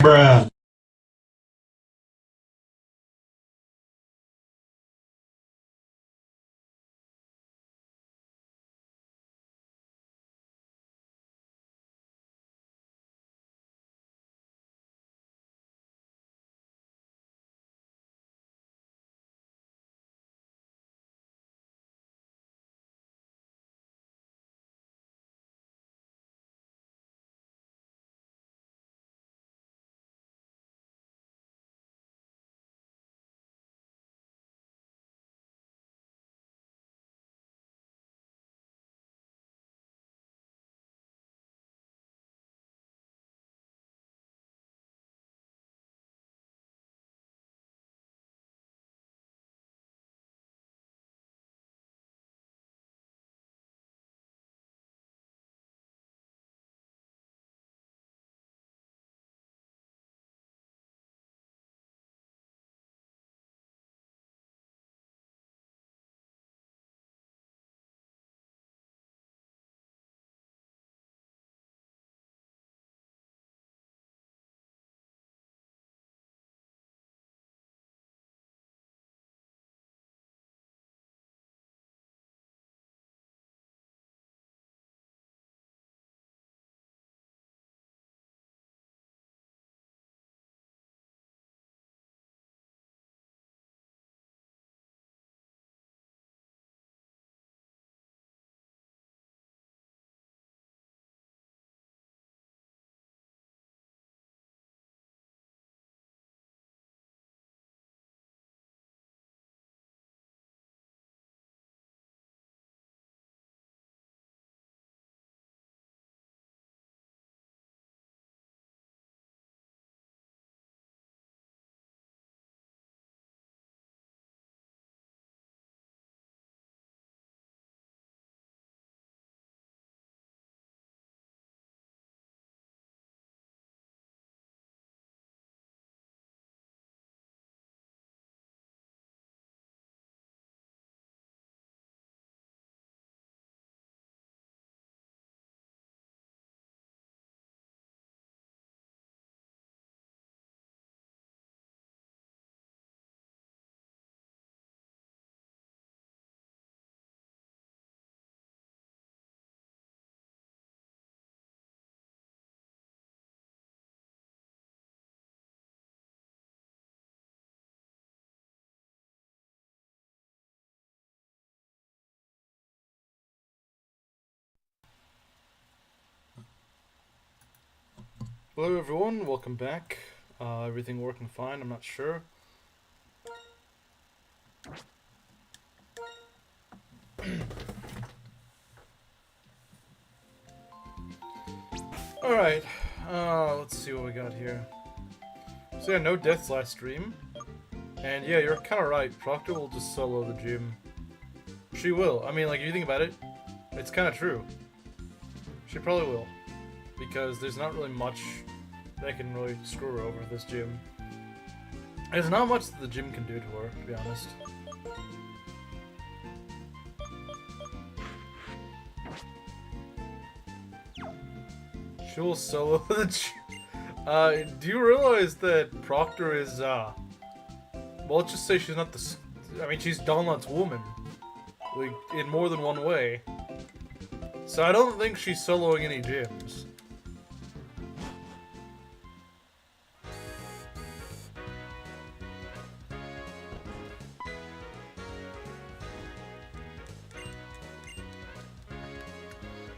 Bruh. Hello everyone, welcome back. Everything working fine, I'm not sure. Alright, let's see what we got here. So yeah, no deaths last stream. And yeah, you're kinda right, Proctor will just solo the gym. She will. I mean, like, if you think about it, it's kinda true. She probably will. Because there's not really much that can really screw her over this gym. There's not much that the gym can do to her, to be honest. She will solo the gym. Do you realize that Proctor is, well, let's just say she's not the... I mean, she's Donlot's woman. Like, in more than one way. So I don't think she's soloing any gyms.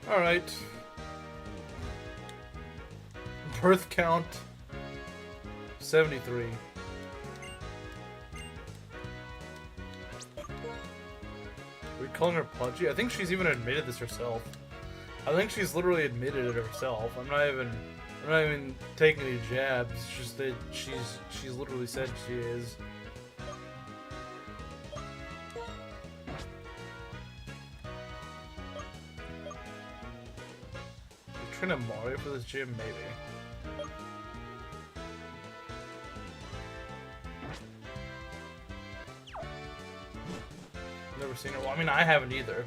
Alright. Birth count 73. Are we calling her pudgy? I think she's even admitted this herself. I think she's literally admitted it herself. I'm not even taking any jabs. It's just that she's literally said she is. Train a Mario for this gym, maybe. Never seen her. Well, I mean, I haven't either.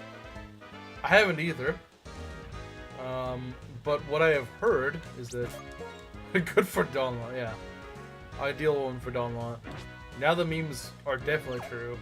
I haven't either. But what I have heard is that Good for Donlot, yeah. Ideal one for Donlot. Now the memes are definitely true.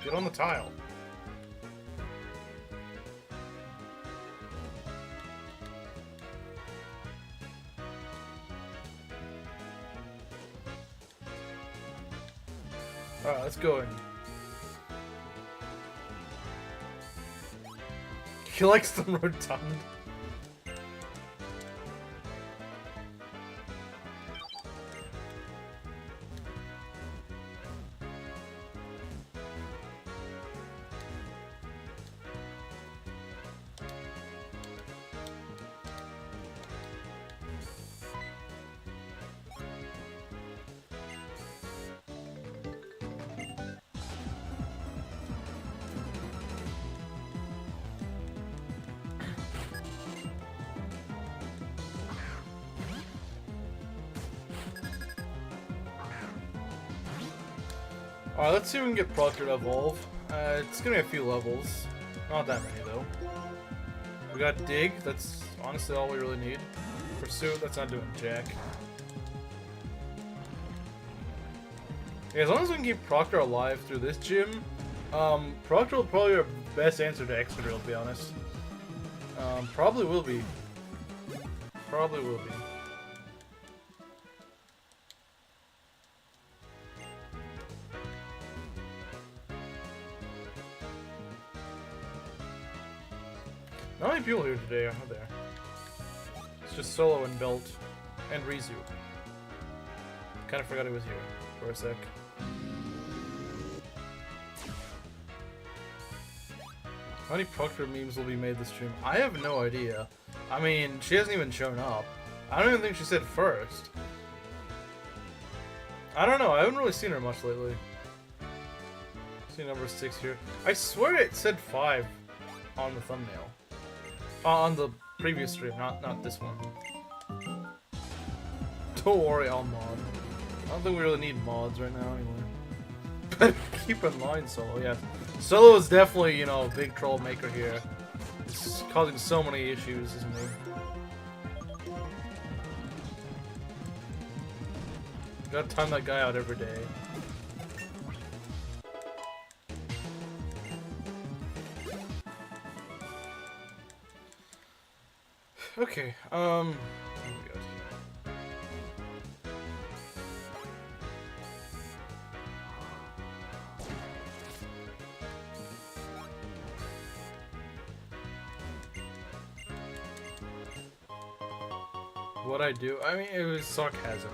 Get on the tile. Alright, let's go in. He likes the rotund. Alright, let's see if we can get Proctor to evolve. It's gonna be a few levels. Not that many, though. We got Dig, that's honestly all we really need. Pursuit, that's not doing jack. Yeah, as long as we can keep Proctor alive through this gym, Proctor will probably be our best answer to Excadrill, to be honest. Probably will be. Probably will be. Not many people here today, are there? It's just Solo and Belt. And Rizu. Kinda forgot he was here for a sec. How many Proctor memes will be made this stream? I have no idea. I mean, she hasn't even shown up. I don't even think she said first. I don't know, I haven't really seen her much lately. See number 6 here. I swear it said 5 on the thumbnail. On the previous stream, not this one. Don't worry, I'll mod. I don't think we really need mods right now anyway. But keep in mind, Solo, yeah. Solo is definitely, you know, a big troll maker here. It's causing so many issues, isn't he? Gotta time that guy out every day. Okay, what do we got here? What I do? I mean, it was sarcasm.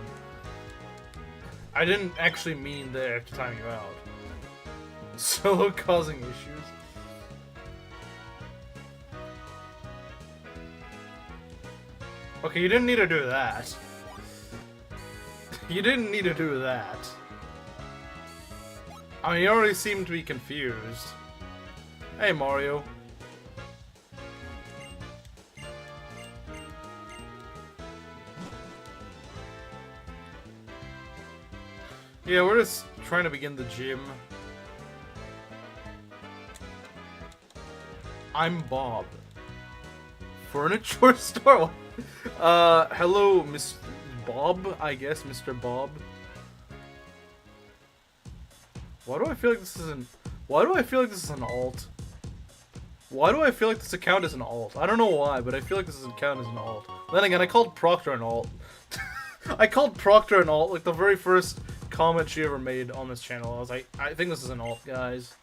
I didn't actually mean there to time you out. Solo causing issues. Okay, you didn't need to do that. You didn't need to do that. I mean, you already seem to be confused. Hey, Mario. Yeah, we're just trying to begin the gym. I'm Bob. Furniture store? Hello, Miss Bob, I guess, Mr. Bob. Why do I feel like this is an... Why do I feel like this is an alt? Why do I feel like this account is an alt? I don't know why, but I feel like this account is an alt. Then again, I called Proctor an alt. I called Proctor an alt, like the very first comment she ever made on this channel. I was like, I think this is an alt, guys.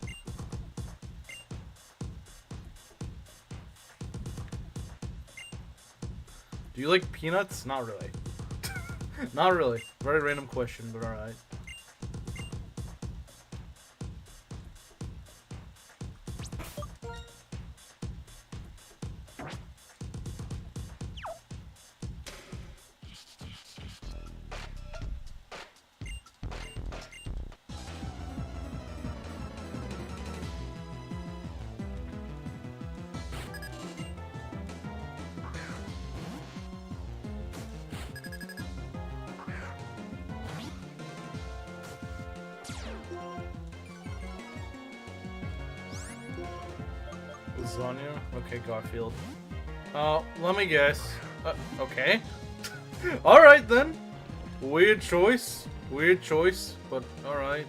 Do you like peanuts? Not really. Not really. Very random question, but alright. Lasagna? Okay, Garfield. Let me guess. Okay. Alright then. Weird choice, but alright.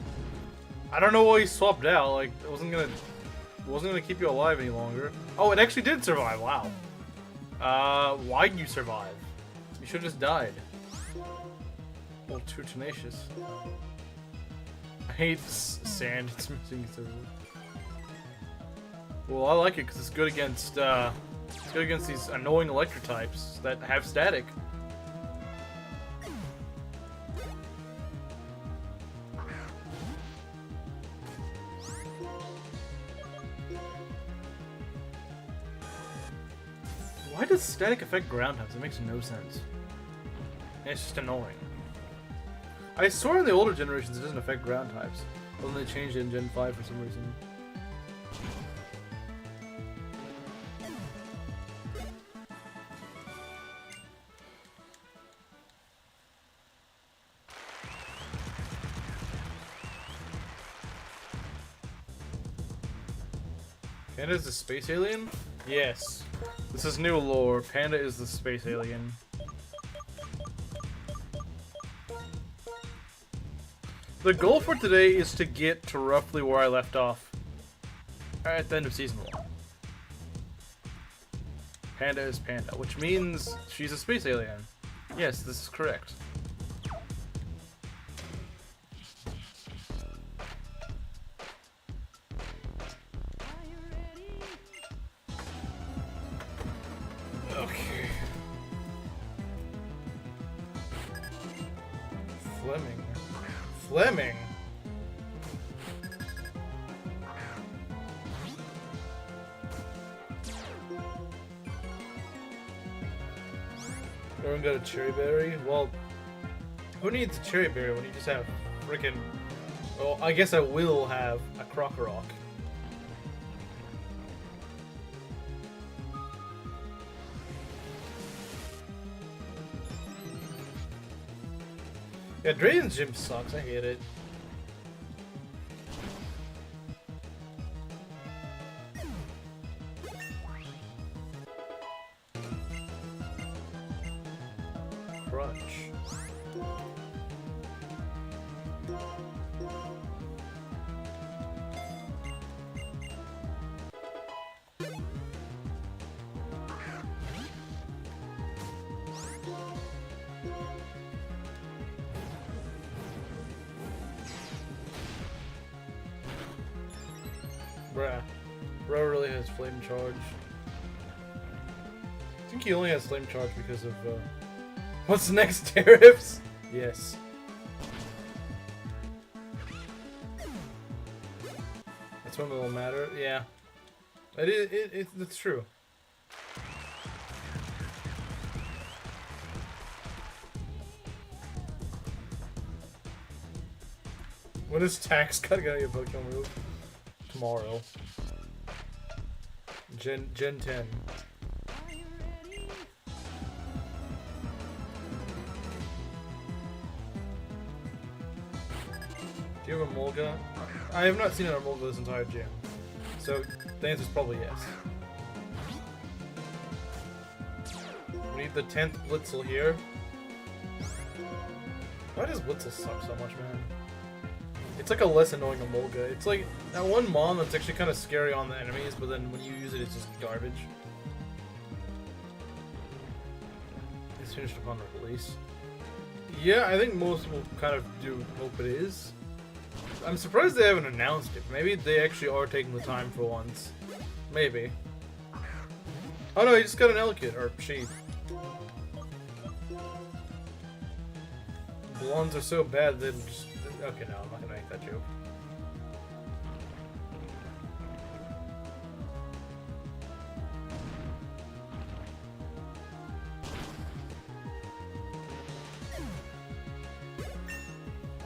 I don't know why he swapped out, like, it wasn't gonna keep you alive any longer. Oh, it actually did survive, wow. Why'd you survive? You should've just died. A little too tenacious. I hate sand, it's missing its everywhere. Well, I like it because it's good against these annoying electric types that have static. Why does static affect ground types? It makes no sense. It's just annoying. I swear in the older generations it doesn't affect ground types. But then they changed it in Gen 5 for some reason. Panda is the space alien? Yes. This is new lore. Panda is the space alien. The goal for today is to get to roughly where I left off at the end of Season 1. Panda is Panda, which means she's a space alien. Yes, this is correct. Okay. Fleming? Everyone got a cherry berry? Well, who needs a cherry berry when you just have freaking... Well, I guess I will have a Crocorock. Yeah, Drayden's gym sucks. I hate it. Crunch. Bruh. Bro really has flame charge. I think he only has flame charge because of, what's next, tariffs? Yes. That's when it'll matter. Yeah. It's true. When is tax cut gonna be a Pokemon move? Tomorrow. Gen 10. Do you have a Molga? I have not seen an Molga this entire gym. So the answer is probably yes. We need the 10th Blitzel here. Why does Blitzel suck so much, man? It's like a less annoying Emolga. It's like that one Mon that's actually kind of scary on the enemies, but then when you use it, it's just garbage. It's finished upon release. Yeah, I think most will kind of do hope it is. I'm surprised they haven't announced it. Maybe they actually are taking the time for once. Maybe. Oh no, he just got an Elekid, or she. Blondes are so bad that just... Okay, no, I'm not gonna make that joke.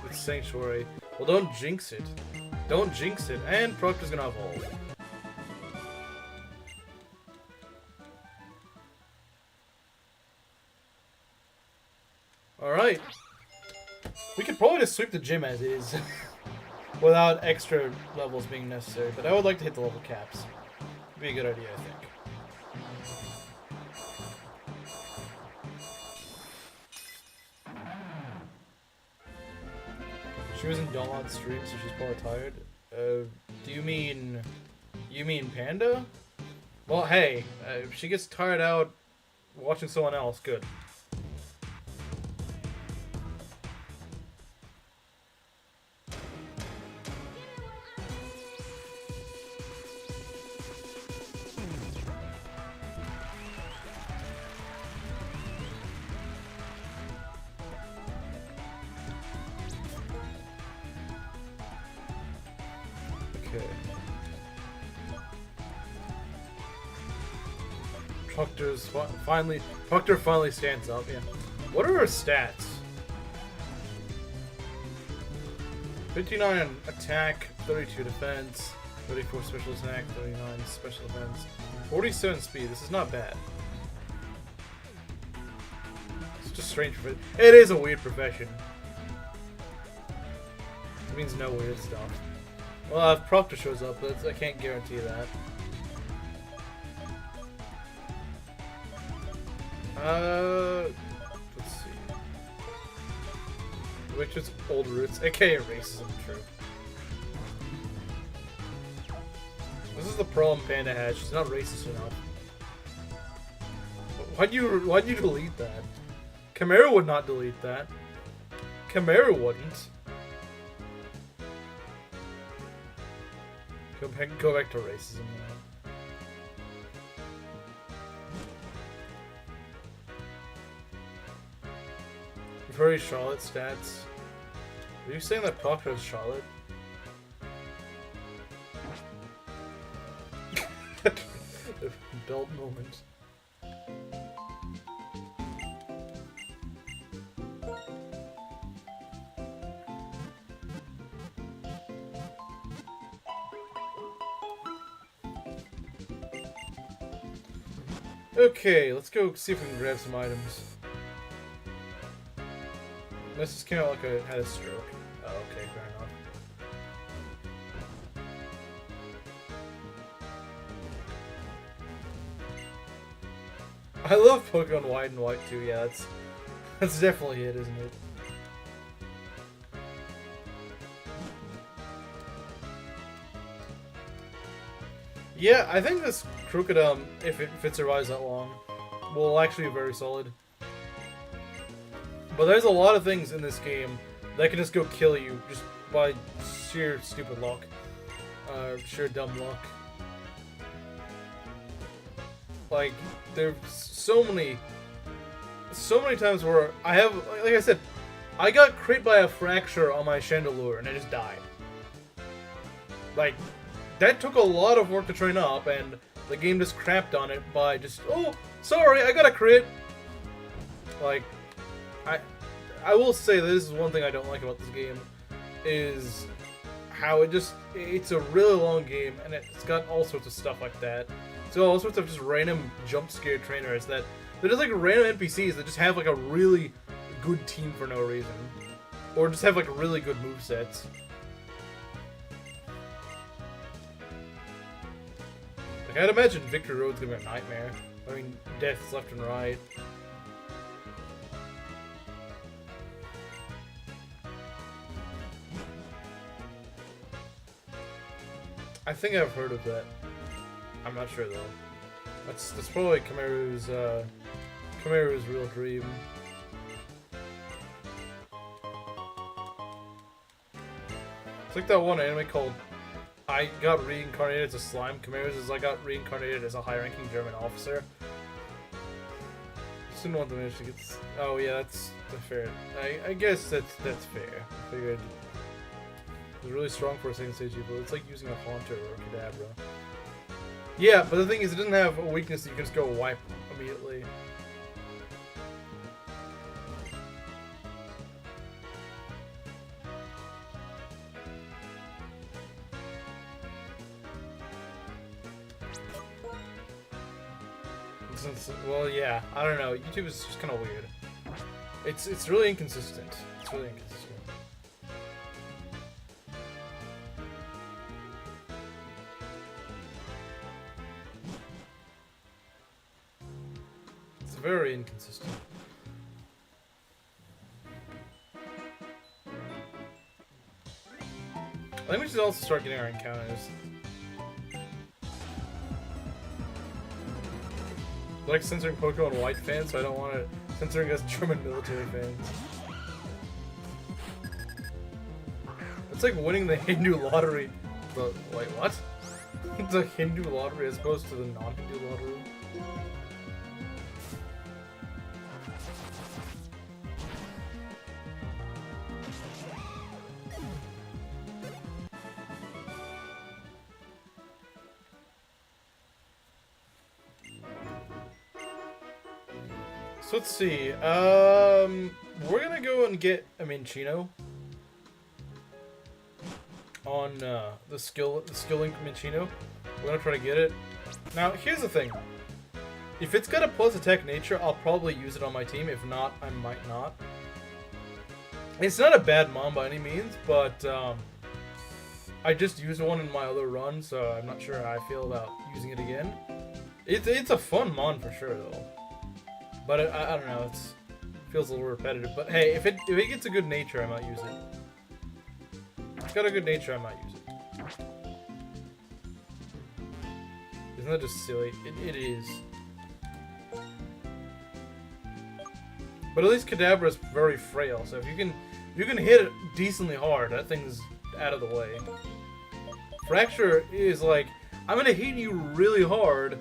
It's Sanctuary. Well, don't jinx it. Don't jinx it. And Proctor's gonna evolve. Alright. We could probably just sweep the gym as is. Without extra levels being necessary. But I would like to hit the level caps. Be a good idea, I think. She was in Dawn stream, so she's probably tired. Do you mean Panda? Well, hey, if she gets tired out watching someone else, good. Proctor finally stands up, yeah. What are her stats? 59 attack, 32 defense, 34 special attack, 39 special defense, 47 speed. This is not bad. It's just strange profession. It is a weird profession. It means no weird stuff. Well, if Proctor shows up, I can't guarantee that. Let's see. Which is old roots, aka racism, true. This is the problem Panda has. She's not racist enough. Why'd you delete that? Chimera would not delete that. Chimera wouldn't. Go back to racism now. Very Charlotte stats. Are you saying that Proctor is Charlotte? Belt moment. Okay, let's go see if we can grab some items. This just came out like I had a stroke. Oh, okay, fair enough. I love Pokemon White and White too, yeah, that's definitely it, isn't it? Yeah, I think this Crocodile, if it survives that long, will actually be very solid. But there's a lot of things in this game that can just go kill you just by sheer stupid luck. Sheer dumb luck. Like, there's so many times where I have, like I said, I got crit by a fracture on my Chandelure and I just died. Like, that took a lot of work to train up and the game just crapped on it by just, oh, sorry, I got a crit. Like, I will say that this is one thing I don't like about this game, is how it's a really long game, and it's got all sorts of stuff like that. So all sorts of just random jump scare trainers that, they're just like random NPCs that just have like a really good team for no reason. Or just have like really good movesets. Like, I'd imagine Victory Road's gonna be a nightmare. I mean, deaths left and right. I think I've heard of that. I'm not sure though. That's probably Chimera's real dream. It's like that one anime called I Got Reincarnated as a Slime. Chimera's is I got reincarnated as a high-ranking German officer. Just didn't want the image to get. Oh yeah, that's fair. I guess that's fair. I figured. It's really strong for a second stage evil. It's like using a Haunter or a Kadabra. Yeah, but the thing is, it doesn't have a weakness that you can just go wipe immediately. Well, yeah, I don't know. YouTube is just kind of weird. It's really inconsistent. It's really inconsistent. very inconsistent. I think we should also start getting our encounters. I like censoring Pokemon White fans, so I don't want it censoring us German military fans. It's like winning the Hindu lottery. Wait, what? The Hindu lottery as opposed to the non-Hindu lottery. So let's see. We're gonna go and get a Minccino on the skill-link Minccino. We're gonna try to get it. Now, here's the thing. If it's got a plus attack nature, I'll probably use it on my team. If not, I might not. It's not a bad mon by any means, but I just used one in my other run, so I'm not sure how I feel about using it again. It's a fun mon for sure, though. But I don't know, it feels a little repetitive. But hey, if it gets a good nature, I might use it. If it's got a good nature, I might use it. Isn't that just silly? It is. But at least Kadabra is very frail, so if you can hit it decently hard, that thing's out of the way. Fracture is like, I'm gonna hit you really hard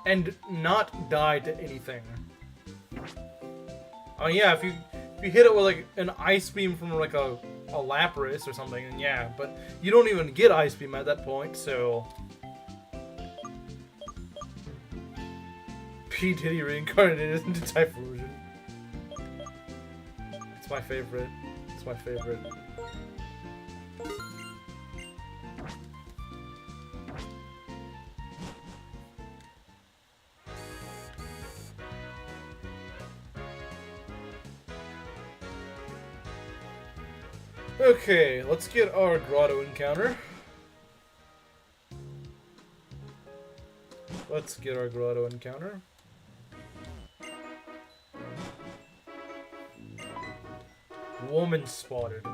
and not die to anything. Oh yeah, if you hit it with like an ice beam from like a Lapras or something, then yeah, but you don't even get ice beam at that point, so P. Diddy reincarnated into Typhlosion. It's my favorite. It's my favorite. Okay, let's get our Grotto encounter. Let's get our Grotto encounter. Woman spotted.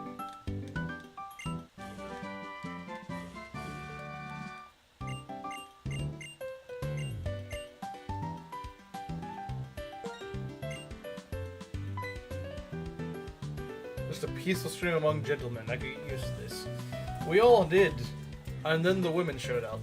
Just a peaceful stream among gentlemen. I could get used to this. We all did. And then the women showed up.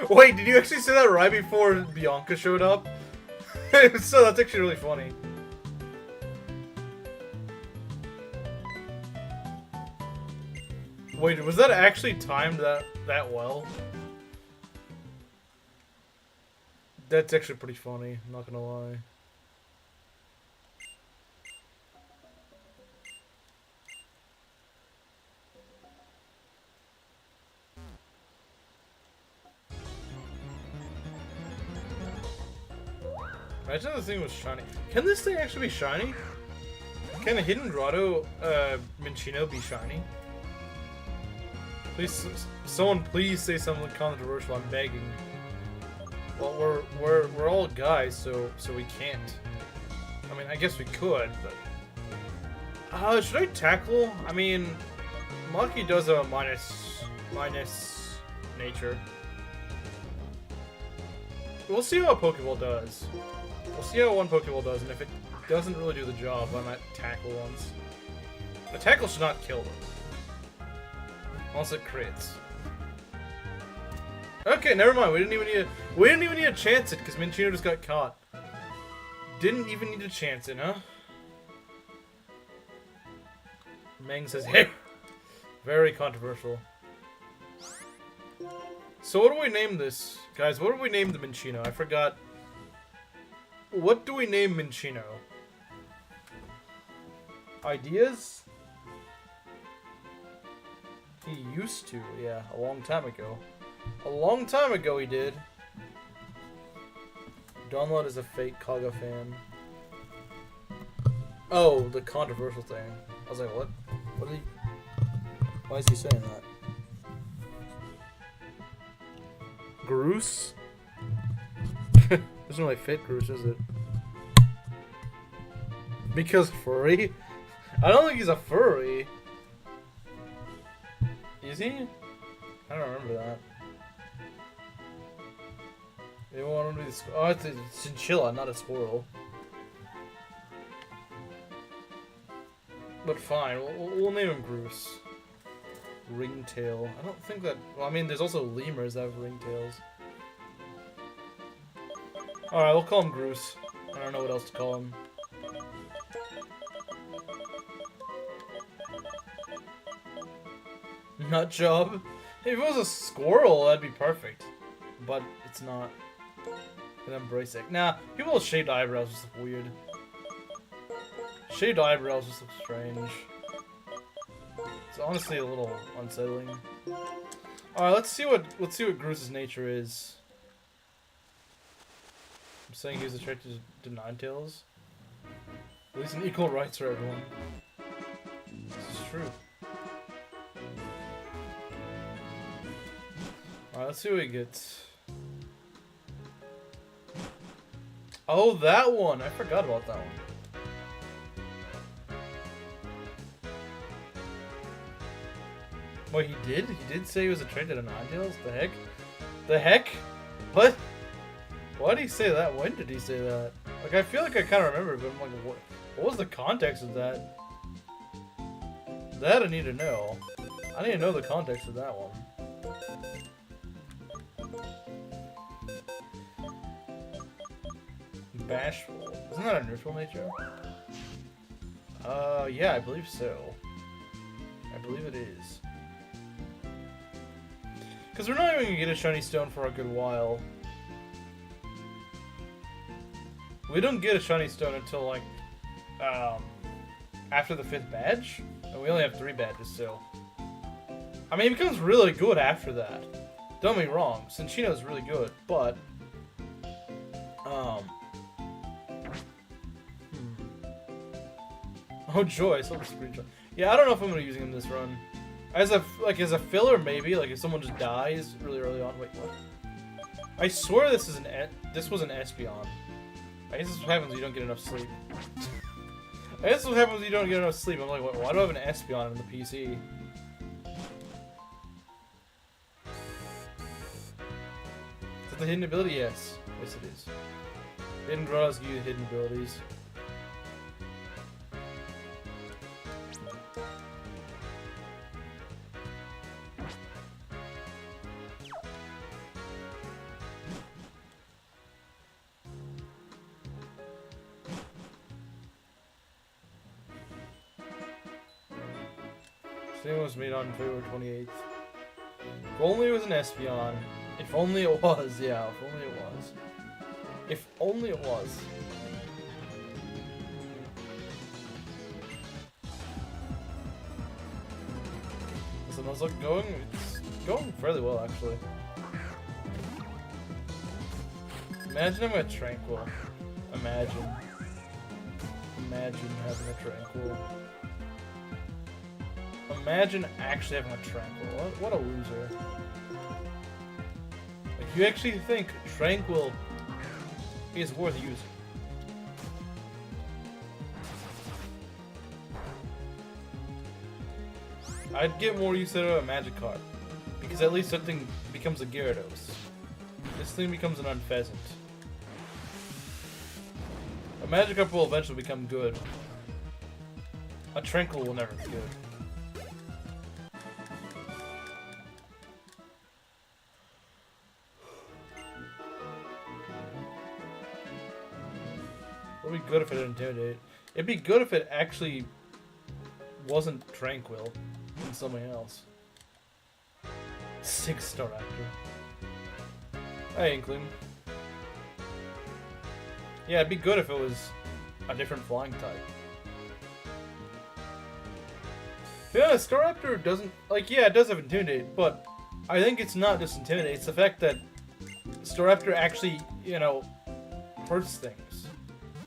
Wait, did you actually say that right before Bianca showed up? So that's actually really funny. Wait, was that actually timed that well? That's actually pretty funny, I'm not gonna lie. Imagine this thing was shiny. Can this thing actually be shiny? Can a Hidden Grotto Minccino be shiny? Please, someone please say something controversial. I'm begging. Well, we're all guys, so we can't. I mean, I guess we could, but should I tackle? I mean, Maki does have a minus nature. We'll see how a Pokeball does. We'll see how one Pokeball does, and if it doesn't really do the job, I might tackle once. The tackle should not kill them. Unless it crits. Okay, never mind. We didn't even need to chance it because Minccino just got caught. Didn't even need to chance it, huh? Meng says, "Hey, very controversial." So what do we name this, guys? What do we name the Minccino? I forgot. What do we name Minccino? Ideas? He used to, yeah, a long time ago. A long time ago he did. Donlot is a fake Kaga fan. Oh, the controversial thing. I was like, what? What is he? Why is he saying that? Groose? Doesn't really fit Groose, is it? Because furry? I don't think he's a furry. Is he? I don't remember that. They want him to be the oh, it's a chinchilla, not a squirrel. But fine, we'll name him Groose. Ringtail. I don't think that... Well, I mean, there's also lemurs that have ringtails. Alright, we'll call him Groose. I don't know what else to call him. Nut job? If it was a squirrel, that'd be perfect. But it's not. And embrace it. Nah, people with shaved eyebrows just look weird. Shaved eyebrows just look strange. It's honestly a little unsettling. Alright, let's see what Groose's nature is. I'm saying he's attracted to Ninetales. At least an equal rights for everyone. This is true. Alright, let's see what he gets. Oh, that one! I forgot about that one. Wait, he did? He did say he was attracted to Ninetales? The heck? The heck? What? Why did he say that? When did he say that? Like, I feel like I kind of remember, but I'm like, what was the context of that? That I need to know. I need to know the context of that one. Bashful. Isn't that a neutral nature? Yeah, I believe so. I believe it is. Because we're not even gonna get a shiny stone for a good while. We don't get a shiny stone until, like, after the 5th badge. And we only have 3 badges, so... I mean, it becomes really good after that. Don't get me wrong, Cinccino's really good, but... Oh joy, I saw the screenshot. Yeah, I don't know if I'm gonna be using him this run. As a filler, maybe. Like if someone just dies really early on. Wait, what? I swear this was an Espeon. I guess this is what happens when you don't get enough sleep. I guess this is what happens when you don't get enough sleep. I'm like, why do I have an Espeon in the PC? Is that the hidden ability? Yes. Yes, it is. Hidden Grows give you hidden abilities. This was made on February 28th. If only it was an Espeon. If only it was, yeah, if only it was. If only it was. Is the Nuzlocke going? It's going fairly well, actually. Imagine having a Tranquil. Imagine. Imagine having a Tranquil. Imagine actually having a Tranquil. What a loser. Like, you actually think Tranquil is worth using. I'd get more use out of a Magikarp. Because at least something becomes a Gyarados. This thing becomes an Unpheasant. A Magikarp will eventually become good. A Tranquil will never be good. It would be good if it intimidated. It'd be good if it actually wasn't Tranquil and something else. 6-star actor. Hey, Inkling. Yeah, it'd be good if it was a different flying type. Yeah, Staraptor doesn't... Like, yeah, it does have Intimidate, but I think it's not just Intimidate. It's the fact that Staraptor actually, you know, hurts things.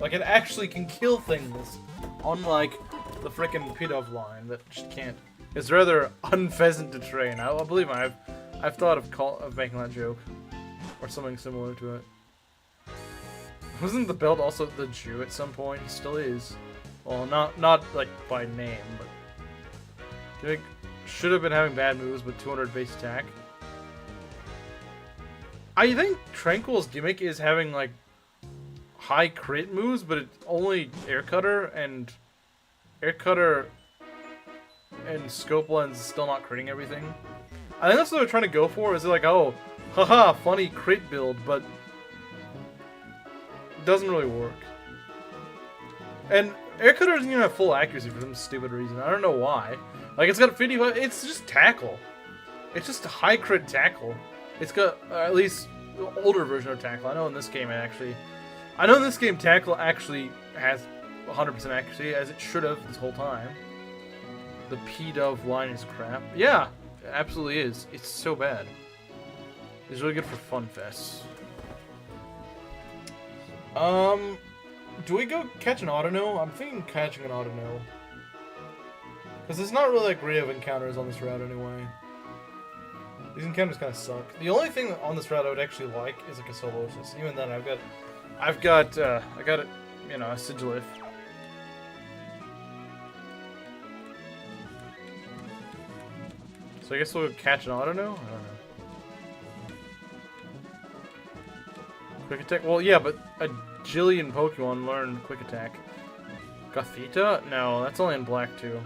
Like, it actually can kill things. Unlike the frickin' P-Dove line that just can't. It's rather unpheasant to train. I believe me, I've thought of making that joke. Or something similar to it. Wasn't the belt also the Jew at some point? He still is. Well, not like by name, but Gimmick should have been having bad moves, but 200 base attack. I think Tranquil's gimmick is having like high crit moves, but it's only Air Cutter and Scope Lens is still not critting everything. I think that's what they're trying to go for. Is like, oh, haha, funny crit build, but it doesn't really work. And Air Cutter doesn't even have full accuracy for some stupid reason. I don't know why. Like, it's got 55. It's just tackle. It's just a high crit tackle. It's got at least the older version of tackle. I know in this game tackle actually has 100% accuracy, as it should have this whole time. The P-Dove line is crap. Yeah, it absolutely is. It's so bad. It's really good for fun fests. Do we go catch an Autono? I'm thinking catching an Autono. Because there's not really like great of encounters on this route anyway. These encounters kind of suck. The only thing on this route I would actually like is like a Solosis. Even then, I got you know, a Sigilif. So I guess we'll catch an Autono? I don't know. Quick attack? Well, yeah, but a jillion Pokemon learn quick attack. Gothita? No, that's only in black too.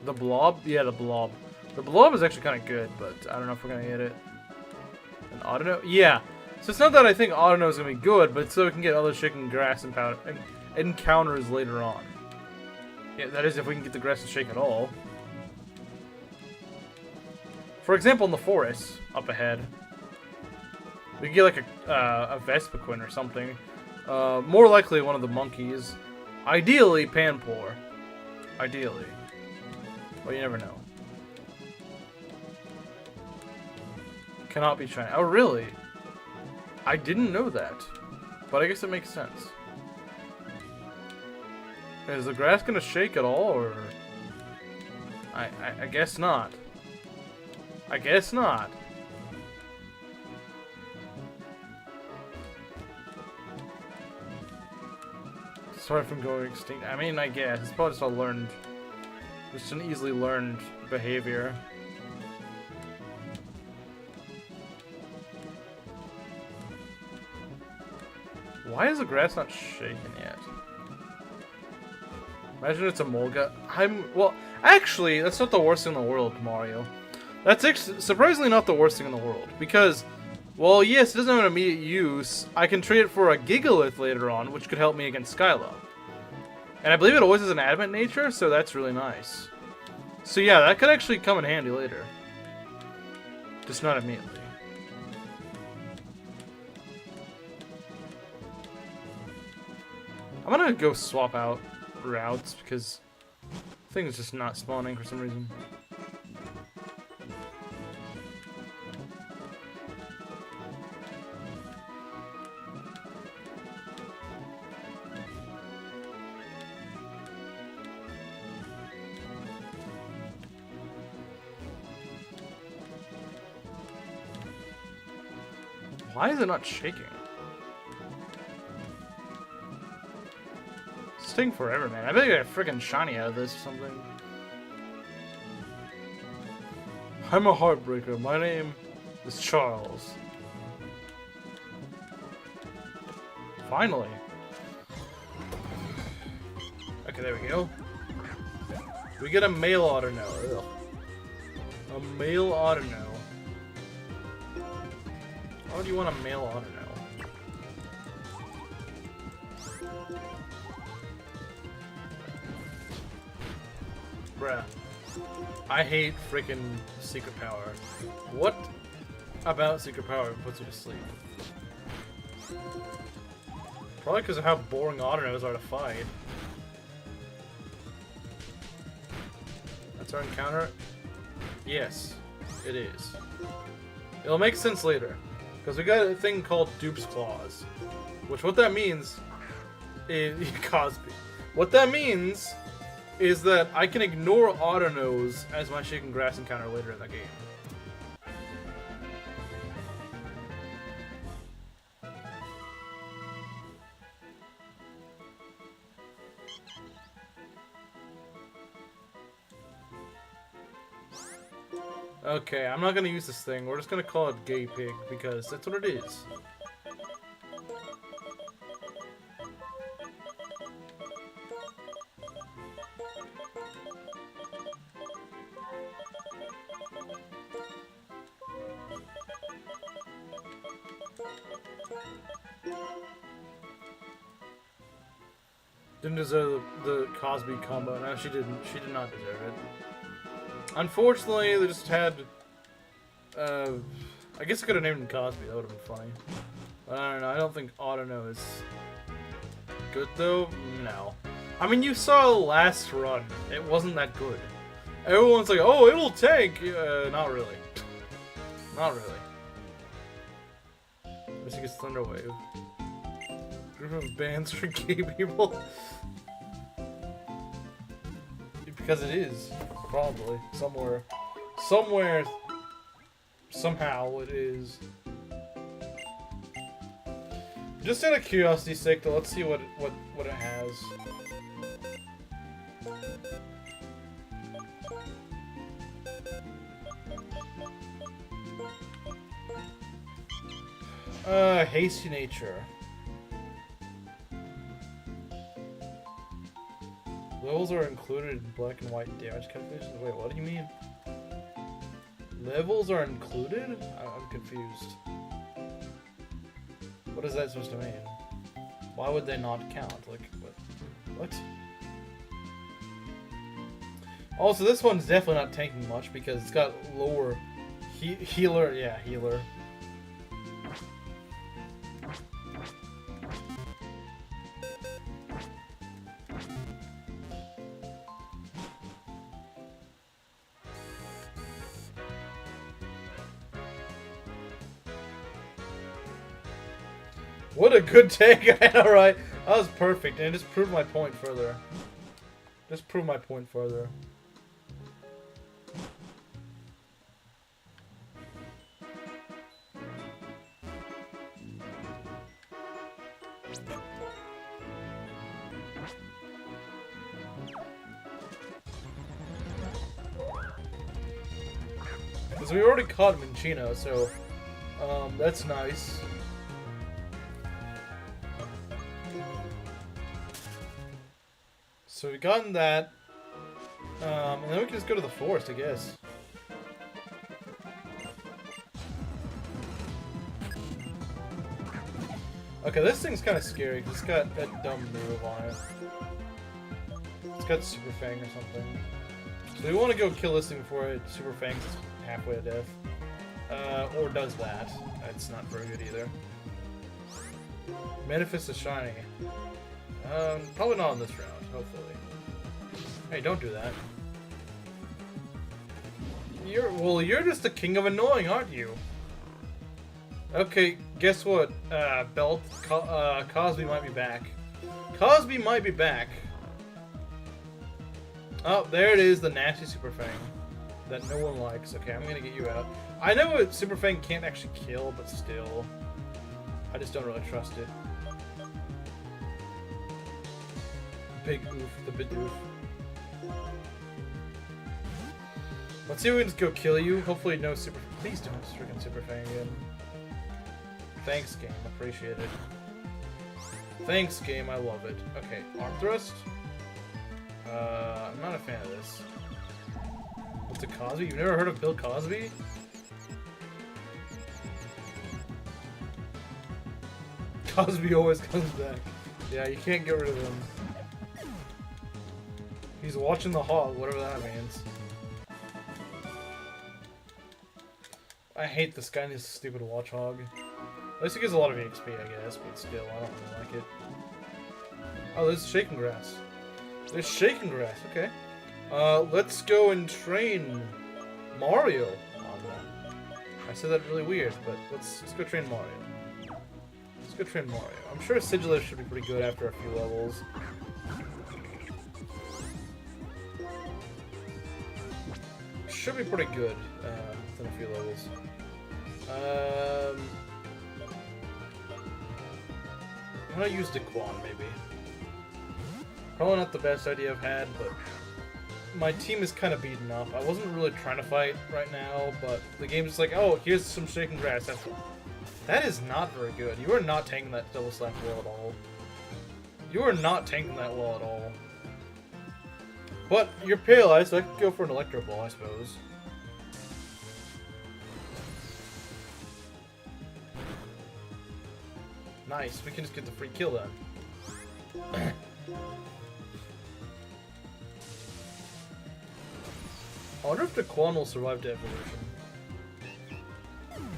The Blob? Yeah, the Blob. The Blob is actually kind of good, but I don't know if we're going to get it. An Autono? Yeah. So it's not that I think Autono is going to be good, but so we can get other chicken grass and powder and encounters later on. Yeah, that is if we can get the grass to shake at all. For example, in the forest, up ahead. We can get like a Vespiquen or something. More likely one of the monkeys. Ideally, Panpour. Ideally. But you never know. Cannot be shiny. Oh, really? I didn't know that. But I guess it makes sense. Is the grass gonna shake at all, or... I guess not. I guess not. Sorry from going extinct. I mean, I guess. It's probably just a learned... Just an easily learned behavior. Why is the grass not shaking yet? Imagine it's a Molga. Well, actually, that's not the worst thing in the world, Mario. That's surprisingly not the worst thing in the world. Because, well, yes, it doesn't have an immediate use. I can trade it for a Gigalith later on, which could help me against Skyla. And I believe it always has an adamant nature, so that's really nice. So yeah, that could actually come in handy later. Just not immediately. I'm gonna go swap out routes because things just not spawning for some reason. Why is it not shaking? It's taking forever, man. I bet you got a freaking shiny out of this or something. I'm a heartbreaker. My name is Charles. Finally. Okay, there we go. We get a male otter now. Ugh. A male otter now. Why would you want a male otter now? Bruh. I hate freaking Secret Power. What about Secret Power puts you to sleep? Probably because of how boring Autonos are to fight. That's our encounter? Yes, it is. It'll make sense later. Because we got a thing called Dupes Clause. Which what that means in Cosby. What that means is that I can ignore Auto Nose as my Shaken Grass encounter later in the game. Okay, I'm not gonna use this thing. We're just gonna call it Gay Pig because that's what it is. Didn't deserve the Cosby combo. No, she didn't. She did not deserve it. Unfortunately, they just had... I guess I could have named him Cosby. That would have been funny. I don't know. I don't think Autono is good, though. No. I mean, you saw the last run. It wasn't that good. Everyone's like, oh, it'll tank. Not really. Not really. Unless he gets Thunder Wave. Group of bands for gay people. Because it is. Probably. Somewhere. Somewhere. Somehow it is. Just out of curiosity's sake, though, let's see what it has. Hasty nature. Levels are included in black and white damage calculations. Wait, what do you mean? Levels are included? I'm confused. What is that supposed to mean? Why would they not count? Like, what? Also, this one's definitely not tanking much because it's got lower healer. Yeah, healer. What a good take! Alright, that was perfect, and it just proved my point further. Just proved my point further. Because we already caught Minchino, so that's nice. So we've gotten that, and then we can just go to the forest, I guess. Okay, this thing's kind of scary, because it's got that dumb move on it. It's got Super Fang or something. So we want to go kill this thing before it Super Fangs halfway to death. Or does that. That's not very good either. Manifest is shiny. Probably not in this round, hopefully. Hey, don't do that. You're just the king of annoying, aren't you? Okay, guess what? Cosby might be back. Cosby might be back. Oh, there it is, the nasty Super Fang. That no one likes. Okay, I'm gonna get you out. I know Super Fang can't actually kill, but still. I just don't really trust it. Big oof, the big oof. Let's see if we can just go kill you. Hopefully no Super... Please don't freaking Super Fang again. Thanks, game. Appreciate it. Thanks, game. I love it. Okay, Arm Thrust. I'm not a fan of this. What's a Cosby? You've never heard of Bill Cosby? Cosby always comes back. Yeah, you can't get rid of him. He's watching the hog, whatever that means. I hate this guy and his stupid watch hog. At least he gives a lot of EXP, I guess, but still, I don't really like it. Oh, there's Shaken Grass. There's Shaken Grass, okay. Let's go and train Mario on that. I said that really weird, but let's go train Mario. Let's go train Mario. I'm sure Sigilus should be pretty good after a few levels. Should be pretty good within a few levels. I'm gonna use Daquan, maybe. Probably not the best idea I've had, but my team is kind of beaten up. I wasn't really trying to fight right now, but the game's just like, oh, here's some shaking grass. That is not very good. You are not tanking that double slap well at all. You are not tanking that well at all. But you're paralyzed, so I could go for an Electro Ball, I suppose. Nice, we can just get the free kill then. I wonder if Daquan will survive to evolution.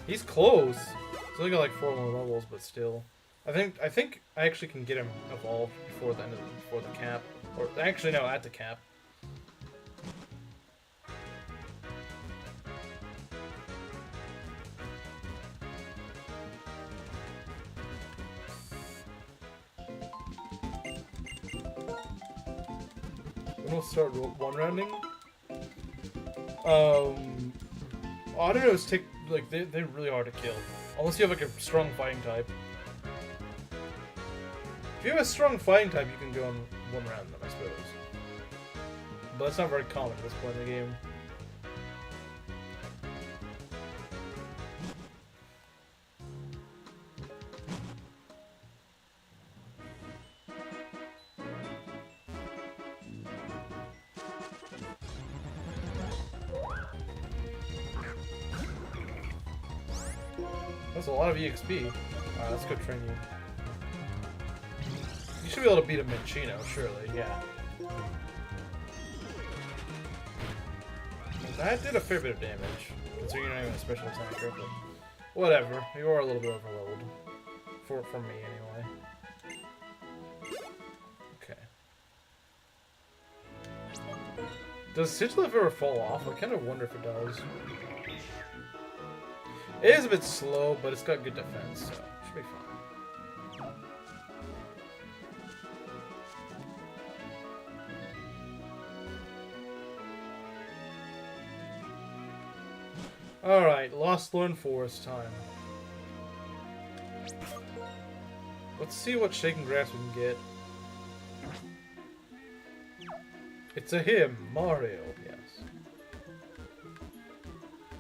He's close. He's only got like 4 more levels, but still. I think I actually can get him evolved before the end of before the cap. Or actually no, at the cap. We'll start one rounding. Autonos take like they're really hard to kill, unless you have like a strong fighting type. If you have a strong fighting type, you can go in one round them, I suppose. But it's not very common at this point in the game. That's a lot of EXP. Alright, let's go train you. You should be able to beat a Minchino, surely, yeah. That did a fair bit of damage, considering you're not even a special attacker, but whatever. You are a little bit overleveled. For me, anyway. Okay. Does Sigilus ever fall off? I kind of wonder if it does. It is a bit slow, but it's got good defense, so it should be fine. Alright, Lost Lorn Forest time. Let's see what shaking grass we can get. It's a him, Mario, yes.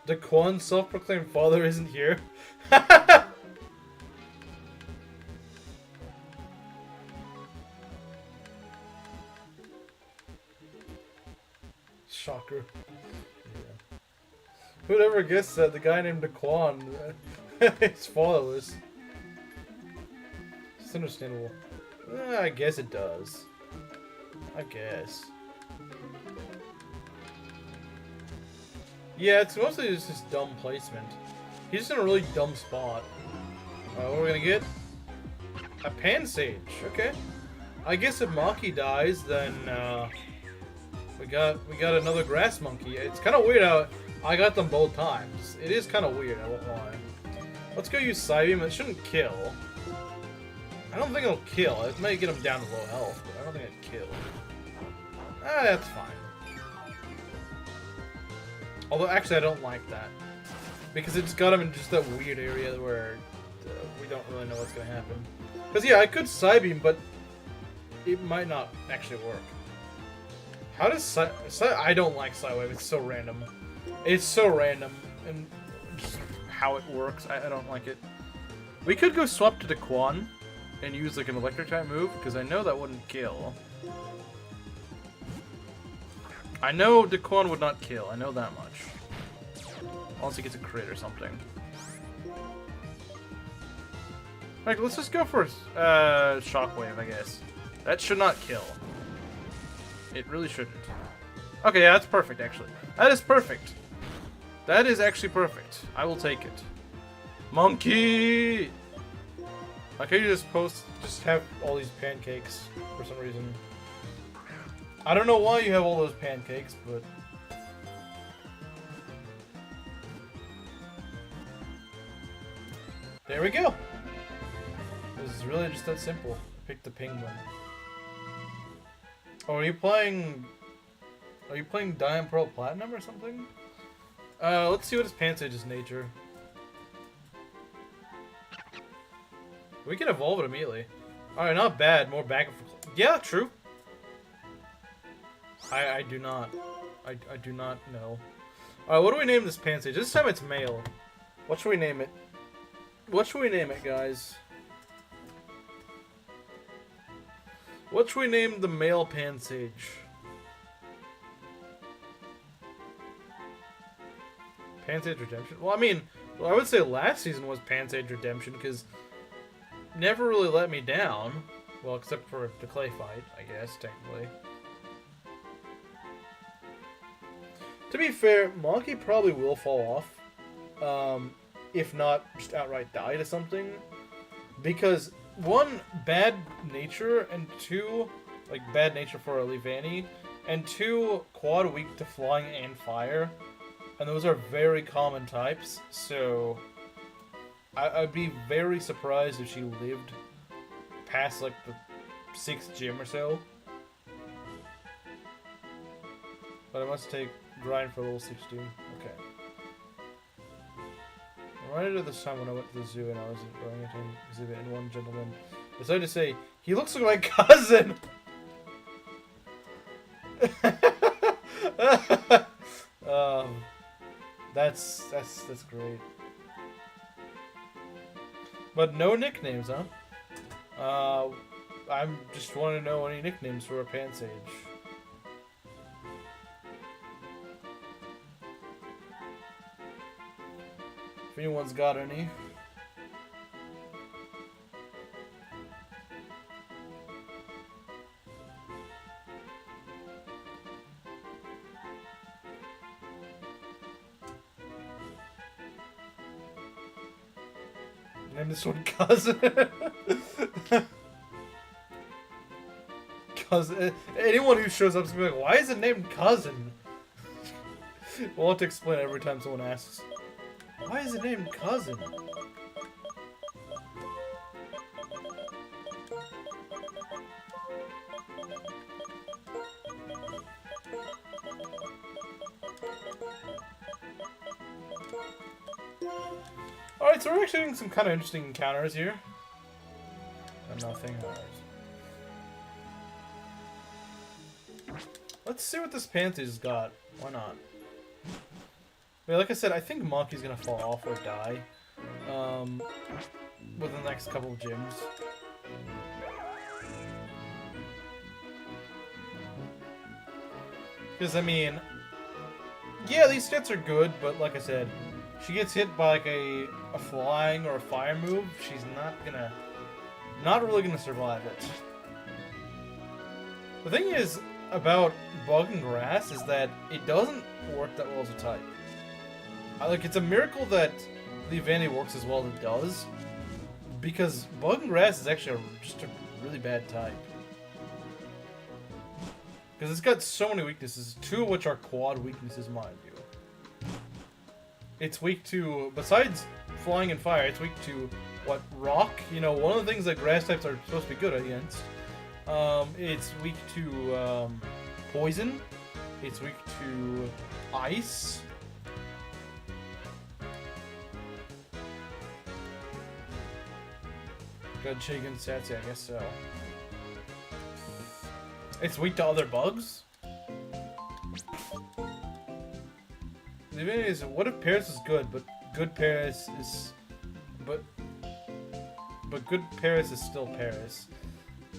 Daquan's self-proclaimed father isn't here. Shocker. Yeah. Who'd ever guess that the guy named Daquan is fatherless? It's understandable. I guess it does. I guess. Yeah, it's mostly just his dumb placement. He's just in a really dumb spot. What are we gonna get? A Pansage, okay. I guess if Maki dies, then we got another Grass Monkey. It's kind of weird how I got them both times. It is kind of weird, I won't lie. Let's go use Psybeam. It shouldn't kill. I don't think it'll kill. It might get him down to low health, but I don't think it'll kill. That's fine. Although, actually, I don't like that. Because it just got him in just that weird area where we don't really know what's going to happen. Because, yeah, I could Psybeam, but it might not actually work. How does I don't like Psywave. It's so random. It's so random. And just how it works, I don't like it. We could go swap to Daquan and use, like, an electric type move, because I know that wouldn't kill. I know Daquan would not kill, I know that much. Unless he gets a crit or something. Alright, let's just go for Shockwave, I guess. That should not kill. It really shouldn't. Okay, yeah, that's perfect, actually. That is perfect. That is actually perfect. I will take it. Monkey! Like, I could just have all these pancakes for some reason. I don't know why you have all those pancakes, but... There we go! It's really just that simple. Pick the penguin. Oh, are you playing Diamond Pearl Platinum or something? Let's see what his Pansage's nature. We can evolve it immediately. Alright, not bad. More backup for... Yeah, true. I do not. I do not know. Alright, what do we name this Pansage? This time it's male. What should we name it? What should we name it, guys? What should we name the male Pansage? Pansage Redemption? Well, I mean, I would say last season was Pansage Redemption, because never really let me down. Well, except for the clay fight, I guess, technically. To be fair, Monkey probably will fall off. If not, just outright die to something. Because, one, bad nature, and two, like, bad nature for a Leavanny, and two, quad weak to flying and fire. And those are very common types, so I'd be very surprised if she lived past, like, the 6th gym or so. But I must take grind for level 16. Okay. I ran into this time when I went to the zoo and I was going into an exhibit, and one gentleman decided to say, "He looks like my cousin!" That's great. But no nicknames, huh? I just want to know any nicknames for a Pansage. If anyone's got any. Name this one Cousin. Cousin. Anyone who shows up is gonna be like, why is it named Cousin? We'll have to explain it every time someone asks. Why is it named Cousin? Alright, so we're actually doing some kind of interesting encounters here. Nothing. Let's see what this Panthe's got. Why not? But like I said, I think Monkey's gonna fall off or die within the next couple of gyms. Because, I mean, yeah, these stats are good, but like I said, she gets hit by like a flying or a fire move, she's not really gonna survive it. The thing is about Bug and Grass is that it doesn't work that well as a type. Like, it's a miracle that Leavanny works as well as it does, because Bug and Grass is actually just a really bad type. Because it's got so many weaknesses, 2 of which are quad weaknesses, mind you. It's weak to, besides flying and fire, it's weak to, what, rock? You know, one of the things that grass types are supposed to be good against. It's weak to poison. It's weak to ice. Good chicken stats, yeah, I guess so. It's weak to other bugs? The thing is, what if Paris is good, but good Paris is... But good Paris is still Paris.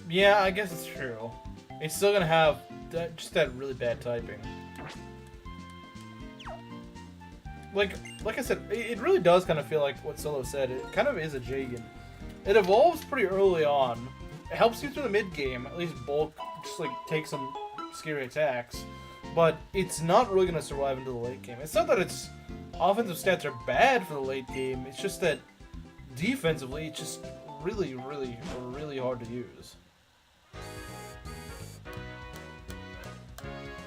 Yeah, I guess it's true. It's still gonna have just that really bad typing. Like I said, it really does kind of feel like what Solo said. It kind of is a Jagan. It evolves pretty early on. It helps you through the mid-game, at least bulk, just like take some scary attacks. But it's not really going to survive into the late game. It's not that its offensive stats are bad for the late game, it's just that defensively it's just really, really, really hard to use.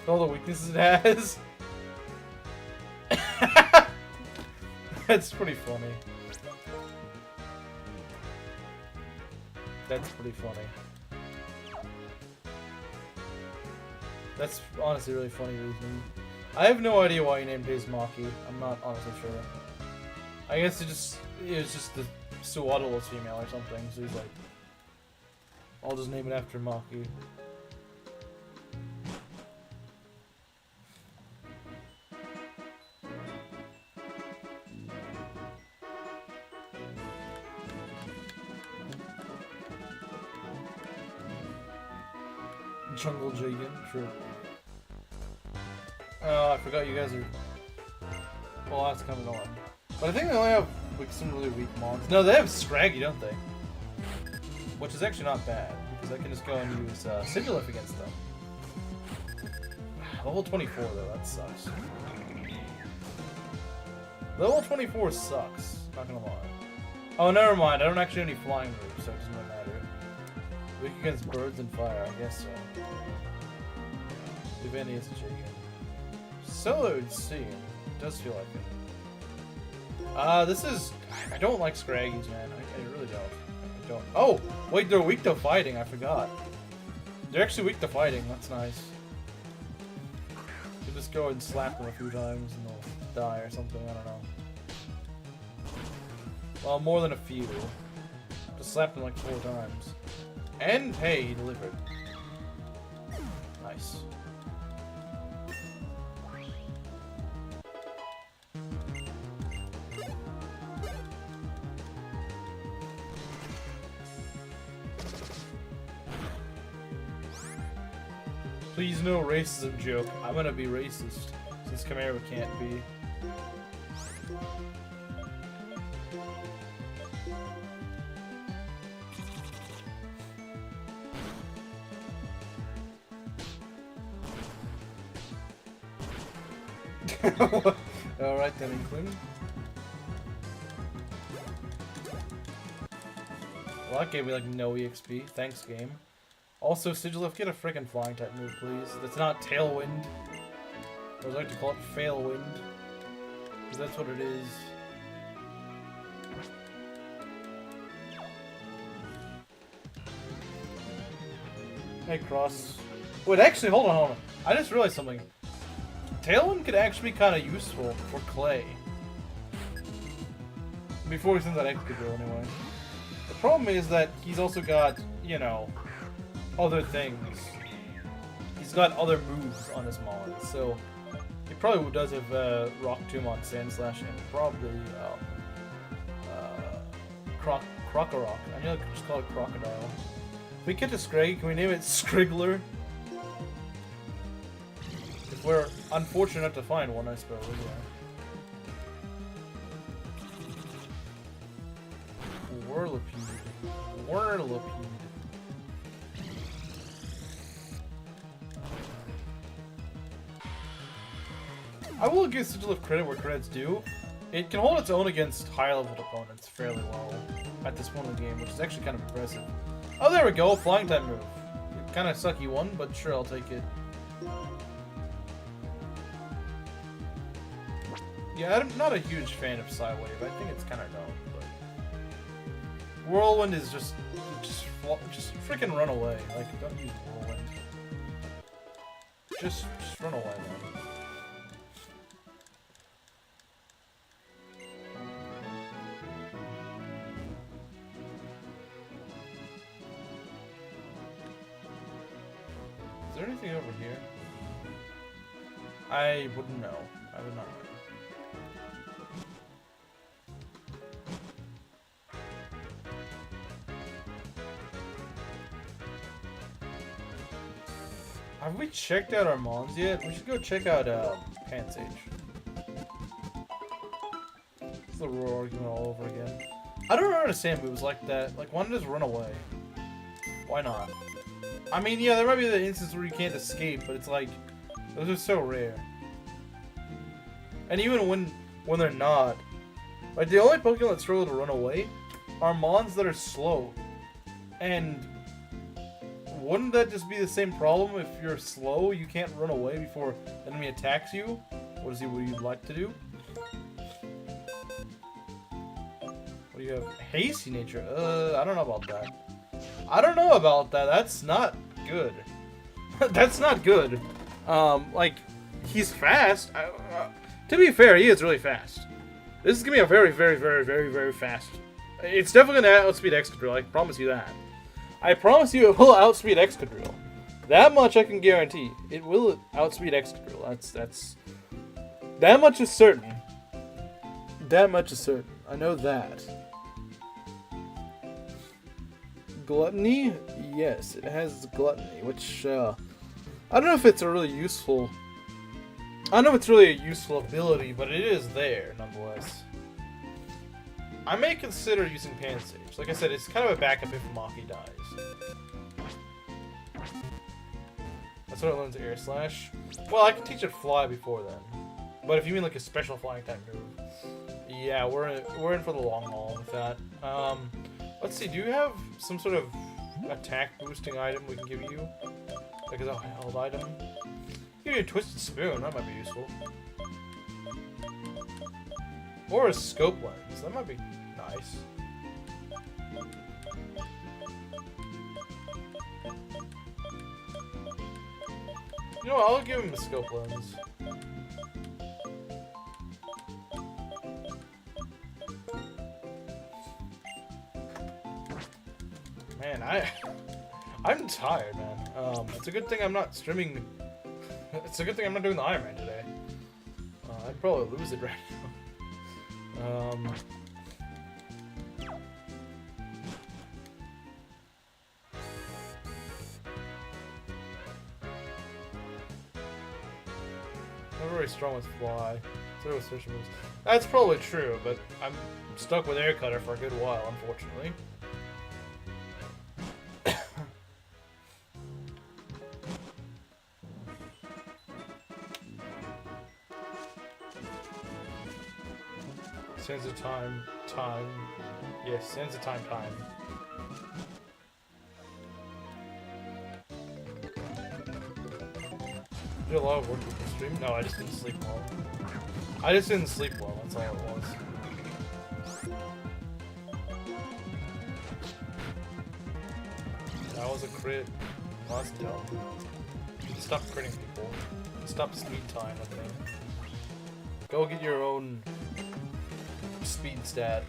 All the weaknesses it has. That's pretty funny. That's pretty funny. That's honestly really funny reasoning. I have no idea why you named his Maki. I'm not honestly sure. I guess it was just the Suwaddle was female or something, so he's like, I'll just name it after Maki. Jungle Jigen, true. Oh, I forgot you guys are... Well, that's coming on. But I think they only have like some really weak mons. No, they have Scraggy, don't they? Which is actually not bad, because I can just go and use Sigilif against them. Level 24 though, that sucks. Level 24 sucks, not gonna lie. Oh, never mind, I don't actually have any flying moves, so it doesn't really matter. Weak against birds and fire, I guess so. Divini is Jigen. Solo C. It does feel like it. This is... I don't like Scraggies, man. I really don't. I don't. Oh! Wait, they're weak to fighting, I forgot. They're actually weak to fighting, that's nice. You just go and slap them a few times and they'll die or something, I don't know. Well, more than a few. Just slap them like 4 times. And, hey, he delivered. Nice. Please no racism joke. I'm gonna be racist, since Chimera can't be. Alright then, Inkling. Well, that gave me like no EXP. Thanks, game. Also, Sigilif, get a frickin' flying type move, please. That's not Tailwind. Or as I like to call it, Failwind. Because that's what it is. Hey, Cross. Wait, actually, hold on. I just realized something. Tailwind could actually be kind of useful for Clay. Before he sends that extra drill, anyway. The problem is that he's also got, you know, other things. He's got other moves on his Mon, so he probably does have Rock Tomb on Sandslash and probably Krokorok. I know I could just call it Crocodile. If we catch a Scraggy, can we name it Scriggler? If we're unfortunate enough to find one, I suppose, yeah. Whirlipede. Whirlipede. I will give Sigilif credit where credit's due. It can hold its own against high-leveled opponents fairly well at this point in the game, which is actually kind of impressive. Oh, there we go, flying type move. Kind of sucky one, but sure, I'll take it. Yeah, I'm not a huge fan of Psywave. I think it's kind of dumb, but Whirlwind is just freaking run away. Like, don't use Whirlwind. Just run away, man. Is there anything over here? I wouldn't know. I would not know. Have we checked out our Mons yet? We should go check out Pansage. It's the Roar argument all over again. I don't understand moves like that. Like, why not just run away? Why not? I mean, yeah, there might be the instance where you can't escape, but it's like, those are so rare. And even when they're not, like, the only Pokemon that struggle to run away are Mons that are slow. And wouldn't that just be the same problem if you're slow, you can't run away before the enemy attacks you? What you'd like to do? What do you have? Hasty nature? I don't know about that. I don't know about that. That's not good. That's not good. Like, he's fast. To be fair, he is really fast. This is gonna be a very, very, very, very, very fast. It's definitely gonna outspeed Excadrill. I promise you that. I promise you it will outspeed Excadrill. That much I can guarantee. It will outspeed Excadrill. That's... That much is certain. That much is certain. I know that. Gluttony? Yes, it has Gluttony, which, I don't know if it's a really useful... I don't know if it's really a useful ability, but it is there, nonetheless. I may consider using Pansage. Like I said, it's kind of a backup if Maki dies. That's what it learns Air Slash. Well, I can teach it Fly before then. But if you mean like a special flying type move, yeah, we're in for the long haul with that. Let's see, do you have some sort of attack boosting item we can give you? Like a held item? Give you a Twisted Spoon, that might be useful. Or a Scope Lens, that might be nice. You know what, I'll give him the Scope Lens. Man, I'm tired, man. It's a good thing I'm not streaming. It's a good thing I'm not doing the Iron Man today. I'd probably lose it right now. I'm very strong with Fly. So with special moves. That's probably true, but I'm stuck with Air Cutter for a good while, unfortunately. Sands of time. Yes, Sands of time. Did a lot of work with the stream? No, I just didn't sleep well. That's all it was. That was a crit. Oh, that's dumb. Stop critting people. Stop speed time, I think. Go get your own speed stat.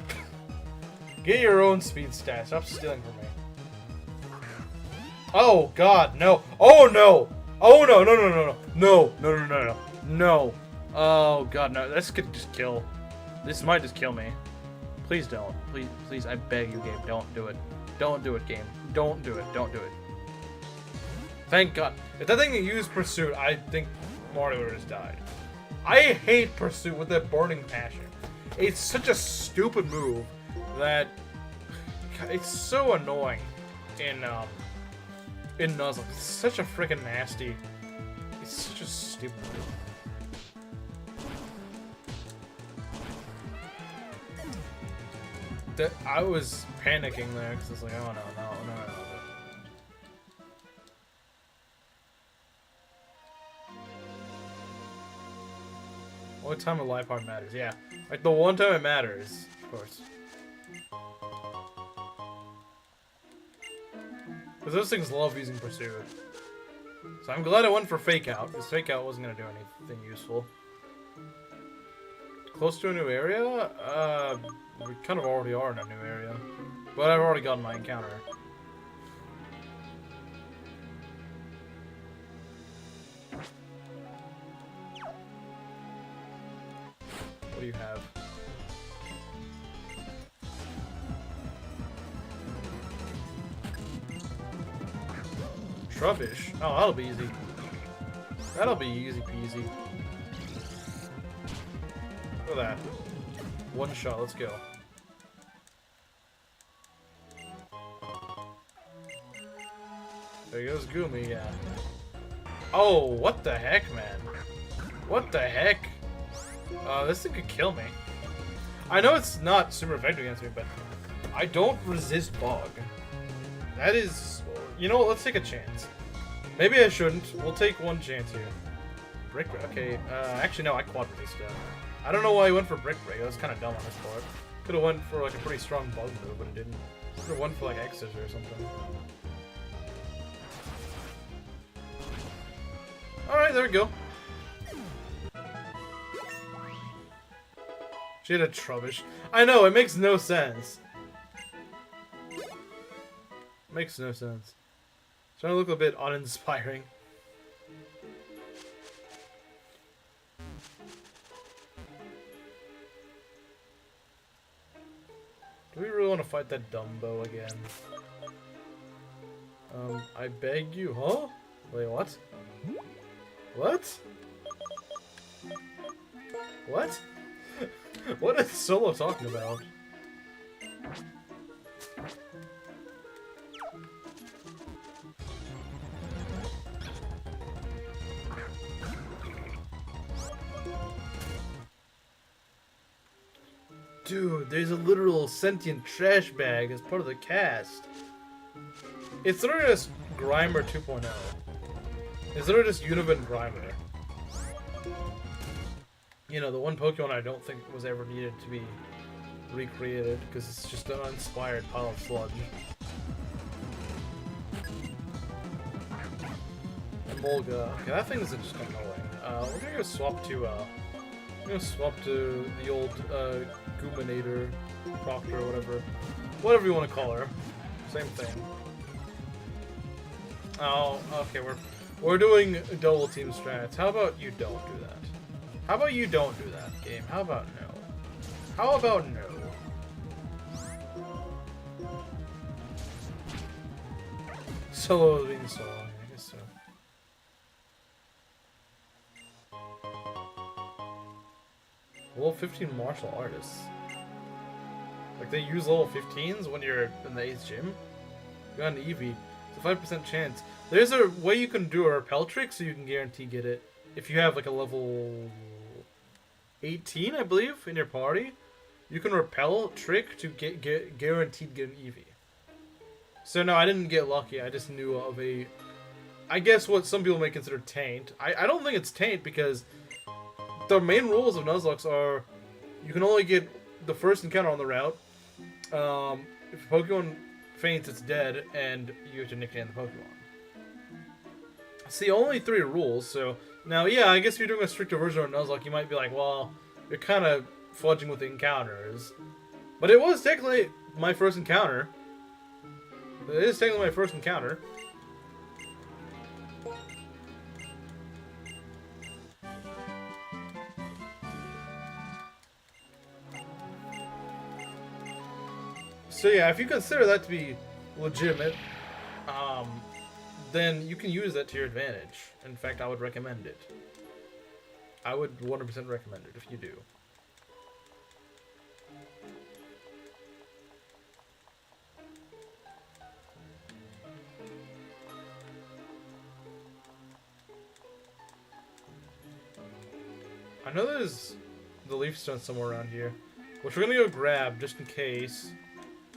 Get your own speed stat. Stop stealing from me. Oh god, no. Oh no! Oh no, no. Oh god, no. This could just kill. This might just kill me. Please don't. Please, I beg you, game. Don't do it. Don't do it, game. Don't do it. Don't do it. Thank god. If that thing used Pursuit, I think Mario would have just died. I hate Pursuit with a burning passion. It's such a stupid move that it's so annoying in Nuzlocke. It's such a freaking nasty. It's such a stupid move. I was panicking there because it's like, oh no. What time of life part matters? Yeah, like the one time it matters, of course. Because those things love using Pursuit. So I'm glad I went for Fake Out, because Fake Out wasn't going to do anything useful. Close to a new area? We kind of already are in a new area. But I've already gotten my encounter. What do you have? Trubbish? Oh, that'll be easy. That'll be easy peasy. Look at that. One shot, let's go. There goes Gumi, yeah. Oh, what the heck, man? What the heck? This thing could kill me. I know it's not super effective against me, but I don't resist Bog. That is... You know what, let's take a chance. Maybe I shouldn't. We'll take one chance here. Brick Break. Okay, actually no, I quad resist that. I don't know why he went for Brick Break. That was kind of dumb on his part. Could have went for like a pretty strong Bug move, but it didn't. Or one for like X's or something. Alright, there we go. She had a Trubbish. I know, it makes no sense. Makes no sense. It's trying to look a bit uninspiring. Do we really want to fight that Dumbo again? I beg you, huh? Wait, what? What? What? What is Solo talking about? Dude, there's a literal sentient trash bag as part of the cast. It's literally just Grimer 2.0. It's literally just Univin Grimer. You know, the one Pokemon I don't think was ever needed to be recreated, because it's just an uninspired pile of sludge. And Volga. Okay, that thing is just annoying. We're gonna go swap to, the old, Goominator, Proctor, whatever you want to call her. Same thing. Oh, okay, we're doing double team strats. How about you don't do that? How about you don't do that, game? How about no? How about no? Solo being solo, I guess so. Level 15 martial artists. Like, they use level 15s when you're in the 8th gym? You got an Eevee. It's a 5% chance. There's a way you can do a repel trick so you can guarantee get it. If you have, like, a level 18, I believe, in your party, you can repel trick to get guaranteed get an Eevee. So, no, I didn't get lucky. I just knew of a... I guess what some people may consider taint. I don't think it's taint because the main rules of Nuzlocke are you can only get the first encounter on the route. If a Pokemon faints, it's dead, and you have to nickname the Pokemon. It's the only 3 rules, so... Now, yeah, I guess if you're doing a stricter version of Nuzlocke, you might be like, well, you're kind of fudging with the encounters. But it was technically my first encounter. It is technically my first encounter. So yeah, if you consider that to be legitimate, then you can use that to your advantage. In fact, I would recommend it. I would 100% recommend it if you do. I know there's the leaf stone somewhere around here, which we're gonna go grab just in case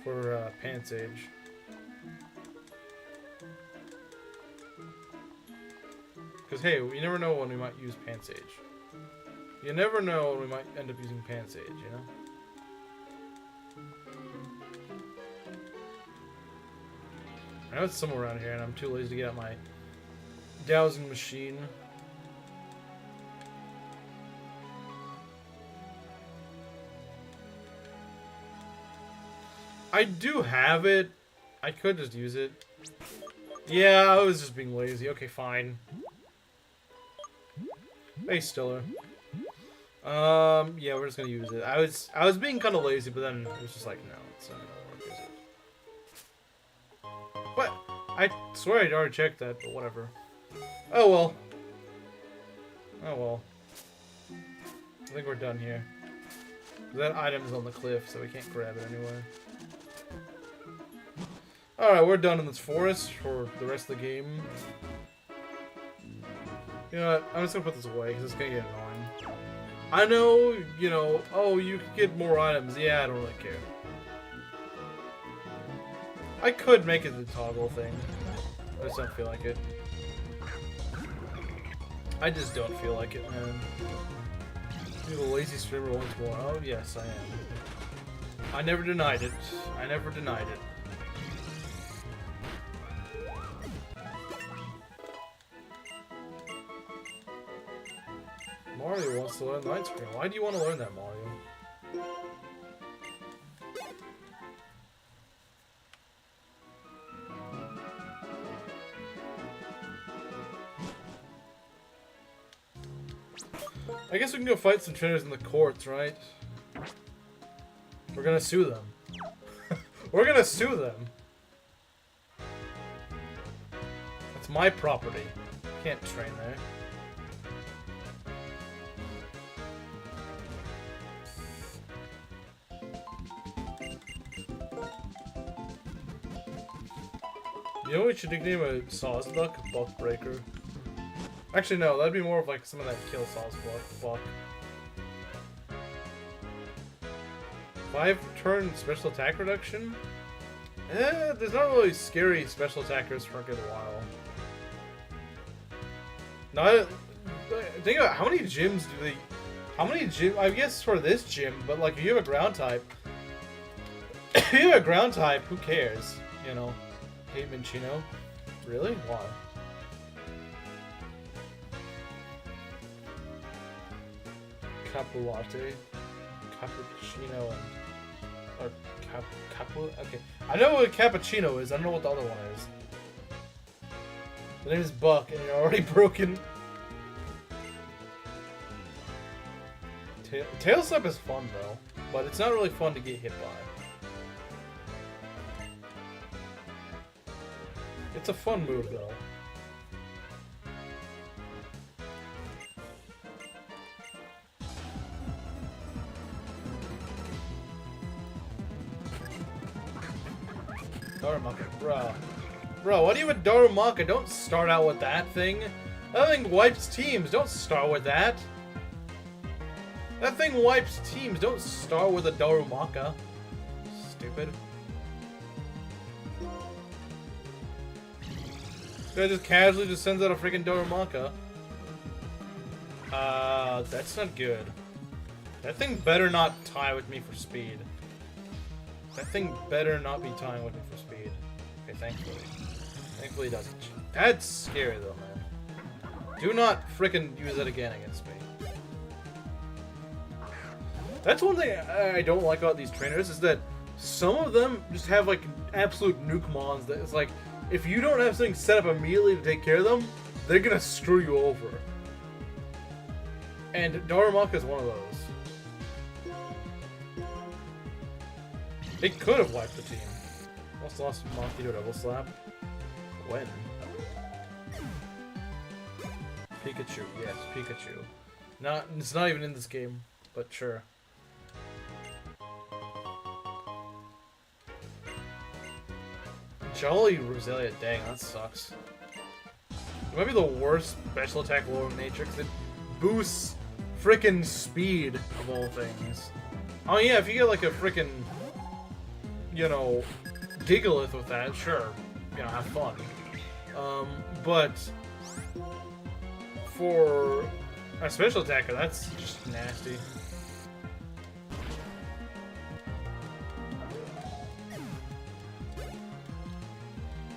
for Pansage. Because, hey, you never know when we might use Pansage. You never know when we might end up using Pansage, you know? I know it's somewhere around here, and I'm too lazy to get out my dowsing machine. I do have it. I could just use it. Yeah, I was just being lazy. Okay, fine. Hey, Stiller. Yeah, we're just gonna use it. I was being kind of lazy, but then it was just like, no, it's not gonna work, is it? But I swear I'd already checked that, but whatever. Oh well. Oh well. I think we're done here. That item's on the cliff, so we can't grab it anyway. Alright, we're done in this forest for the rest of the game. You know what? I'm just gonna put this away because it's gonna get annoying. I know, you know, oh, you could get more items. Yeah, I don't really care. I could make it the toggle thing. I just don't feel like it. I just don't feel like it, man. You're the lazy streamer once more. Oh, yes, I am. I never denied it. I never denied it. Mario wants to learn Light Screen. Why do you want to learn that, Mario? I guess we can go fight some trainers in the courts, right? We're gonna sue them. We're gonna sue them. It's my property. Can't train there. You know what we should nickname a Nuzlocke? Block Breaker. Actually, no, that'd be more of like some of that kill sauce block. 5-turn special attack reduction? There's not really scary special attackers for a good while. Not. Think about how many gyms do they. How many gym? I guess for this gym, but like if you have a ground type. If you have a ground type, who cares? You know? Hate Minchino? Really? Why? Capulate, cappuccino, or capu. Okay, I know what a cappuccino is. I don't know what the other one is. The name is Buck, and you're already broken. Tail slap is fun though, but it's not really fun to get hit by. It's a fun move though. Darumaka, bro, what do you with Darumaka? Don't start out with that thing. That thing wipes teams. Don't start with that. That thing wipes teams. Don't start with a Darumaka. Stupid. Guy just casually just sends out a freaking Darumaka. That's not good. That thing better not tie with me for speed. That thing better not be tying with me for speed. Okay, thankfully. Thankfully it doesn't. That's scary though, man. Do not frickin' use it again against me. That's one thing I don't like about these trainers, is that some of them just have like absolute nuke mons that it's like, if you don't have something set up immediately to take care of them, they're gonna screw you over. And Darumaka is one of those. It could have wiped the team. Almost lost Monkey to a double slap. When? Pikachu, yes, Pikachu. It's not even in this game, but sure. Jolly Roselia, dang, that sucks. It might be the worst special attack lower of nature because it boosts frickin' speed of all things. Oh yeah, if you get like a frickin', you know, Gigalith with that, sure, you know, have fun. But for a special attacker, that's just nasty.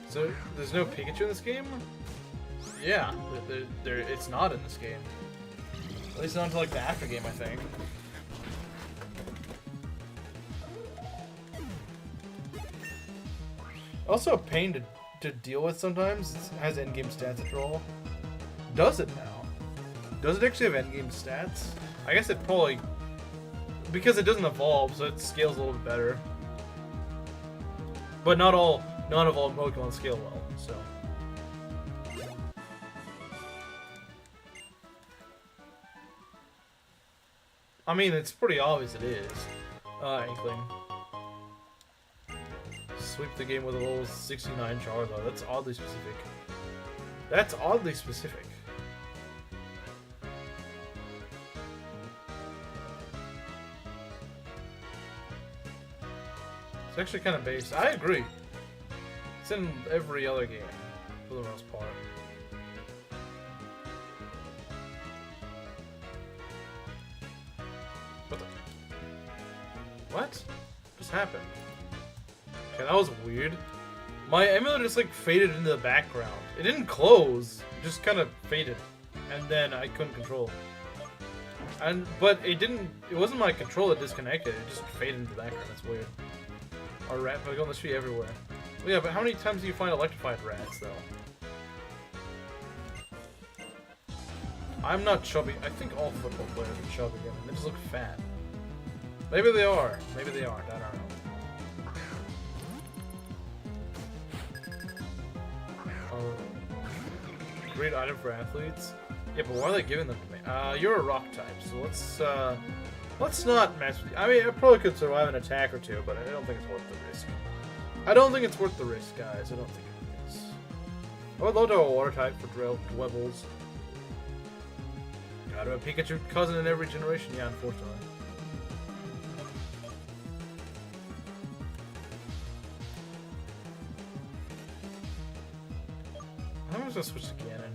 So, there's no Pikachu in this game? Yeah, it's not in this game. At least not until like the after game, I think. Also a pain to deal with sometimes. It has endgame stats after all. Does it now? Does it actually have endgame stats? I guess it probably... Because it doesn't evolve, so it scales a little bit better. But not all Pokemon scale well, so... I mean, it's pretty obvious it is. Inkling. Sweep the game with a level 69 Charizard. That's oddly specific. That's oddly specific. It's actually kind of based. I agree. It's in every other game, for the most part. What the... What just happened? Okay, that was weird. My emulator just like faded into the background. It didn't close, it just kind of faded. And then I couldn't control. But it didn't. It wasn't my control that disconnected. It just faded into the background. That's weird. Our rat Pokemon must be everywhere. Well, yeah, but how many times do you find electrified rats though? I'm not chubby. I think all football players are chubby, and they just look fat. Maybe they are. Maybe they aren't. I don't know. Great item for athletes. Yeah, but why are they giving them to me? You're a rock type, so let's not mess with you. I mean, I probably could survive an attack or two, but I don't think it's worth the risk. I don't think it's worth the risk, guys. I don't think it is. I would love to have a water type for Dwebbles. Gotta have a Pikachu cousin in every generation. Yeah, unfortunately. I'm just gonna switch to Ganon.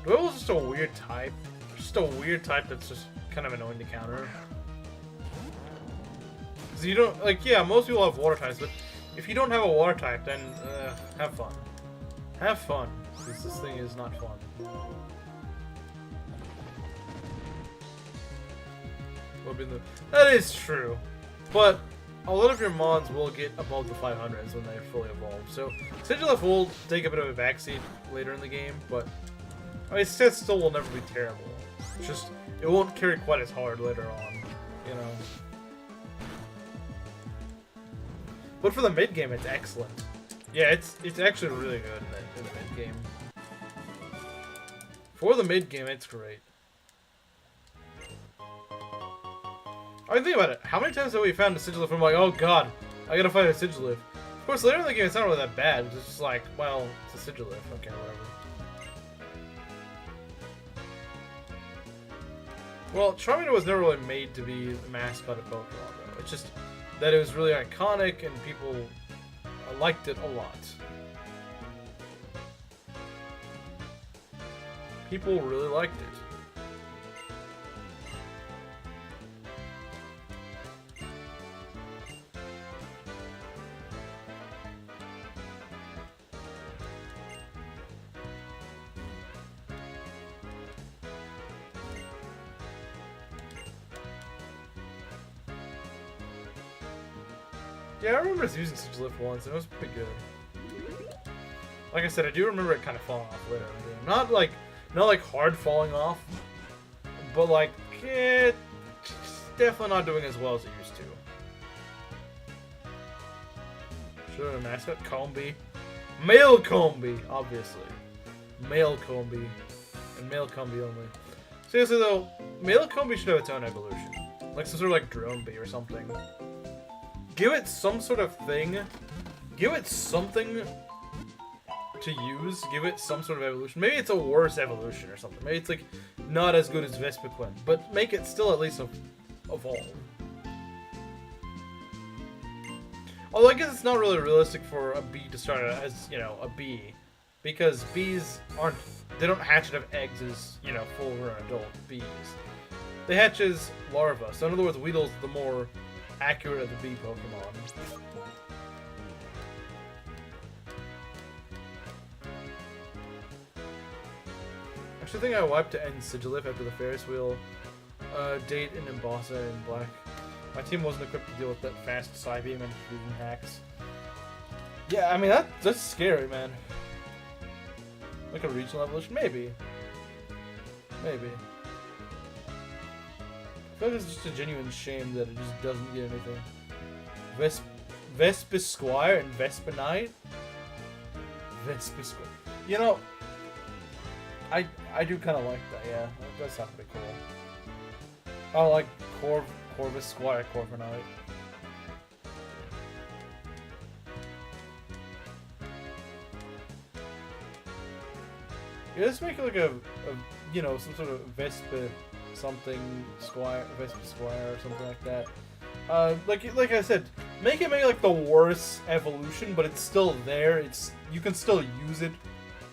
Dwebbles is just a weird type. Just a weird type that's just kind of annoying to counter. Cause you don't like, yeah, most people have water types, but if you don't have a water type, then have fun. Have fun, because this thing is not fun. That is true, but a lot of your mons will get above the 500s when they're fully evolved. So Sigilif will take a bit of a backseat later in the game, but I mean, it still will never be terrible. It's just it won't carry quite as hard later on, you know. But for the mid game, it's excellent. Yeah, it's actually really good in the mid game. For the mid game, it's great. I mean, think about it. How many times have we found a Sigilif and I'm like, oh god, I gotta fight a Sigilif? Of course, later in the game, it's not really that bad. It's just like, well, it's a Sigilif. Okay, whatever. Well, Charmander was never really made to be the mascot of Pokemon, though. It's just that it was really iconic and people liked it a lot. People really liked it. Yeah, I remember using Sigilif once, and it was pretty good. Like I said, I do remember it kind of falling off later in the game. Not like hard falling off, but like, it's definitely not doing as well as it used to. Sure, a mascot? Combee. Male Combee, obviously. Male Combee. And male Combee only. Seriously though, male Combee should have its own evolution. Like some sort of like Drone Bee or something. Give it some sort of thing. Give it something to use. Give it some sort of evolution. Maybe it's a worse evolution or something. Maybe it's like not as good as Vespiquen, but make it still at least evolve. Although I guess it's not really realistic for a bee to start as, you know, a bee, because bees they don't hatch out of eggs as, you know, full-grown adult bees. They hatch as larvae. So in other words, Weedle's the more accurate of the bee Pokemon. Actually, I think I wiped to end Sigilif after the Ferris wheel date in Embossa in Black. My team wasn't equipped to deal with that fast Psybeam and fusion hacks. Yeah, I mean, that's scary, man. Like a regional evolution? Maybe. Maybe. I feel like it's just a genuine shame that it just doesn't get anything. Vespisquire and Vespinite? Vespisquire. You know, I do kind of like that, yeah. That does sound pretty cool. Oh, like Corvisquire, Corviknight. Yeah, let's make it like a you know, some sort of Vespa something Squire or something like that. Like I said, make it maybe like the worst evolution, but it's still there. You can still use it.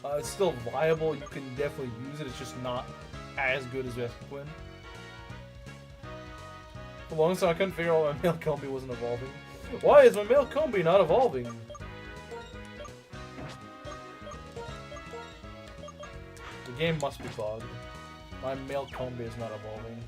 It's still viable. You can definitely use it. It's just not as good as Vespiquen. For the longest time, I couldn't figure out why my male Combee wasn't evolving. Why is my male Combee not evolving? The game must be bugged. My male combi is not evolving.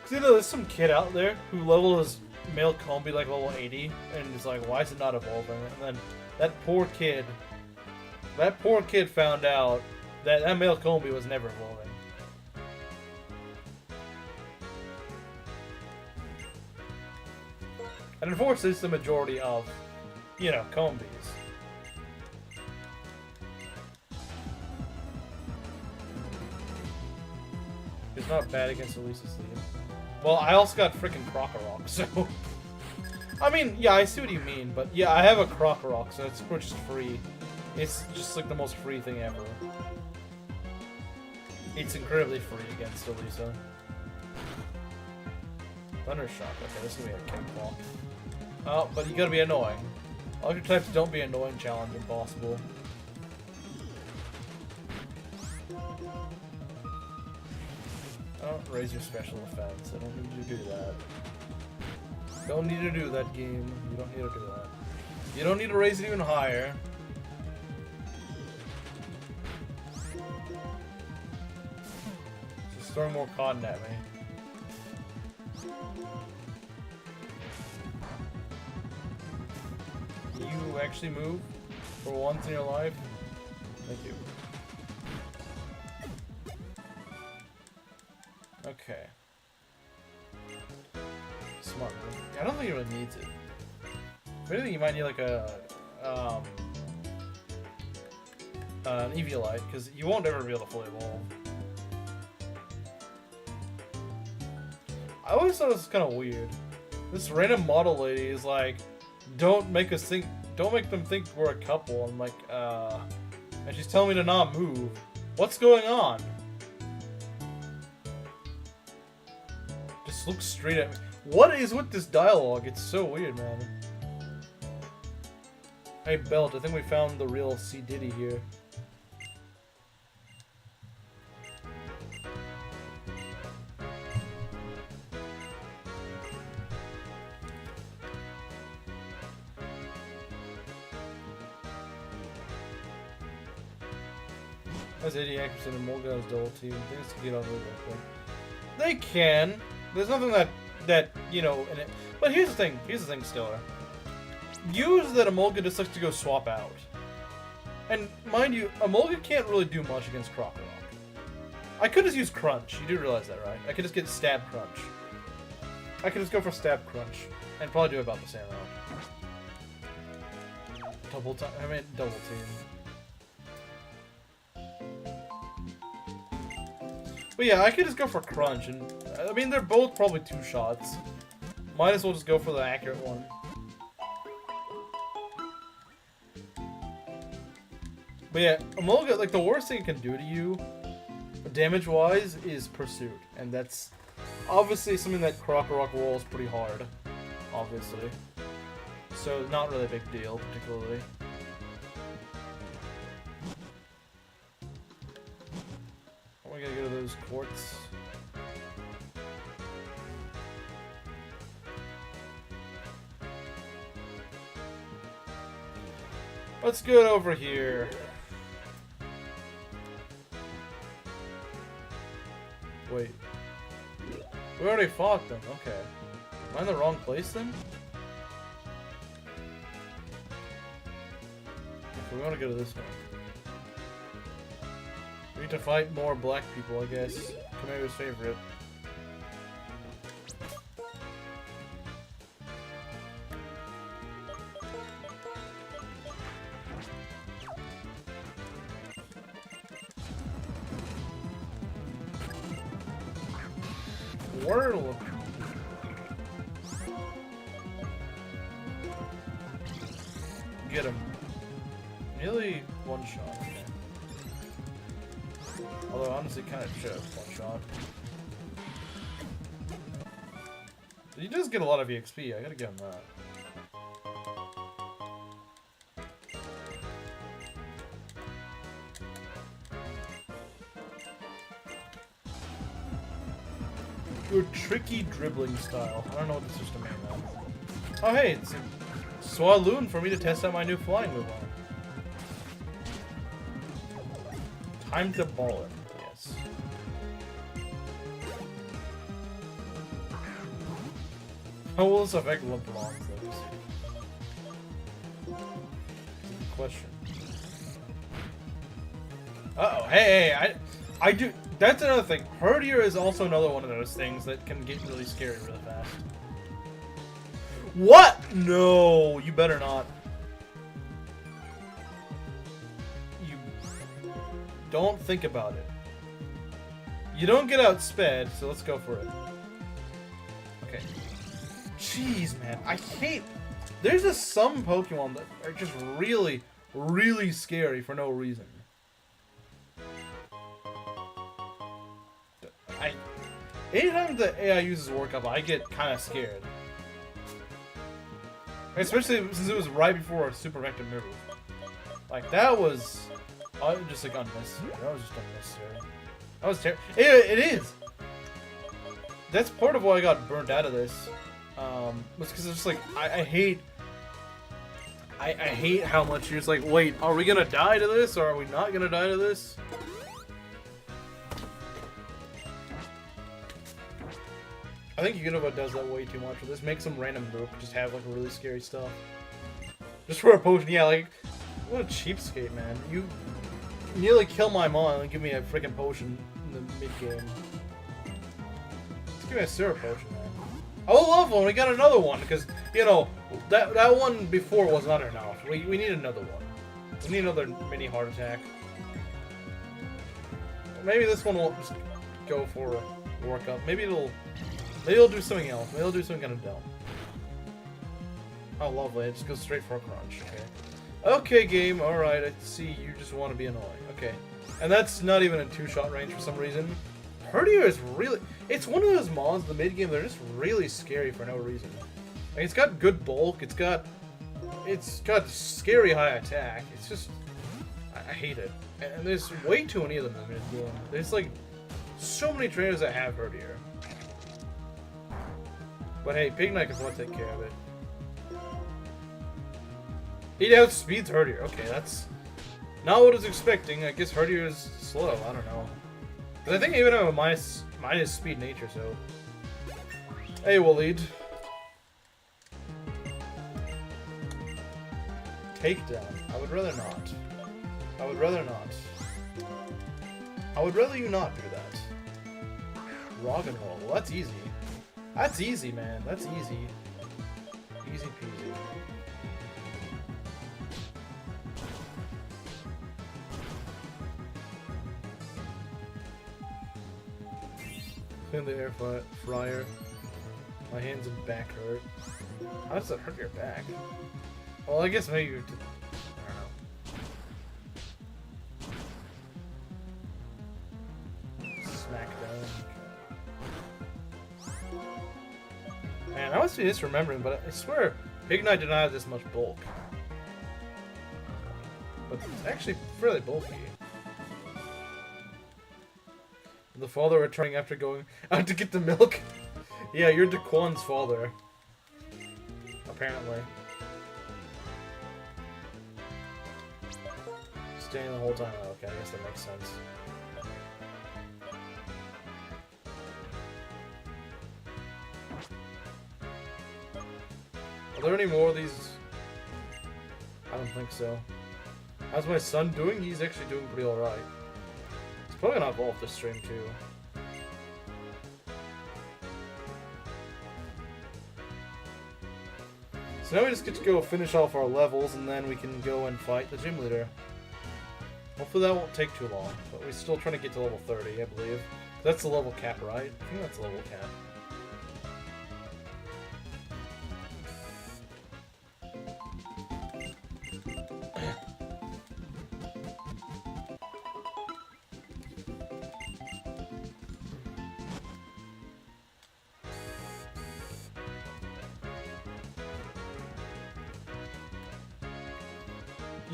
Cause you know, there's some kid out there who leveled his male combi like level 80, and is like, why is it not evolving? And then that poor kid found out that that male combi was never evolving. And unfortunately, it's the majority of, you know, combis. It's not bad against Elisa's team. Well, I also got freaking Krokorok, so... I mean, yeah, I see what you mean, but yeah, I have a Krokorok, so it's just free. It's just like the most free thing ever. It's incredibly free against Elisa. Thunder Shock, okay, this is gonna be a cakewalk. Oh, but you gotta be annoying. Electric types don't be annoying challenge impossible. Don't raise your special defense. I don't need you to do that. Don't need to do that, game. You don't need to do that. You don't need to raise it even higher. Just throw more cotton at me. You actually move for once in your life? Thank you. Okay. Smart move. I don't think it really needs it. If anything, you might need like a an Eviolite, because you won't ever be able to fully evolve. I always thought this was kind of weird. This random model lady is like, don't make them think we're a couple. I'm like, and she's telling me to not move. What's going on? Just look straight at me. What is with this dialogue? It's so weird, man. Hey, Belt, I think we found the real C. Diddy here. That's 88% of Molga's double team. Things to get on real quick. They can. There's nothing that you know in it. But here's the thing. Stellar. Use that Emolga just likes to go swap out. And mind you, Emolga can't really do much against Krokorok. I could just use Crunch. You do realize that, right? I could just get Stab Crunch. I could just go for Stab Crunch and probably do about the same amount. Double team. But yeah, I could just go for Crunch, and I mean, they're both probably 2 shots. Might as well just go for the accurate one. But yeah, Emolga, like, the worst thing it can do to you, damage-wise, is Pursuit. And that's obviously something that Krokorok rolls pretty hard, obviously. So, not really a big deal, particularly. We gotta go to those quartz. Let's go over here. Wait. We already fought them, okay. Am I in the wrong place then? Okay, we wanna go to this one. We need to fight more black people, I guess. Kameru's favorite. Whirl. Get him. Nearly one shot. Okay. Although honestly, kind of should have one shot. He does get a lot of EXP. I gotta give him that. Your tricky dribbling style. I don't know what this is to mean, man. Oh hey, it's a Swaloon for me to test out my new flying move on. Time to ball it. Yes. How will this affect LeBlanc? Good question. Uh oh. Hey, I do. That's another thing. Herdier is also another one of those things that can get really scary really fast. What? No, you better not. You don't think about it. You don't get outsped, so let's go for it. Okay. Jeez, man, I hate. There's just some Pokemon that are just really, really scary for no reason. Anytime the AI uses Work Up, I get kind of scared. Especially since it was right before a super effective move. Like, that was just like unnecessary. That was just unnecessary. That was terrible. It is! That's part of why I got burned out of this. Was because it's just like, I hate how much you're just like, wait, are we gonna die to this or are we not gonna die to this? I think Unova does that way too much. This makes some random book just have like really scary stuff. Just for a potion, yeah, like, what a cheapskate, man. You nearly kill my mom and give me a freaking potion in the mid-game. Let's give me a syrup potion, man. I will love one, we got another one, because, you know, that one before was not enough. We need another one. We need another mini heart attack. Maybe this one will just go for Work Up. Maybe it'll do something else. Maybe it'll do something kind of dumb. Oh, lovely. It just goes straight for a crunch. Okay. Okay, game. Alright, I see. You just want to be annoying. Okay. And that's not even in two-shot range for some reason. Herdier is really... It's one of those mons in the mid-game that are just really scary for no reason. Like, it's got good bulk. It's got scary high attack. It's just... I hate it. And there's way too many of them in the mid-game. There's, like, so many trainers that have Herdier. But hey, Pig Knight can probably take care of it. He outspeeds Herdier. Okay, that's not what I was expecting. I guess Herdier is slow. I don't know. Because I think I even have a minus speed nature, so... Hey, Waleed. Takedown. I would rather not. I would rather not. I would rather you not do that. Rock and roll. Well, that's easy. That's easy, man. That's easy. Easy peasy. Clean the air fryer. My hands and back hurt. How does that hurt your back? Well, I guess maybe you're... I don't know. Smackdown. Man, I must be misremembering, but I swear Pig Knight did not have this much bulk. But it's actually fairly bulky. The father returning after going out to get the milk? Yeah, you're Daquan's father. Apparently. Staying the whole time. Oh, okay, I guess that makes sense. Are there any more of these? I don't think so. How's my son doing? He's actually doing pretty alright. He's probably gonna evolve this stream too. So now we just get to go finish off our levels and then we can go and fight the gym leader. Hopefully that won't take too long, but we're still trying to get to level 30, I believe. That's the level cap, right? I think that's the level cap.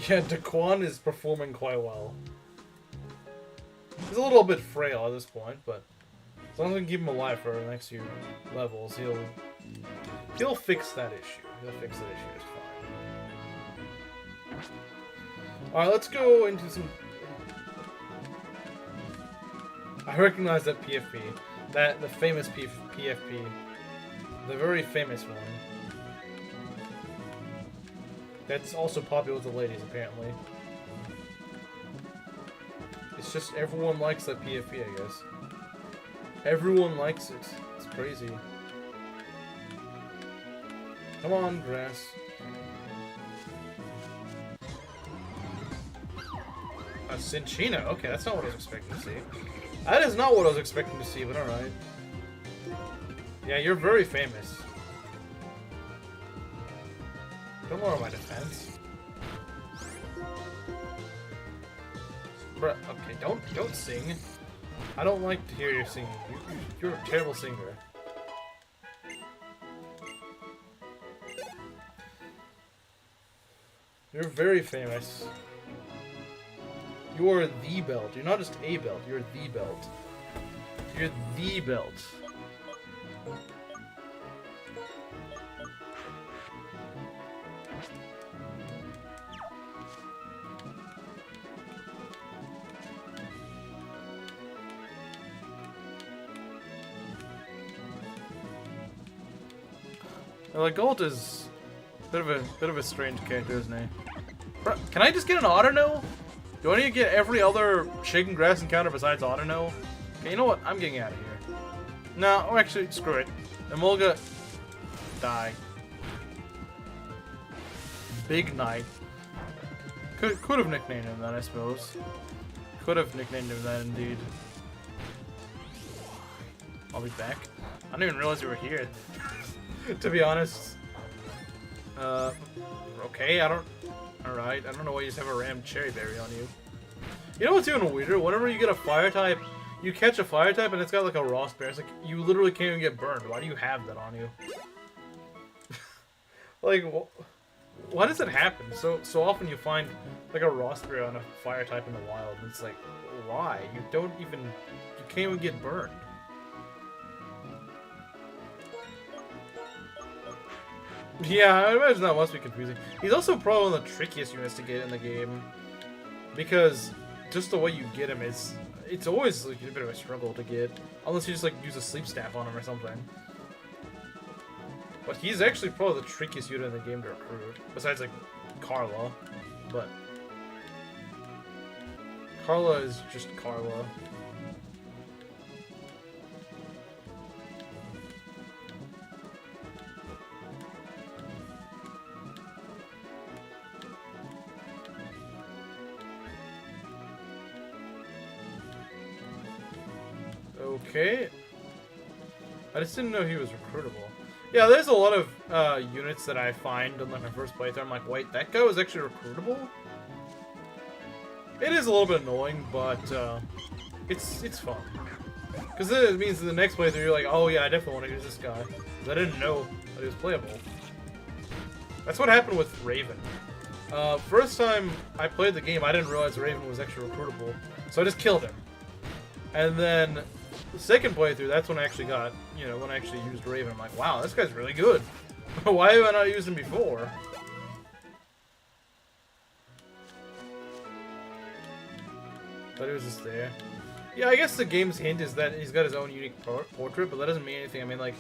Yeah, Daquan is performing quite well. He's a little bit frail at this point, but as long as we can keep him alive for the next few levels, he'll fix that issue. He'll fix that issue just fine. Alright, let's go into some... I recognize that PFP. The famous PFP. The very famous one. That's also popular with the ladies, apparently. It's just everyone likes that PFP, I guess. Everyone likes it. It's crazy. Come on, grass. A Cinchino? Okay, that's not what I was expecting to see. That is not what I was expecting to see, but alright. Yeah, you're very famous. Don't lower my defense. Bruh, okay, don't sing. I don't like to hear you singing. You're a terrible singer. You're very famous. You are the belt. You're not just a belt, you're the belt. You're the belt. Like Gold is a bit of a strange character, isn't he? Bro, can I just get an auto no? Do I need to get every other shaking grass encounter besides auto no? Okay, you know what? I'm getting out of here. No, actually, screw it. Emolga, die. Big Knight. Could have nicknamed him that, I suppose. Could have nicknamed him that, indeed. I'll be back. I didn't even realize you were here. To be honest. Okay, Alright, I don't know why you just have a rammed cherry berry on you. You know what's even weirder? Whenever you get a fire type, you catch a fire type and it's got like a raw berry. It's like, you literally can't even get burned. Why do you have that on you? Like, why does it happen? So often you find like a raw berry on a fire type in the wild. And it's like, why? You can't even get burned. Yeah, I imagine that must be confusing. He's also probably one of the trickiest units to get in the game. Because just the way you get him it's always like a bit of a struggle to get. Unless you just like use a sleep staff on him or something. But he's actually probably the trickiest unit in the game to recruit. Besides like Carla. But Carla is just Carla. Okay. I just didn't know he was recruitable. Yeah, there's a lot of units that I find on like my first playthrough. I'm like, wait, that guy was actually recruitable? It is a little bit annoying, but it's fun. Because then it means in the next playthrough you're like, oh yeah, I definitely want to use this guy. Because I didn't know that he was playable. That's what happened with Raven. First time I played the game, I didn't realize Raven was actually recruitable. So I just killed him. And then the second playthrough, that's when I actually got, you know, when I actually used Raven. I'm like, wow, this guy's really good. Why have I not used him before? But it was just there. Yeah, I guess the game's hint is that he's got his own unique portrait, but that doesn't mean anything. I mean, like,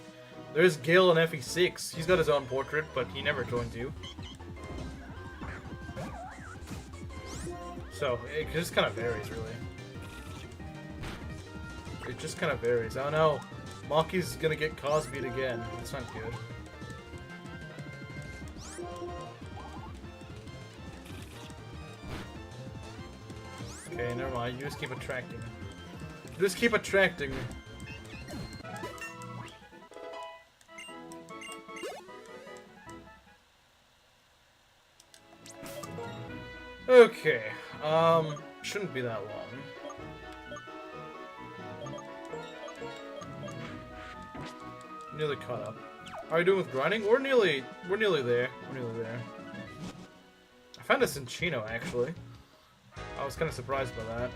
there's Gale in FE6. He's got his own portrait, but he never joins you. So, it just kind of varies, really. It just kind of varies. Oh no, Maki's gonna get Cosby'd again. That's not good. Okay, never mind. You just keep attracting me. Just keep attracting me. Okay, shouldn't be that long. Nearly caught up. How are you doing with grinding? We're nearly there. We're nearly there. I found a Cinchino, actually. I was kind of surprised by that.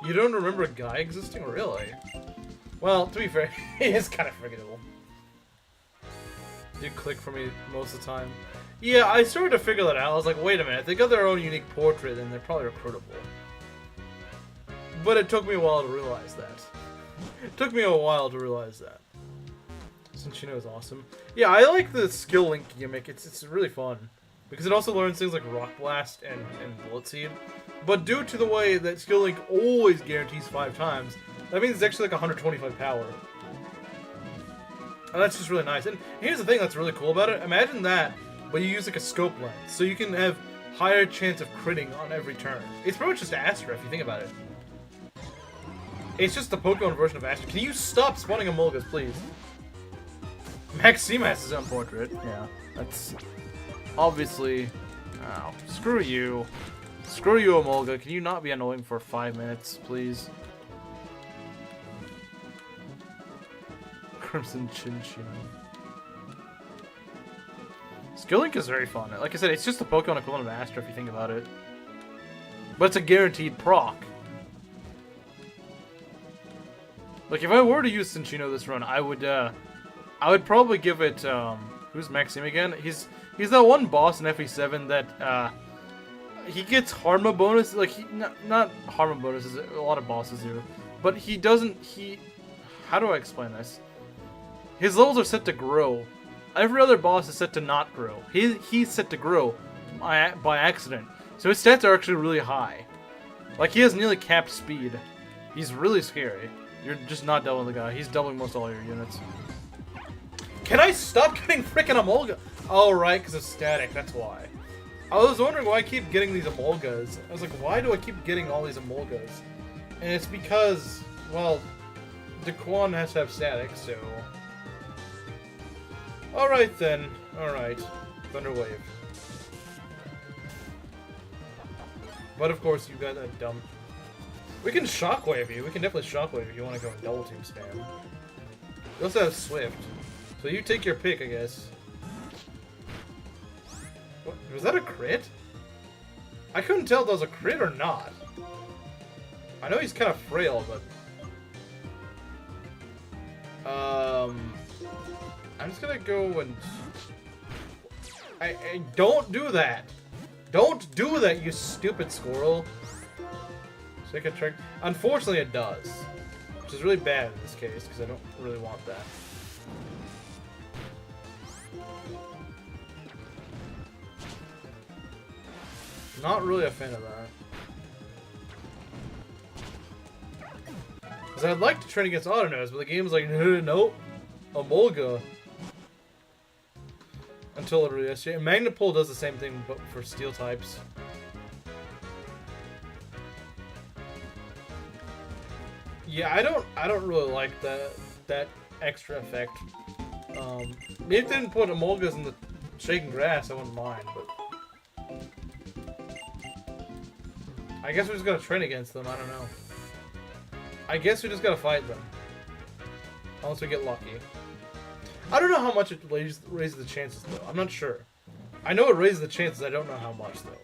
You don't remember a guy existing? Really? Well, to be fair, it is kind of forgettable. Did click for me most of the time. Yeah, I started to figure that out. I was like, wait a minute, they got their own unique portrait and they're probably recruitable. But it took me a while to realize that. It took me a while to realize that. Cinchino is awesome. Yeah, I like the skill link gimmick. It's really fun. Because it also learns things like Rock Blast and Bullet Seed. But due to the way that skill link always guarantees 5 times, that means it's actually like 125 power. And that's just really nice. And here's the thing that's really cool about it. Imagine that, but you use like a scope lens. So you can have higher chance of critting on every turn. It's pretty much just Astra if you think about it. It's just the Pokemon version of Astra. Can you stop spawning Emolgas, please? Maxima has his own portrait. Yeah, that's obviously... Oh, screw you. Screw you, Emolga. Can you not be annoying for 5 minutes, please? Crimson Chinchino. Skill Link is very fun. Like I said, it's just the Pokemon equivalent of Astra if you think about it. But it's a guaranteed proc. Like, if I were to use Cinchino this run, I would probably give it, who's Maxime again? He's that one boss in FE7 that, he gets Harma bonus, like, not Harma bonuses, a lot of bosses do, but he doesn't, how do I explain this? His levels are set to grow. Every other boss is set to not grow. He's set to grow by accident. So his stats are actually really high. Like, he has nearly capped speed. He's really scary. You're just not doubling the guy. He's doubling most all your units. Can I stop getting frickin' Emolga? Oh, right, because it's static. That's why. I was wondering why I keep getting these Emolgas. I was like, why do I keep getting all these Emolgas? And it's because, well, Daquan has to have static, so... Alright then. Alright. Thunder Wave. But of course, you got that dumb... We can Shockwave you. We can definitely Shockwave if you want to go and double team spam. We also have Swift. So you take your pick, I guess. What? Was that a crit? I couldn't tell if that was a crit or not. I know he's kind of frail, but... I'm just gonna go and... I don't do that! Don't do that, you stupid squirrel! Second trick. Unfortunately, it does. Which is really bad in this case, because I don't really want that. Not really a fan of that. Because I'd like to train against Autonose, but the game's like, nope. Emolga. Until it really is. And Magnapole does the same thing, but for steel types. Yeah, I don't really like that extra effect. If they didn't put Emolgas in the shaking grass, I wouldn't mind, but I guess we're just gonna train against them, I don't know. I guess we just gotta fight them. Unless we get lucky. I don't know how much it raises the chances though, I'm not sure. I know it raises the chances, I don't know how much though.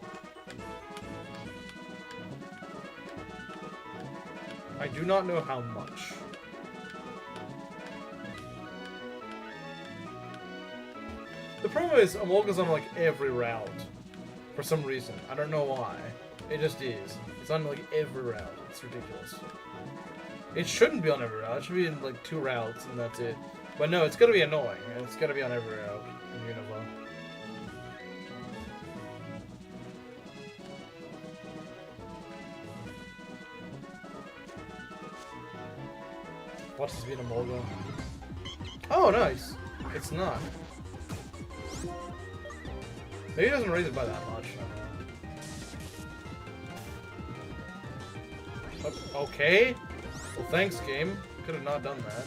I do not know how much. The problem is, Emolga's on like every route. For some reason. I don't know why. It just is. It's on like every route. It's ridiculous. It shouldn't be on every route. It should be in like 2 routes and that's it. But no, it's gonna be annoying. And it's gonna be on every route in Unova. Watch this being Emolga. Oh, nice. It's not. Maybe it doesn't raise it by that much. I don't know. Okay. Well, thanks, game. Could have not done that.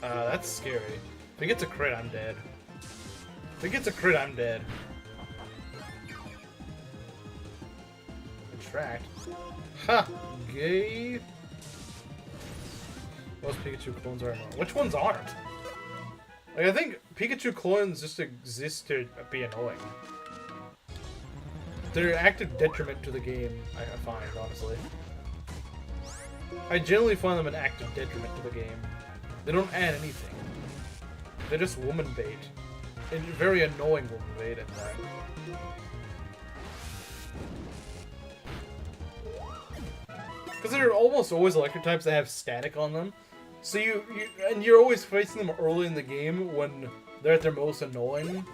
That's scary. If it gets a crit, I'm dead. If it gets a crit, I'm dead. Attract. Ha! Gay. Most Pikachu clones are annoying. Which ones aren't? Like, I think Pikachu clones just exist to be annoying. They're an active detriment to the game, I find, honestly. I generally find them an active detriment to the game. They don't add anything. They're just woman bait. And very annoying woman bait at that. Because they're almost always electric types that have static on them. So you're always facing them early in the game when they're at their most annoying.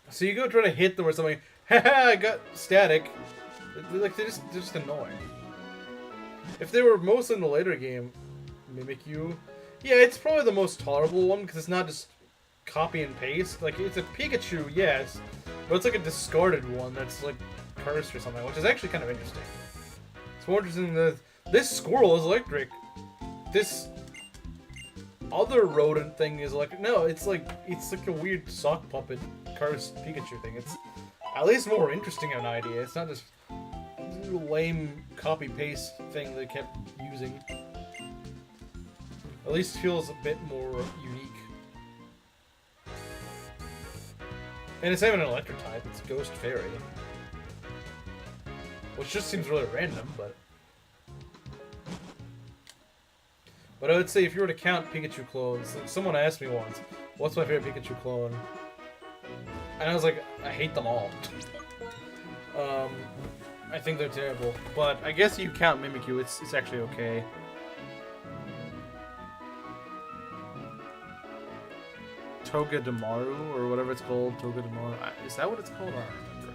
So you go try to hit them or something. Haha, I got static. They're just annoying. If they were mostly in the later game, Mimikyu, yeah, it's probably the most tolerable one because it's not just copy and paste. Like, it's a Pikachu, yes, but it's like a discarded one that's like cursed or something, which is actually kind of interesting. It's more interesting that this squirrel is electric. This other rodent thing is electric. No, it's like a weird sock puppet cursed Pikachu thing. It's at least more interesting of an idea. It's not just a lame copy-paste thing they kept using. At least feels a bit more unique. And it's not even an electric type, it's Ghost Fairy. Which just seems really random, but... But I would say if you were to count Pikachu clones, someone asked me once, what's my favorite Pikachu clone? And I was like, I hate them all. I think they're terrible. But I guess you count Mimikyu, it's actually okay. Togedemaru, or whatever it's called, Togedemaru. Is that what it's called? I don't remember.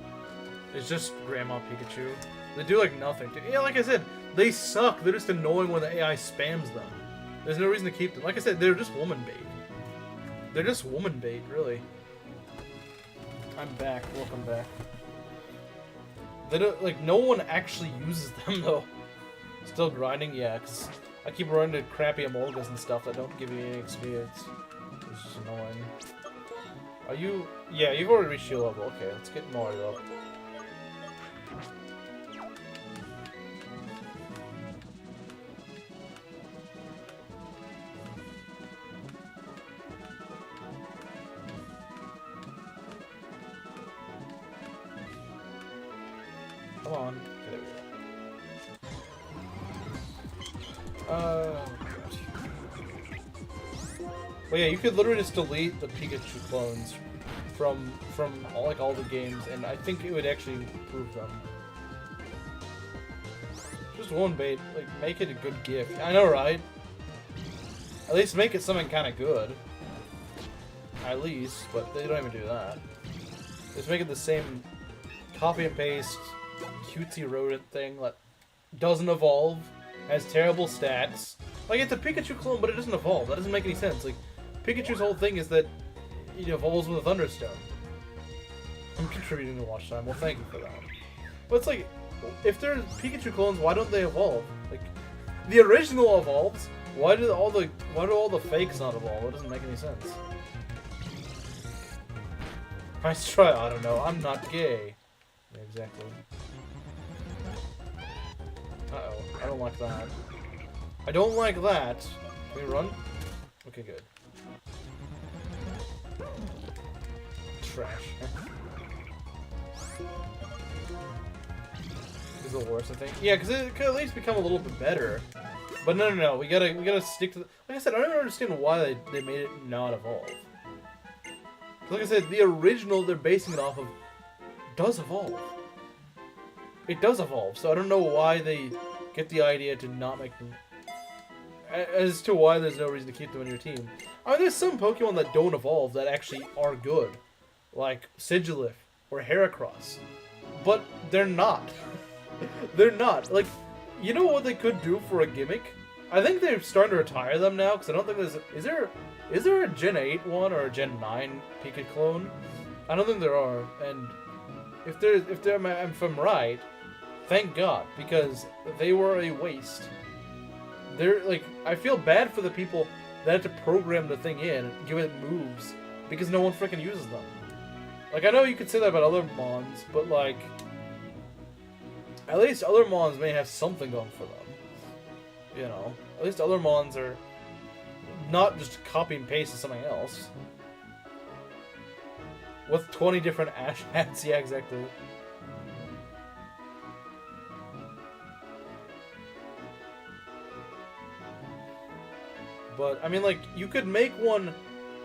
It's just Grandma Pikachu. They do like nothing. Yeah, like I said, they suck. They're just annoying when the AI spams them. There's no reason to keep them. Like I said, they're just woman bait. They're just woman bait, really. I'm back. Welcome back. They don't, like, no one actually uses them, though. Still grinding? Yeah, because I keep running to crappy Emolgas and stuff that don't give you any experience. It's just annoying. Are you... Yeah, you've already reached your level. Okay, let's get Mario up. Come on. Okay, there we go. Well, yeah, you could literally just delete the Pikachu clones from all the games, and I think it would actually improve them. Just one bait, like, make it a good gift. I know, right? At least make it something kind of good. At least, but they don't even do that. Just make it the same copy and paste, cutesy rodent thing that doesn't evolve, has terrible stats. Like, it's a Pikachu clone, but it doesn't evolve. That doesn't make any sense. Like, Pikachu's whole thing is that it evolves with a Thunderstone. I'm contributing to watch time. Well, thank you for that. But it's like, if they're Pikachu clones, why don't they evolve? Like, the original evolves. Why do all the fakes not evolve? It doesn't make any sense. Nice try. I don't know. I'm not gay. Yeah, exactly. Uh-oh. I don't like that. I don't like that. Can we run? Okay, good. Trash. Is the worst, I think. Yeah, because it could at least become a little bit better. But no. We gotta stick to the... Like I said, I don't understand why they made it not evolve. Like I said, the original they're basing it off of does evolve. It does evolve, so I don't know why they get the idea to not make them... As to why there's no reason to keep them on your team. I mean, there's some Pokemon that don't evolve that actually are good. Like Sigilif or Heracross. But they're not. They're not. Like, you know what they could do for a gimmick? I think they're starting to retire them now, because I don't think there's... Is there a Gen 8 one or a Gen 9 Pika clone? I don't think there are, and if I'm right, thank God, because they were a waste. They're like, I feel bad for the people that had to program the thing in and give it moves because no one freaking uses them. Like, I know you could say that about other Mons, but like, at least other Mons may have something going for them. You know, at least other Mons are not just copy and paste to something else. With 20 different Ash hats, yeah, exactly. But, I mean, like, you could make one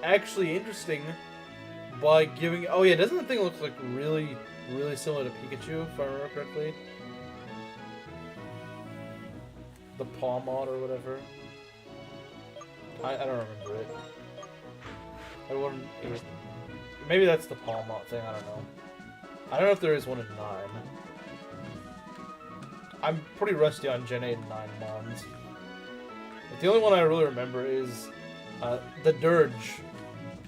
actually interesting by giving... Oh, yeah, doesn't the thing look, like, really, really similar to Pikachu, if I remember correctly? The paw mod or whatever. I don't remember it. I wouldn't... Maybe that's the paw mod thing, I don't know. I don't know if there is one in 9. I'm pretty rusty on Gen 8 and 9 mods. But the only one I really remember is the Dirge.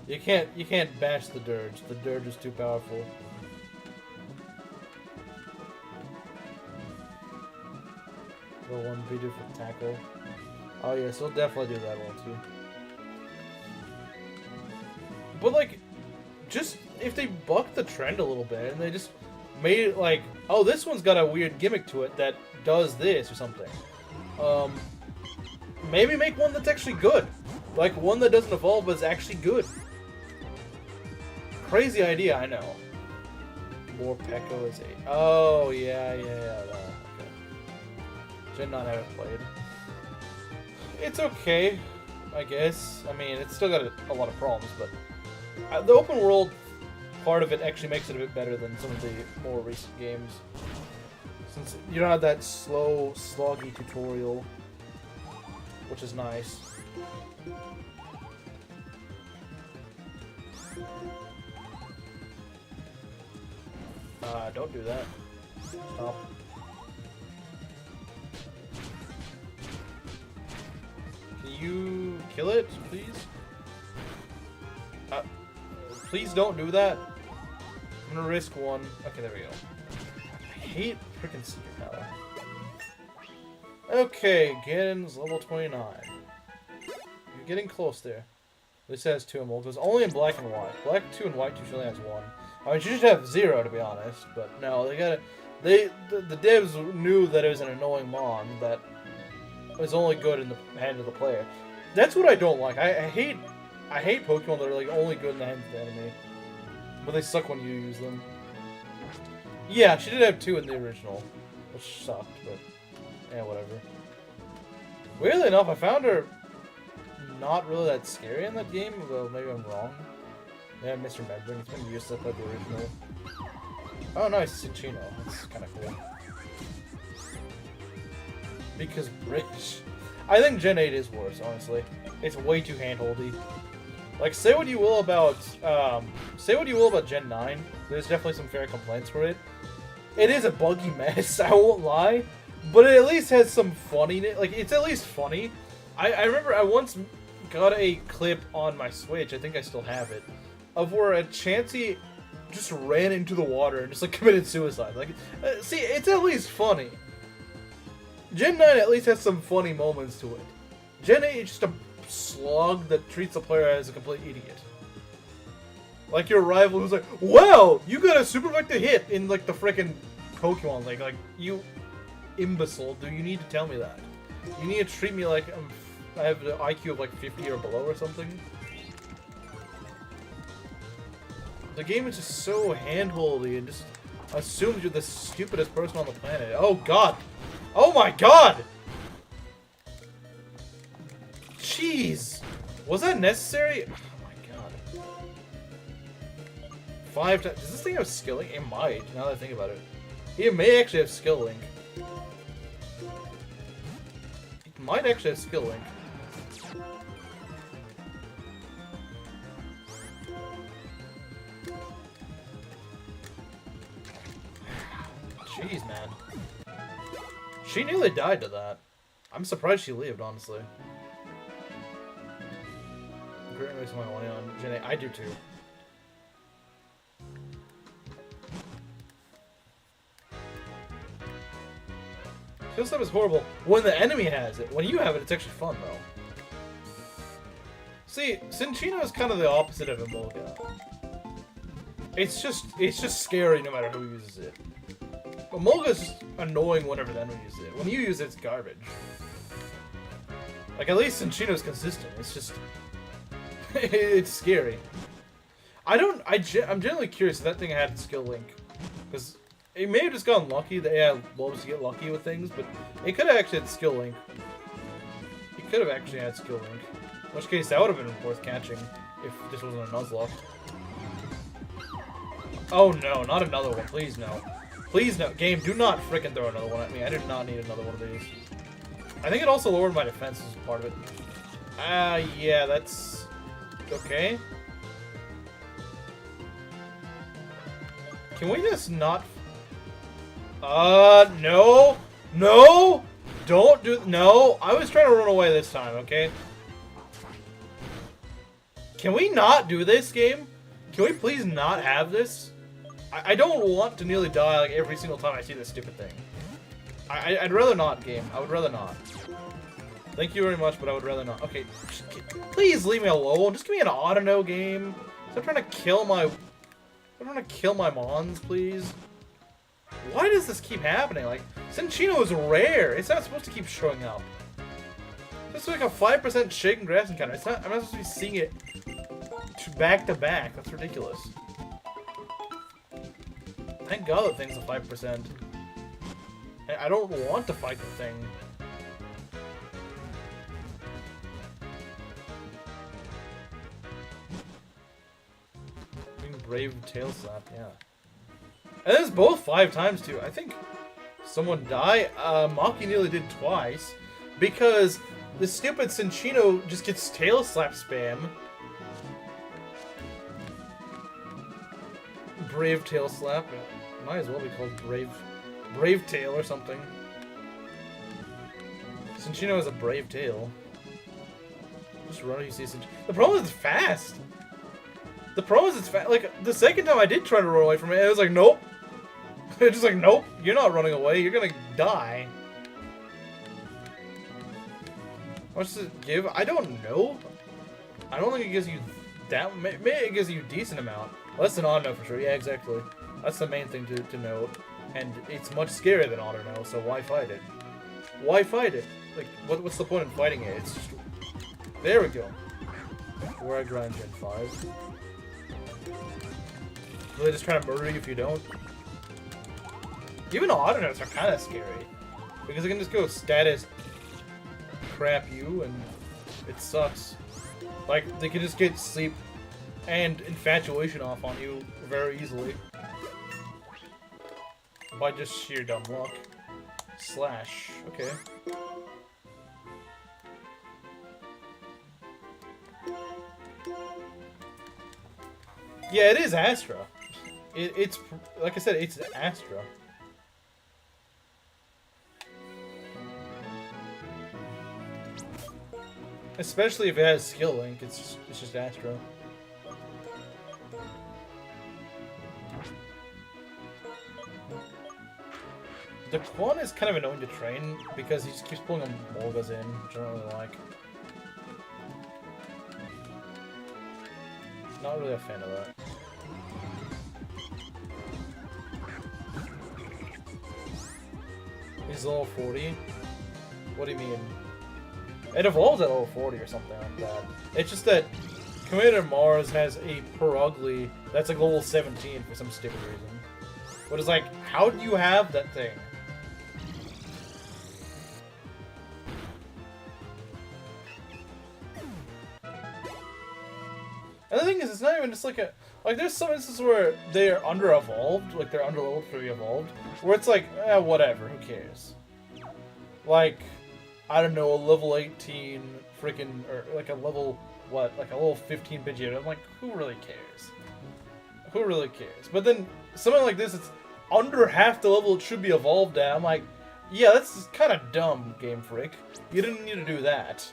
You can't bash the Dirge. The Dirge is too powerful. The one we do for tackle. Oh yes, he'll definitely do that one too. But like, just if they bucked the trend a little bit and they just made it like, oh, this one's got a weird gimmick to it that does this or something. Maybe make one that's actually good. Like one that doesn't evolve but is actually good. Crazy idea, I know. More Pekko is 8. Oh, yeah. Okay. Gen 9 I haven't played. It's okay, I guess. I mean, it's still got a lot of problems, but the open world part of it actually makes it a bit better than some of the more recent games. Since you don't have that slow, sloggy tutorial, which is nice. Don't do that. Stop. Can you kill it, please? Please don't do that. I'm gonna risk one. Okay, there we go. I hate freaking Secret Power. Okay, Ganon's level 29. You're getting close there. This has 2 Emolgas, only in black and white. Black 2 and white 2 she only has 1. I mean, she should have 0 to be honest, but no, they gotta. The devs knew that it was an annoying mon that was only good in the hand of the player. That's what I don't like. I hate Pokemon that are like only good in the hands of the enemy, but they suck when you use them. Yeah, she did have 2 in the original, which sucked, but yeah, whatever. Weirdly enough, I found her not really that scary in that game, though maybe I'm wrong. Yeah, I'm misremembering. It's been years since I played the original. Oh, nice, Cinchino. That's kind of cool. Because British. I think Gen 8 is worse, honestly. It's way too handholdy. Like, say what you will about Gen 9. There's definitely some fair complaints for it. It is a buggy mess, I won't lie. But it at least has some funniness. Like, it's at least funny. I remember I once got a clip on my Switch, I think I still have it, of where a Chansey just ran into the water and just, like, committed suicide. Like, see, it's at least funny. Gen 9 at least has some funny moments to it. Gen 8 is just a slog that treats the player as a complete idiot. Like your rival who's like, wow, you got a Super Vector hit in, like, the frickin' Pokemon League. Like, you imbecile, do you need to tell me that? You need to treat me like I have an IQ of, like, 50 or below or something? The game is just so handholdy and just assumes you're the stupidest person on the planet. Oh god! Oh my god! Jeez! Was that necessary? Oh my god. 5 times. Does this thing have skill link? It might, now that I think about it. It may actually have skill link. It might actually have skill link. Jeez, man. She nearly died to that. I'm surprised she lived, honestly. Great makes my money on Gen 8. I do too. Skill stuff is horrible when the enemy has it. When you have it, it's actually fun, though. See, Cinchino is kind of the opposite of Emolga. It's just scary no matter who uses it. Emolga is just annoying whenever the enemy uses it. When you use it, it's garbage. Like, at least Cinchino's consistent. It's just... it's scary. I'm generally curious if that thing had skill link. Because it may have just gotten lucky. That AI loves to get lucky with things, but it could have actually had skill link. It could have actually had skill link. In which case, that would have been worth catching if this wasn't a Nuzlocke. Oh no, not another one. Please no. Please no. Game, do not frickin' throw another one at me. I do not need another one of these. I think it also lowered my defense as part of it. Yeah, that's... okay. Can we just not... no! No! Don't do... no! I was trying to run away this time, okay? Can we not do this, game? Can we please not have this? I don't want to nearly die like every single time I see this stupid thing. I'd rather not, game. I would rather not. Thank you very much, but I would rather not. Okay, please leave me alone. Just give me an auto-no game. Stop trying to kill my... I'm trying to kill my mons, please. Why does this keep happening? Like, Cinccino is rare. It's not supposed to keep showing up. It's like a 5% shaken grass encounter. It's not. I'm not supposed to be seeing it back to back. That's ridiculous. Thank God that thing's a 5%. I don't want to fight the thing. Brave tail slap, yeah. And this is both 5 times too. I think someone died. Maki nearly did twice because the stupid Cinccino just gets tail slap spam. Brave tail slap. It might as well be called brave tail or something. Cinccino has a brave tail. Just run, you see Cinccino. The problem is it's fast. The problem is it's fast. Like, the second time I did try to run away from it, it was like, nope. It's just like, nope, you're not running away. You're gonna die. How much does it give? I don't know. I don't think it gives you that. Maybe it gives you a decent amount. Less than auto for sure. Yeah, exactly. That's the main thing to note. And it's much scarier than auto now, so why fight it? Why fight it? Like, what's the point in fighting it? It's just... there we go. Where I grind Gen 5. Really just trying to murder you if you don't. Even auto-notes are kind of scary. Because it can just go status crap you and it sucks. Like, they can just get sleep and infatuation off on you very easily. By just sheer dumb luck. Slash. Okay. Yeah, it is Astra. It's like I said, it's Astra. Especially if it has skill link, it's just Astra. The Quan is kind of annoying to train because he just keeps pulling Molgas in, which I don't really like. Not really a fan of that. He's level 40? What do you mean? It evolves at level 40 or something like that. It's just that Commander Mars has a Perugly that's like level 17 for some stupid reason. But it's like, how do you have that thing? And the thing is, it's not even just like a... like, there's some instances where they're under-evolved, like they're under-leveled to be evolved, where it's like, whatever, who cares? Like, I don't know, a level 18 freaking, or like a level, what, like a level 15 Pidgeotto. I'm like, who really cares? Who really cares? But then, something like this, it's under half the level it should be evolved at. I'm like, yeah, that's kind of dumb, Game Freak. You didn't need to do that.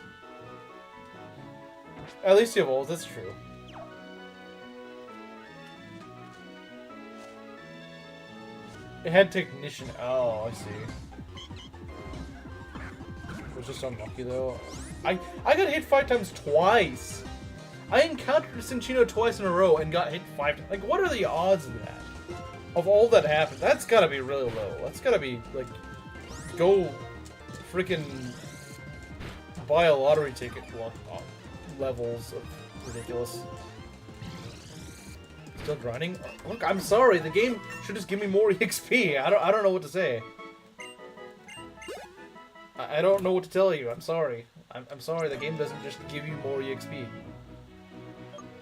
At least he evolves, that's true. It had Technician. Oh, I see. It was just unlucky though. I got hit 5 times twice. I encountered Cinccino twice in a row and got hit 5 times. Like, what are the odds of that? Of all that happened? That's gotta be really low. That's gotta be like, go freaking buy a lottery ticket levels of ridiculous. Still grinding? Look, I'm sorry. The game should just give me more EXP. I don't know what to say. I don't know what to tell you. I'm sorry. I'm sorry, the game doesn't just give you more EXP.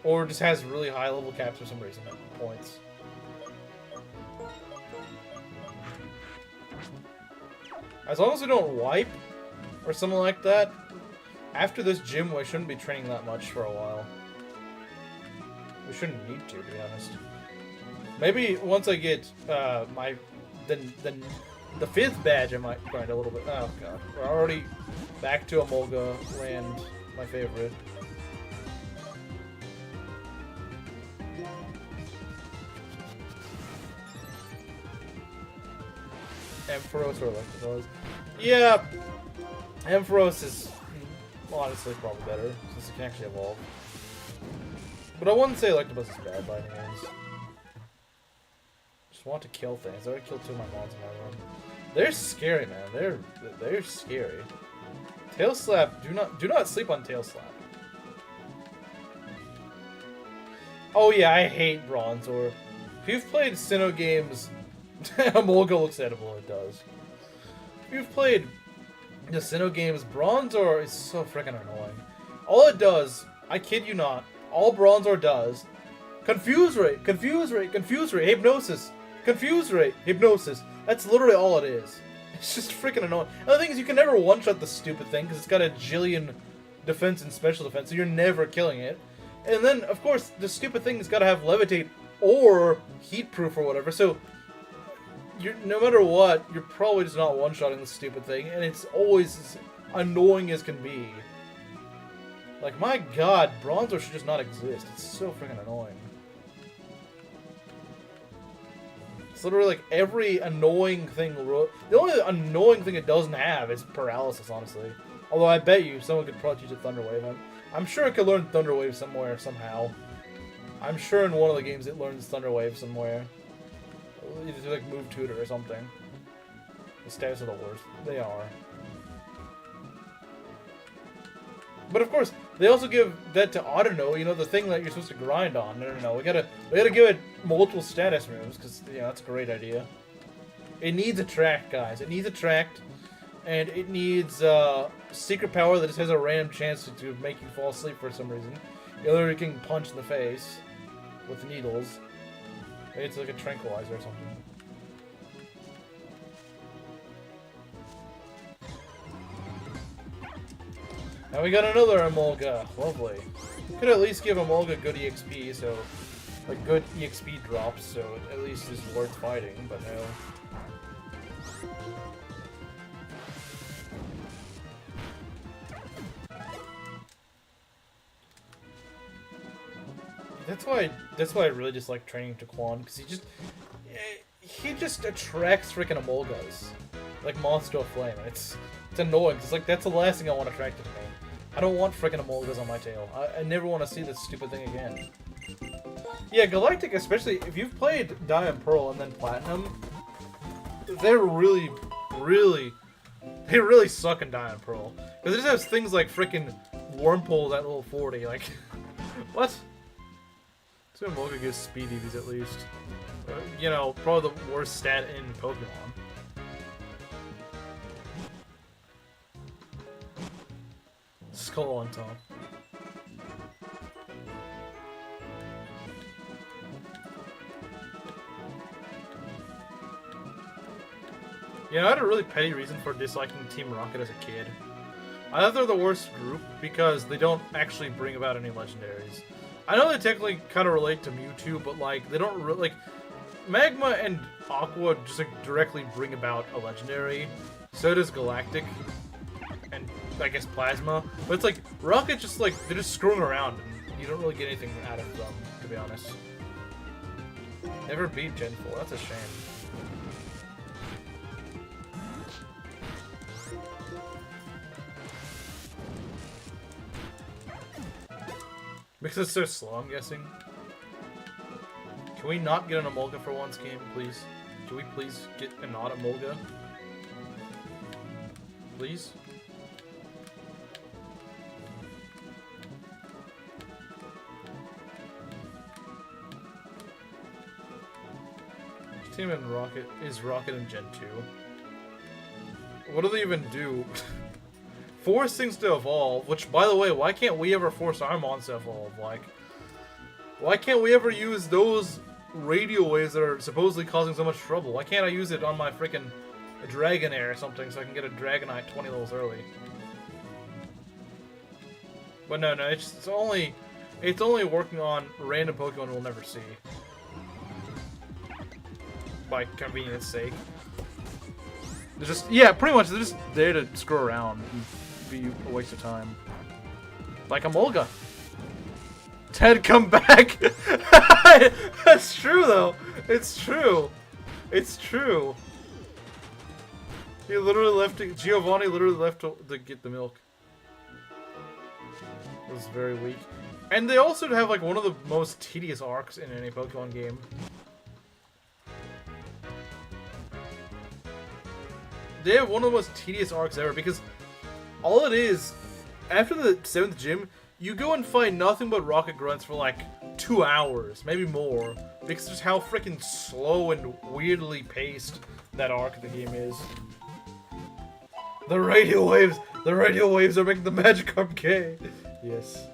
Or just has really high level caps for some reason at points. As long as we don't wipe or something like that, after this gym we shouldn't be training that much for a while. We shouldn't need to be honest. Maybe once I get the 5th badge I might grind a little bit. Oh god. We're already back to Emolga land, my favorite. Ampharos or Electabuzz. Yeah, Ampharos is honestly probably better, since it can actually evolve. But I wouldn't say Electabuzz is bad by any means. Just want to kill things. I already killed 2 of my mons in my run. They're scary, man. They're scary. Tail Slap, do not sleep on Tail Slap. Oh yeah, I hate Bronzor. If you've played Sinnoh games, Emolga looks edible, it does. If you've played the Sinnoh games, Bronzor is so freaking annoying. All it does, I kid you not, all Bronzor does, Confuse Ray, Hypnosis, Confuse Ray, Hypnosis. That's literally all it is. It's just freaking annoying. And the thing is, you can never one-shot the stupid thing, because it's got a jillion defense and special defense, so you're never killing it. And then, of course, the stupid thing has got to have Levitate or Heat Proof or whatever, so no matter what, you're probably just not one-shotting the stupid thing, and it's always as annoying as can be. Like, my god, Bronzor should just not exist. It's so freaking annoying. It's literally like every annoying thing. The only annoying thing it doesn't have is paralysis, honestly. Although I bet you someone could probably teach it Thunder Wave. I'm sure it could learn Thunder Wave somewhere, somehow. I'm sure in one of the games it learns Thunder Wave somewhere. Either through like Move Tutor or something. The stats are the worst. They are. But of course, they also give that to Autono, you know, the thing that you're supposed to grind on. No. We gotta give it multiple status moves, because, you know, that's a great idea. It needs Attract, guys. It needs Attract, and it needs Secret Power that just has a random chance to make you fall asleep for some reason. You're literally getting punched in the face with needles. Maybe it's like a tranquilizer or something. Now we got another Emolga. Lovely. Could at least give Emolga good EXP, so... like, good EXP drops, so at least it's worth fighting, but no. That's why I really just like training Taquan, because he just attracts freaking Emolgas. Like Monster of Flame. It's annoying, because like that's the last thing I want attracted to me. I don't want freaking Emolgas on my tail. I never want to see this stupid thing again. Yeah, Galactic, especially if you've played Diamond Pearl and then Platinum, they're really suck in Diamond Pearl. Because it just has things like freaking Wormpoles at level 40, like, what? So Emolga gives speed EVs at least. You know, probably the worst stat in Pokemon. Skull on top. Yeah, I had a really petty reason for disliking Team Rocket as a kid. I thought they're the worst group because they don't actually bring about any legendaries. I know they technically kind of relate to Mewtwo, but like they don't really like Magma and Aqua just like directly bring about a legendary. So does Galactic and I guess Plasma. But it's like Rocket just like they're just screwing around and you don't really get anything out of them, to be honest. Never beat Gen 4, that's a shame. Because it's so slow, I'm guessing. Can we not get an Emolga for once game, please? Can we please get a not Emolga? Please? Team and Rocket is Rocket in Gen 2. What do they even do? force things to evolve, which, by the way, why can't we ever force our mons to evolve? Like, why can't we ever use those radio waves that are supposedly causing so much trouble? Why can't I use it on my freaking Dragonair or something so I can get a Dragonite 20 levels early? But no, it's only working on random Pokemon we'll never see. By convenience sake. They're just, yeah, pretty much, they're just there to screw around and be a waste of time. Like Emolga. Ted, come back! That's true, though. It's true. It's true. He literally left, Giovanni literally left to get the milk. It was very weak. And they also have, like, one of the most tedious arcs in any Pokemon game. They have one of the most tedious arcs ever, because all it is, after the 7th gym, you go and fight nothing but rocket grunts for like 2 hours, maybe more, because just how freaking slow and weirdly paced that arc of the game is. The radio waves are making the Magikarp gay. Yes.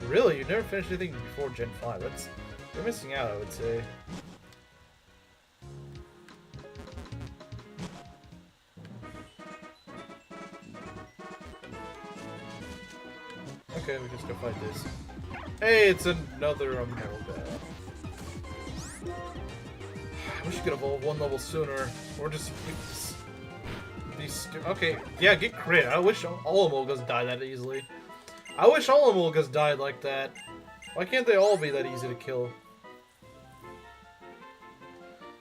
Really? You never finished anything before Gen 5. You're missing out, I would say. Okay, we just go fight this. Hey, it's another Emerald. I wish you could evolve one level sooner, or just these. Okay, yeah, get crit. I wish all Emolgas die that easily. I wish all Emolgas died like that. Why can't they all be that easy to kill?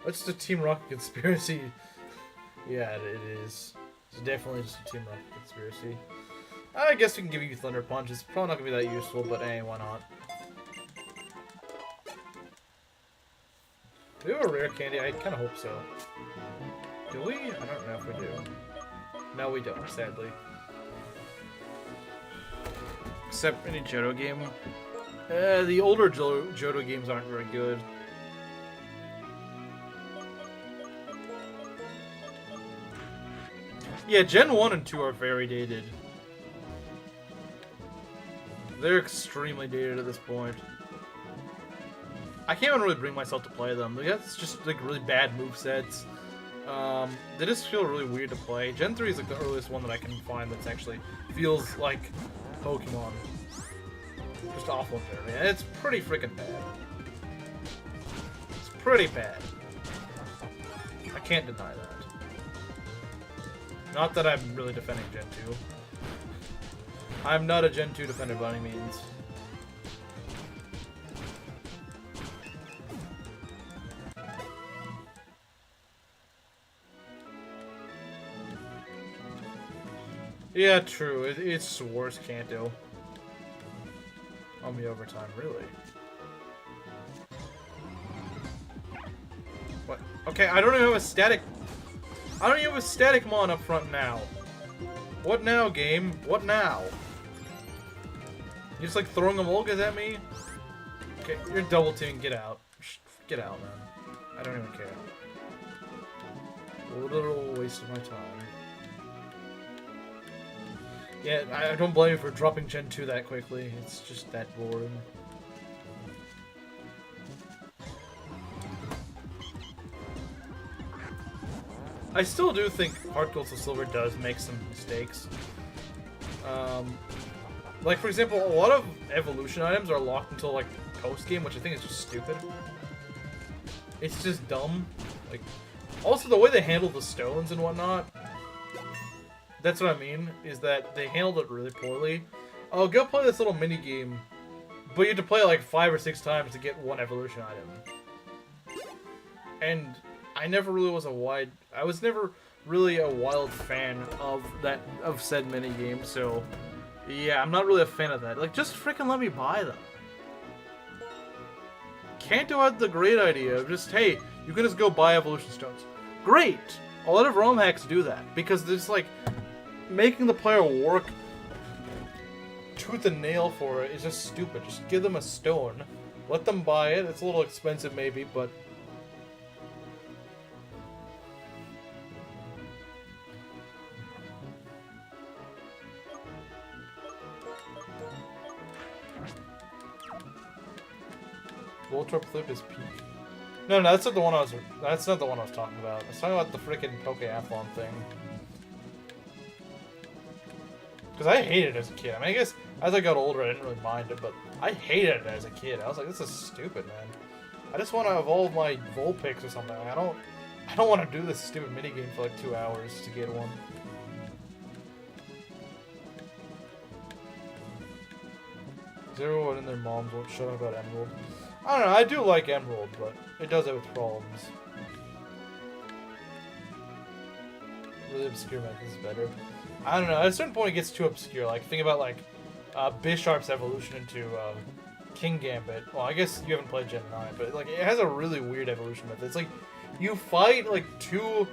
That's just a Team Rocket conspiracy. Yeah, it is. It's definitely just a Team Rocket conspiracy. I guess we can give you Thunder Punch. It's probably not going to be that useful, but hey, why not? Do we have a rare candy? I kind of hope so. Do we? I don't know if we do. No, we don't, sadly. Except any Johto game. The older Johto games aren't very good. Yeah, Gen 1 and 2 are very dated. They're extremely dated at this point. I can't even really bring myself to play them. It's just like really bad movesets. They just feel really weird to play. Gen 3 is like the earliest one that I can find that's actually feels like Pokemon. Just awful in there, man. It's pretty freaking bad. It's pretty bad. I can't deny that. Not that I'm really defending Gen 2. I'm not a Gen 2 defender by any means. Yeah, true. It's worse, Kanto. On the overtime, really. What? Okay, I don't even have a static... I don't even have a static mon up front now. What now, game? What now? You just like throwing Emolgas at me? Okay, you're double teaming. Get out. Get out, man. I don't even care. A literal waste of my time. Yeah, I don't blame you for dropping Gen 2 that quickly. It's just that boring. I still do think Heart Gold to Silver does make some mistakes. Like, for example, a lot of evolution items are locked until, like, post-game, which I think is just stupid. It's just dumb. Like, also, the way they handle the stones and whatnot, that's what I mean, is that they handled it really poorly. Oh, go play this little mini-game, but you have to play it, like, 5 or 6 times to get one evolution item. And I never really was I was never really a wild fan of said mini-game, so... Yeah, I'm not really a fan of that. Like, just freaking let me buy them. Kanto had the great idea of just, hey, you can just go buy evolution stones. Great! A lot of ROM hacks do that, because it's like, making the player work tooth and nail for it is just stupid. Just give them a stone, Let them buy it. It's a little expensive maybe, but... Voltorb Flip is peak. No, that's not the one I was. That's not the one I was talking about. I was talking about the freaking Pokeathlon thing. Because I hated it as a kid. I mean, I guess as I got older, I didn't really mind it, but I hated it as a kid. I was like, this is stupid, man. I just want to evolve my Vulpix or something. I don't want to do this stupid minigame for like 2 hours to get one. Is everyone and their moms won't shut up about Emerald? I don't know, I do like Emerald, but it does have its problems. Really obscure methods is better. I don't know, at a certain point it gets too obscure. Like, think about, like, Bisharp's evolution into King Gambit. Well, I guess you haven't played Gen 9, but, like, it has a really weird evolution method. It's like, you fight, like, 2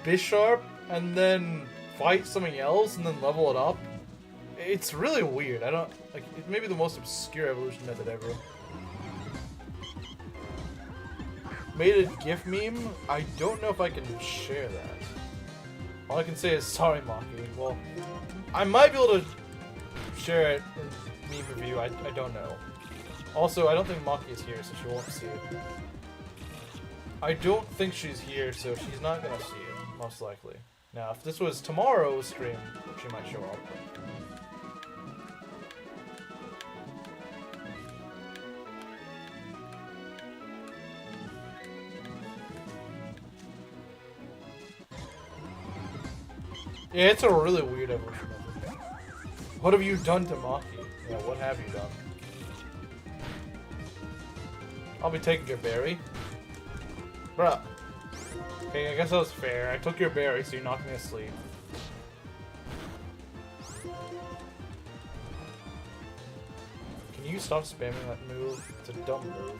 Bisharp, and then fight something else, and then level it up. It's really weird. I don't, like, it may be the most obscure evolution method ever. Made a GIF meme? I don't know if I can share that. All I can say is sorry, Maki. Well, I might be able to share it in meme review. I don't know. Also, I don't think Maki is here, so she won't see it. I don't think she's here, so she's not gonna see it, most likely. Now, if this was tomorrow's stream, she might show up. Yeah, it's a really weird evolution. What have you done to Maki? Yeah, what have you done? I'll be taking your berry. Bruh. Okay, I guess that was fair. I took your berry, so you knocked me asleep. Can you stop spamming that move? It's a dumb move.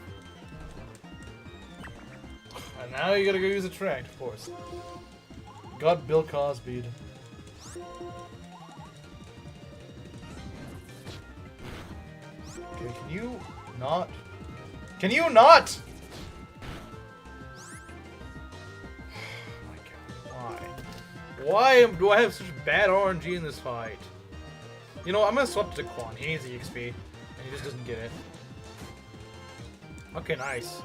And now you gotta go use a Attract, of course. Got Bill Cosby. Okay, can you not? Can you not? Oh my god, why? Why do I have such bad RNG in this fight? You know, I'm gonna swap to Quan. He needs EXP, and he just doesn't get it. Okay, nice.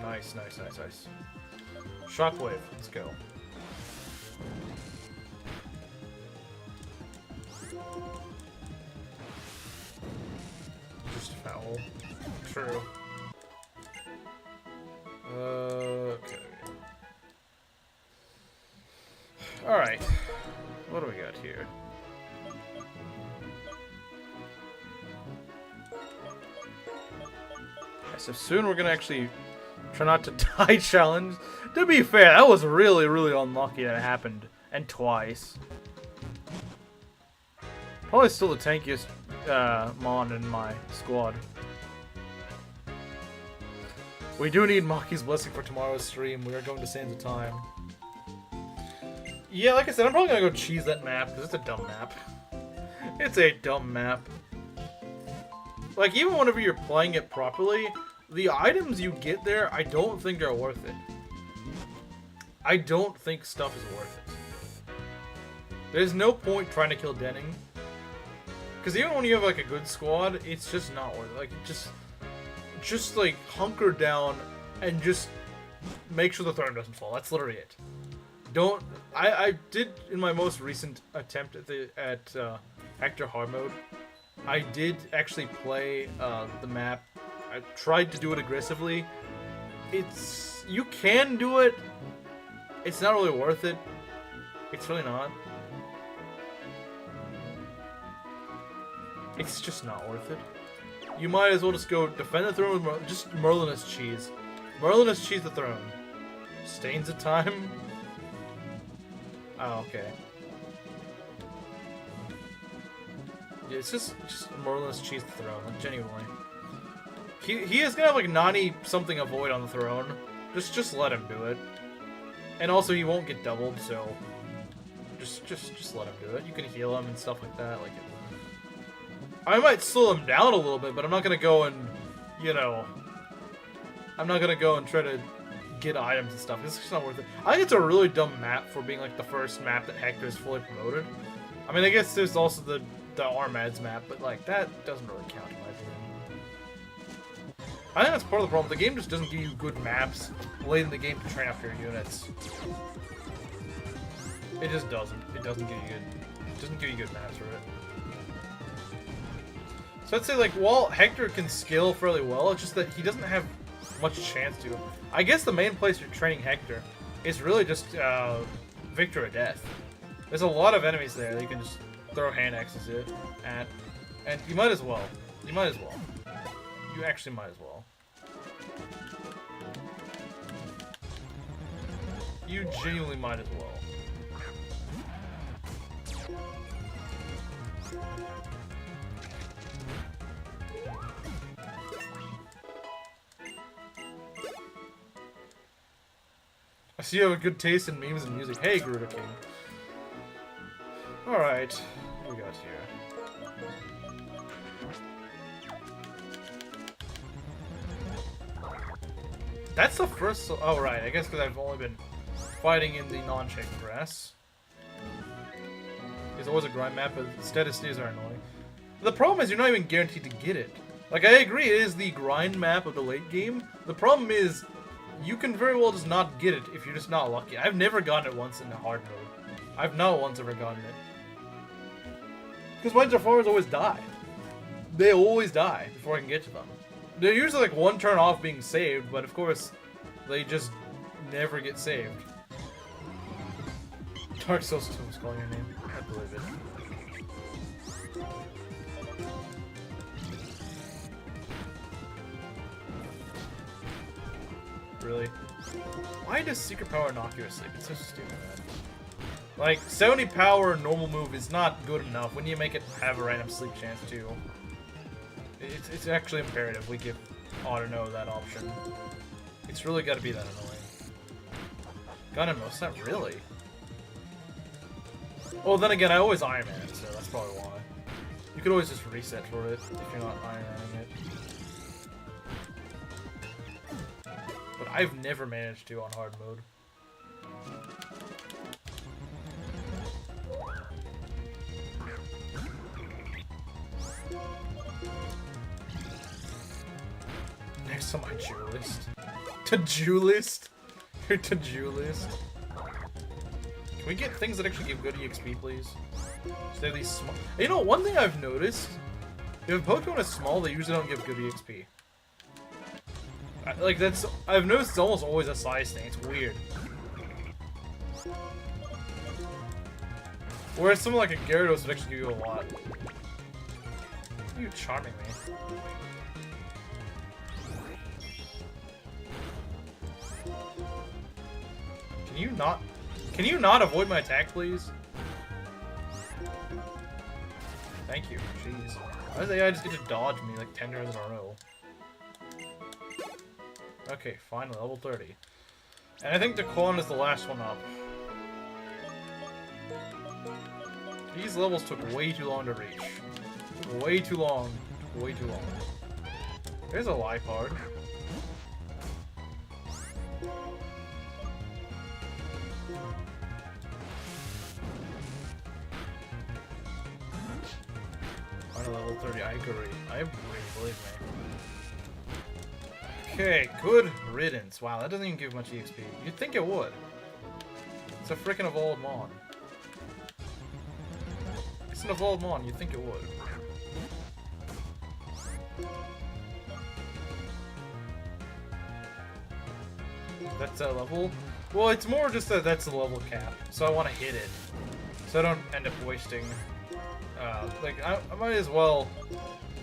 Shockwave, let's go. Just foul. True. Okay. Alright. What do we got here? So soon we're gonna actually try not to die challenge. To be fair, that was really, really unlucky that it happened. And twice. Probably still the tankiest Mon in my squad. We do need Maki's blessing for tomorrow's stream. We are going to Sands of Time. Yeah, like I said, I'm probably gonna go cheese that map because it's a dumb map. It's a dumb map. Like, even whenever you're playing it properly, the items you get there, I don't think are worth it. I don't think stuff is worth it. There's no point trying to kill Denning. Because even when you have, like, a good squad, it's just not worth it. Like, just like, hunker down and just make sure the throne doesn't fall. That's literally it. Don't... I did, in my most recent attempt at Hector hard mode, I did actually play the map. I tried to do it aggressively. You can do it. It's not really worth it. It's really not. It's just not worth it. You might as well just go defend the throne with just Merlinus cheese. Merlinus cheese the throne. Stains of Time? Oh, okay. Yeah, it's just Merlinus cheese the throne, like, genuinely. He is gonna have like 90-something avoid on the throne. Just let him do it. And also he won't get doubled, so just let him do it. You can heal him and stuff like that. Like, I might slow him down a little bit, but I'm not gonna go and, you know, I'm not gonna go and try to get items and stuff. It's just not worth it. I think it's a really dumb map for being like the first map that Hector's fully promoted. I mean, I guess there's also the Armads map, but like that doesn't really count in my opinion. I think that's part of the problem. The game just doesn't give you good maps late in the game to train after your units. It just doesn't. It doesn't give you good. It doesn't give you good maps for it. So I'd say like while Hector can scale fairly well, it's just that he doesn't have much chance to. I guess the main place you're training Hector is really just Victor or Death. There's a lot of enemies there that you can just throw hand axes at, and you might as well. You might as well. You actually might as well. You genuinely might as well. I see you have a good taste in memes and music. Hey, Gruder King. Alright, what we got here? That's the first... Oh, right, I guess because I've only been fighting in the non-shaken grass. There's always a grind map, but statistics are annoying. The problem is you're not even guaranteed to get it. Like, I agree, it is the grind map of the late game. The problem is you can very well just not get it if you're just not lucky. I've never gotten it once in the hard mode. I've not once ever gotten it. Because my farmers always die. They always die before I can get to them. They're usually like one turn off being saved, but of course, they just never get saved. Dark Souls 2 was calling your name. I believe it. Really? Why does Secret Power knock you asleep? It's so stupid, man. Like, 70 power normal move is not good enough when you make it have a random sleep chance too. It's actually imperative we give Auto-No that option. It's really gotta be that annoying. Gun and most, not really. Well, then again, I always Iron Man it, so that's probably why. You could always just reset for it if you're not Iron Manning it. But I've never managed to on hard mode. Next on my to-do list. To-do list? Your to-do list? Can we get things that actually give good EXP, please? So they're these small... You know, one thing I've noticed, if a Pokemon is small, they usually don't give good EXP. Like, that's... I've noticed it's almost always a size thing. It's weird. Whereas someone like a Gyarados would actually give you a lot. You charming me. Can you not avoid my attack, please? Thank you. Jeez. Why does the AI just get to dodge me like 10 turns in a row? Okay, finally, level 30. And I think the Daquan is the last one up. These levels took way too long to reach. Way too long. Way too long. There's a Lipard. Final level 30, I agree. I agree, believe me. Okay, good riddance. Wow, that doesn't even give much EXP. You'd think it would. It's a freaking evolved Mon. It's an evolved Mon, you'd think it would. That's a level? Well, it's more just that that's the level cap, so I want to hit it. So I don't end up wasting... like, I might as well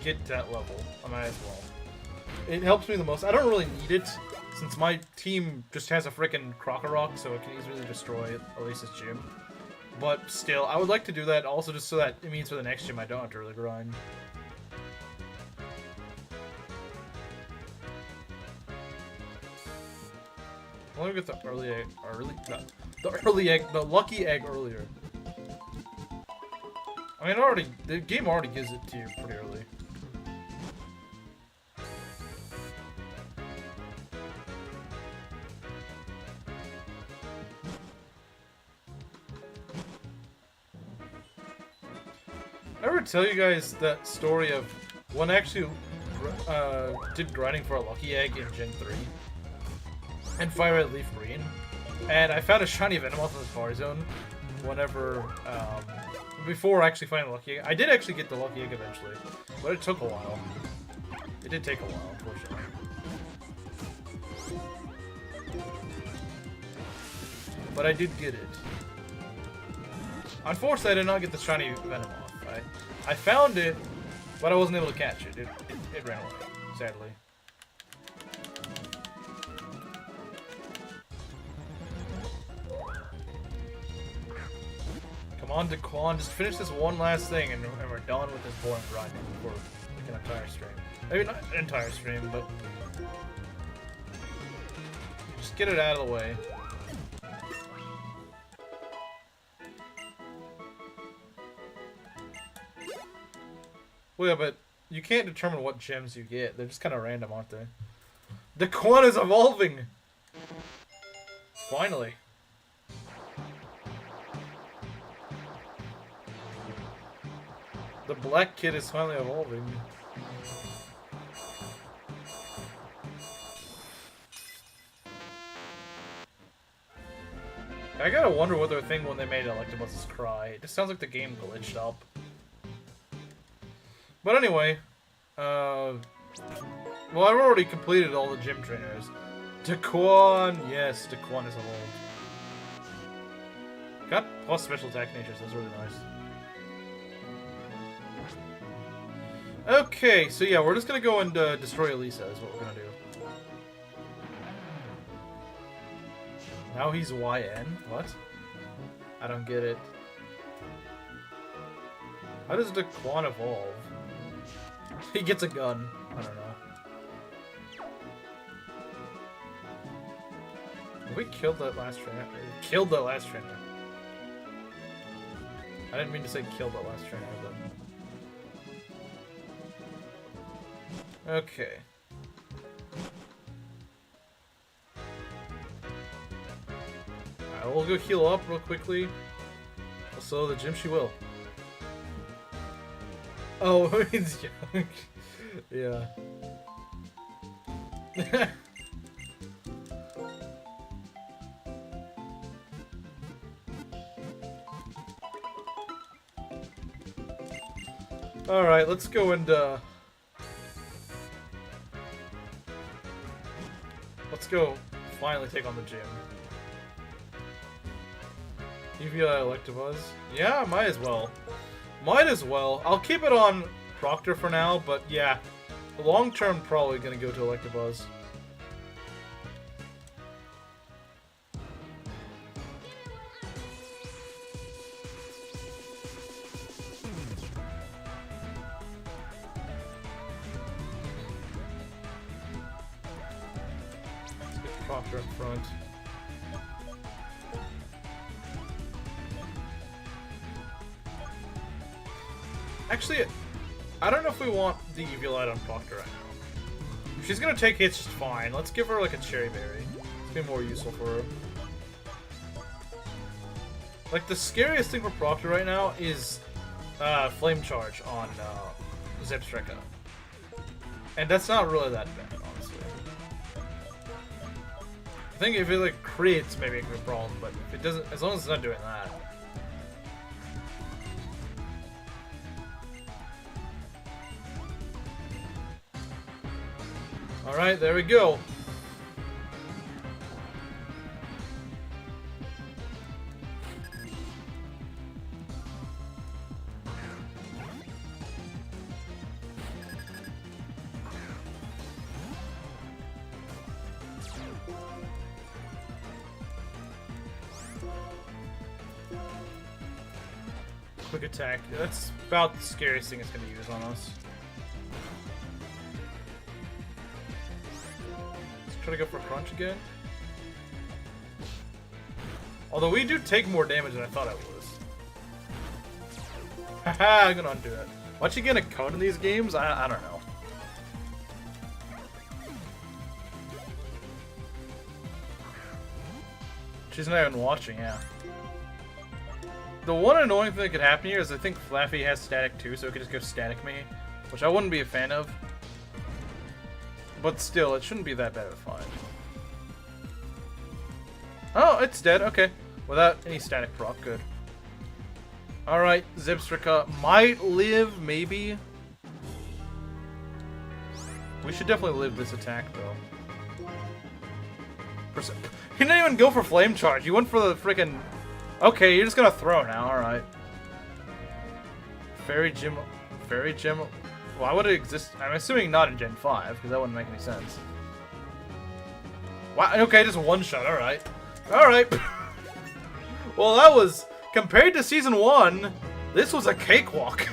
get to that level. I might as well. It helps me the most. I don't really need it, since my team just has a frickin' Krokorok, so it can easily destroy at least this gym. But still, I would like to do that also just so that it means for the next gym I don't have to really grind. I want to get the early egg, the lucky egg earlier. I mean, the game already gives it to you pretty early. I ever tell you guys that story of when I actually did grinding for a lucky egg in Gen 3 and Fire Red Leaf Green, and I found a shiny Venomoth in the Far Zone whenever before actually finding the lucky egg. I did actually get the lucky egg eventually, but it took a while. It did take a while, unfortunately. But I did get it. Unfortunately, I did not get the shiny Venomoth. I found it, but I wasn't able to catch it. It ran away, sadly. Come on, Daquan, just finish this one last thing and we're done with this boring grinding for like an entire stream. Maybe not an entire stream, but just get it out of the way. Well, yeah, but you can't determine what gems you get. They're just kind of random, aren't they? The Quan is evolving! Finally. The black kid is finally evolving. I gotta wonder what their thing when they made Electabuzz cry. It just sounds like the game glitched up. But anyway, well, I've already completed all the gym trainers. Daquan, yes, Daquan is evolved. Got plus special attack natures, that's really nice. Okay, so yeah, we're just gonna go and destroy Elisa, is what we're gonna do. Now he's YN? What? I don't get it. How does Daquan evolve? He gets a gun. I don't know. We killed that last trainer. Killed that last trainer. I didn't mean to say killed that last trainer, but... Okay. Alright, we'll go heal up real quickly. Also, the gym she will. Oh, it's young. Yeah. Alright, let's go and, let's go finally take on the gym. EVI Electabuzz? Yeah, might as well. Might as well. I'll keep it on Proctor for now, but yeah. Long term, probably gonna go to Electabuzz. Let's get Proctor up front. Actually, I don't know if we want the Eviolite on Proctor right now. If she's gonna take hits just fine, let's give her like a Cherry Berry. It's be more useful for her. Like, the scariest thing for Proctor right now is Flame Charge on Zebstrika. And that's not really that bad, honestly. I think if it like crits, maybe it could be a problem, but if it doesn't, as long as it's not doing that. Alright, there we go. Quick attack. That's about the scariest thing it's going to use on us. Try to go for Crunch again. Although we do take more damage than I thought I was. Haha, I'm gonna undo it. Why'd you get a code in these games? I don't know. She's not even watching, yeah. The one annoying thing that could happen here is I think Flaffy has static too, so it could just go static me, which I wouldn't be a fan of. But still, it shouldn't be that bad of a fight. Oh, it's dead. Okay. Without any static proc. Good. Alright, Zipstrika might live, maybe. We should definitely live this attack, though. He didn't even go for Flame Charge. He went for the freaking... Okay, you're just gonna throw now. Alright. Fairy Gym... Fairy Gym... Why would it exist? I'm assuming not in Gen 5, because that wouldn't make any sense. Wow, okay, just one shot. Alright. Alright. Well, that was... Compared to Season 1, this was a cakewalk.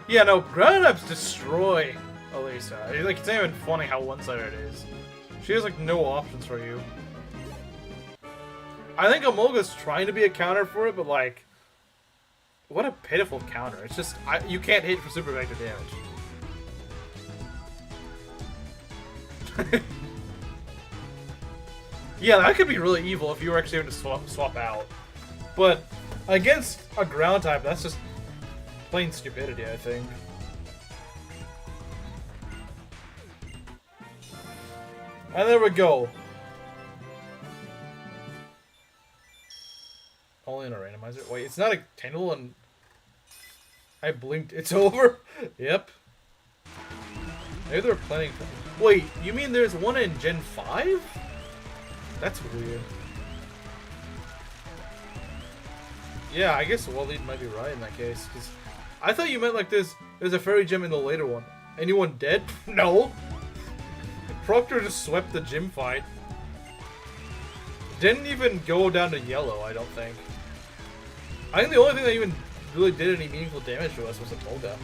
Yeah, no, ground types destroy Elisa. Like, it's not even funny how one-sided it is. She has, like, no options for you. I think Emolga's trying to be a counter for it, but, like... What a pitiful counter. It's just... you can't hit for super vector damage. Yeah, that could be really evil if you were actually able to swap out. But against a ground type, that's just plain stupidity, I think. And there we go. Only in a randomizer. Wait, it's not a Tendril and... I blinked. It's over? Yep. Maybe they're planning... Wait, you mean there's one in Gen 5? That's weird. Yeah, I guess Waleed might be right in that case. Cause I thought you meant like there's a fairy gem in the later one. Anyone dead? No. Proctor just swept the gym fight. Didn't even go down to yellow, I don't think. I think the only thing that even really did any meaningful damage to us was Emolga.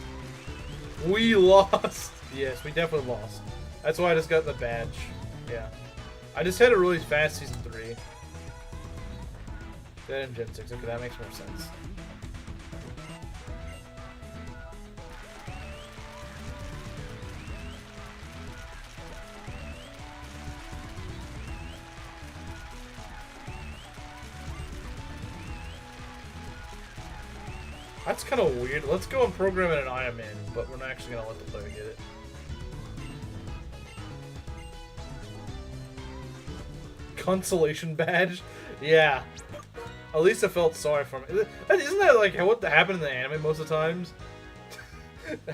We lost. Yes, we definitely lost. That's why I just got the badge. Yeah. I just had a really fast Season 3. Dead in Gen 6. Okay, that makes more sense. That's kind of weird. Let's go and program in an item in, but we're not actually going to let the player get it. Consolation badge? Yeah. Elisa felt sorry for me. Isn't that like what happened in the anime most of the times?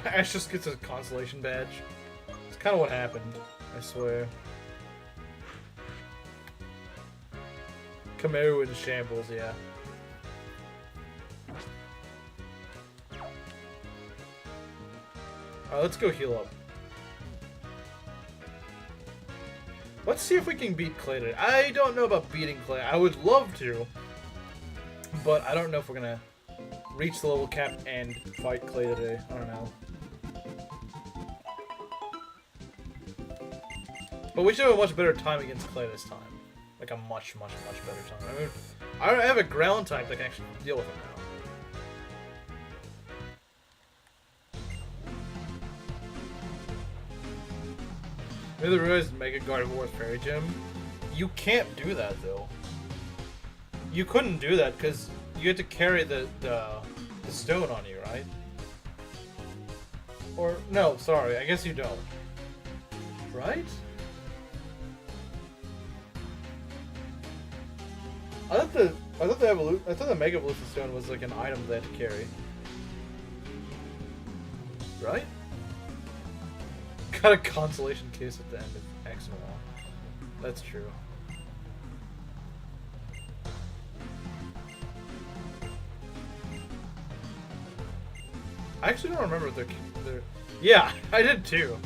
Ash just gets a consolation badge. It's kind of what happened, I swear. Kameru in shambles, yeah. Let's go heal up. Let's see if we can beat Clay today. I don't know about beating Clay. I would love to. But I don't know if we're gonna reach the level cap and fight Clay today. I don't know. But we should have a much better time against Clay this time. Like a much, much, much better time. I mean, I have a ground type that can actually deal with him now. Maybe they realized Mega Gardevoir with Fairy Gem. You can't do that though. You couldn't do that because you had to carry the stone on you, right? Or no, sorry, I guess you don't. Right? I thought the Mega Evolution Stone was like an item they had to carry. Right? Got a consolation case at the end of X and Y. That's true. I actually don't remember their... Yeah, I did too.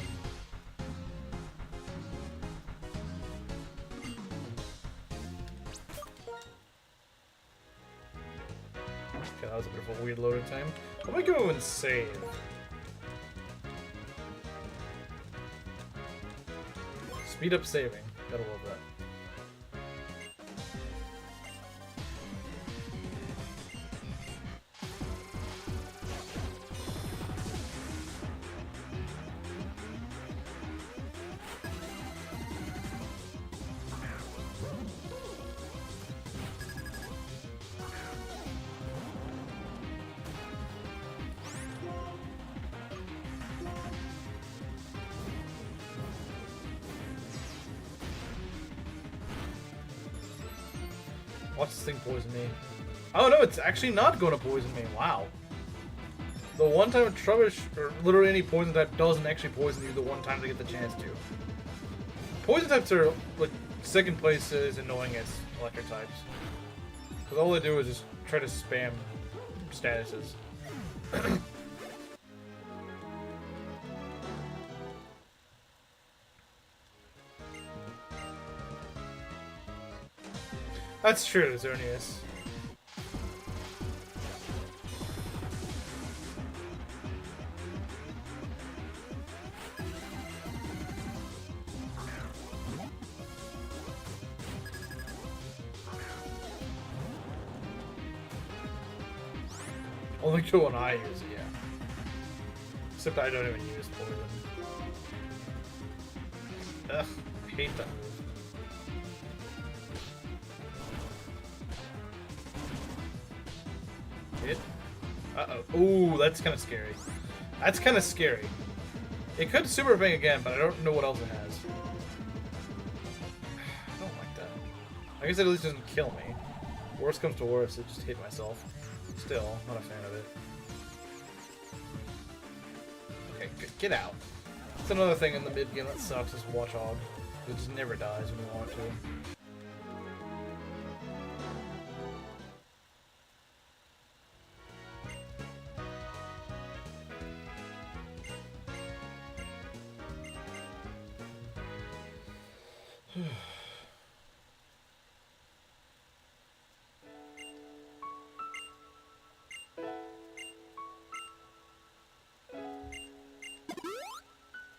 Okay, that was a bit of a weird loading time. I'm gonna go and save. Speed up saving. Gotta love that. Watch this thing poison me. Oh no, it's actually not going to poison me. Wow. The one time Trubbish, or literally any poison type, doesn't actually poison you the one time they get the chance to. Poison types are, like, second place is annoying as electric types. Because all they do is just try to spam statuses. That's true, Xerneas. Only good one I use, yeah. Except I don't even use poison. Ugh, I hate that move. Hit. Uh-oh. Ooh, that's kind of scary. That's kind of scary. It could super bang again, but I don't know what else it has. I don't like that. I guess it at least doesn't kill me. Worst comes to worst, it just hit myself. Still, not a fan of it. Okay, get out. That's another thing in the mid game that sucks is Watchog. It just never dies when you want it to.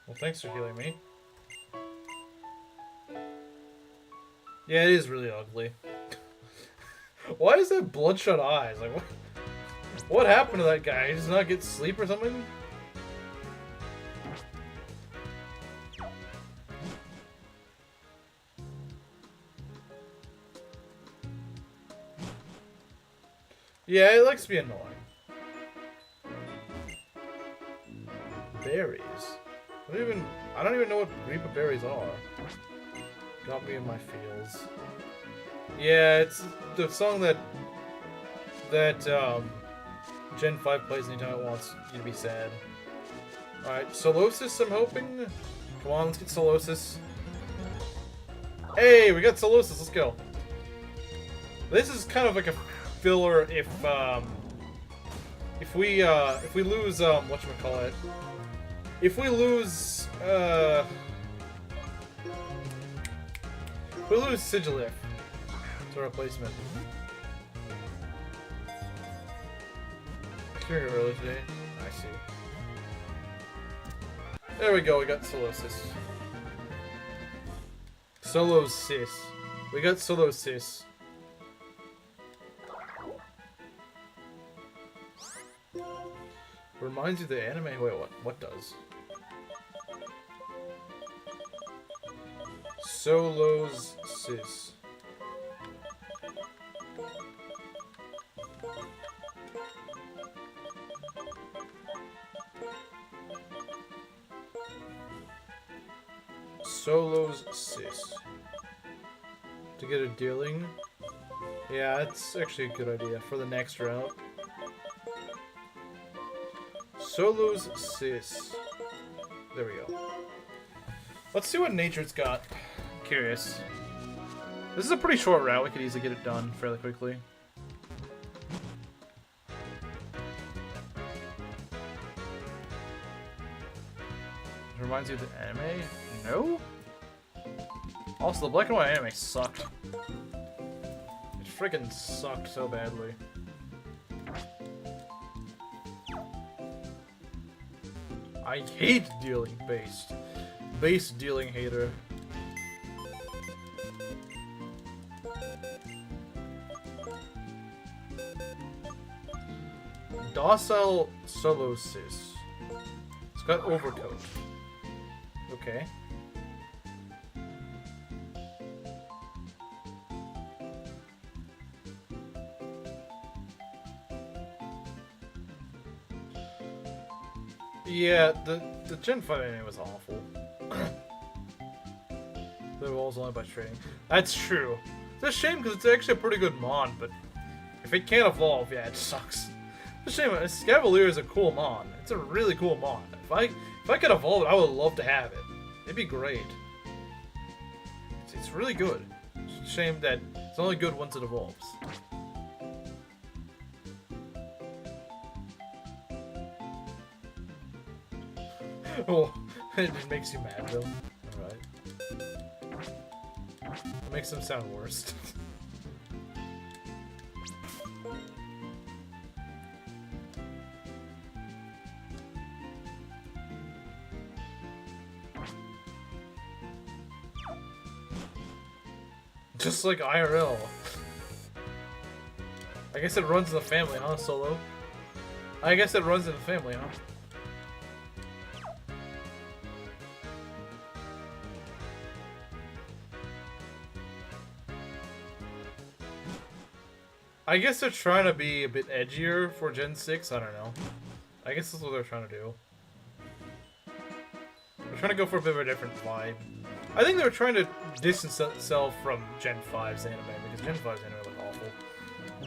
Well, thanks for healing me. Yeah, it is really ugly. Why is that bloodshot eyes? Like, what happened to that guy? He does not get sleep or something? Yeah, it likes to be annoying. Berries. I don't even know what Reaper berries are. Got me in my feels. Yeah, it's the song that Gen 5 plays anytime it wants you to be sad. Alright, Solosis, I'm hoping? Come on, let's get Solosis. Hey, we got Solosis, let's go. This is kind of like a filler if we lose whatchamacallit. If we lose Sigilif to replacement. Curing early today. I see. There we go, we got Solosis. Solosis. We got Solosis. Reminds you of the anime? Wait, what does? Solosis. Solosis. To get a dealing? Yeah, that's actually a good idea for the next route. Solosis. There we go. Let's see what nature's got. Curious. This is a pretty short route. We could easily get it done fairly quickly. It reminds you of the anime? No? Also, the black and white anime sucked. It freaking sucked so badly. I hate dealing based. Base dealing hater. Docile Solosis. It's got overcoat. Okay. Yeah, the Gen 5 anime was awful. The walls only by trading. That's true. It's a shame because it's actually a pretty good mon, but if it can't evolve, yeah, it sucks. It's a shame. Scavalier is a cool mon. It's a really cool mon. If I could evolve it, I would love to have it. It'd be great. It's really good. It's a shame that it's only good once it evolves. Oh, it just makes you mad, though. Alright. It makes them sound worse. Just like IRL. I guess it runs in the family, huh, Solo? I guess it runs in the family, huh? I guess they're trying to be a bit edgier for Gen 6, I don't know. I guess that's what they're trying to do. They're trying to go for a bit of a different vibe. I think they were trying to distance themselves from Gen 5's anime, because Gen 5's anime was awful.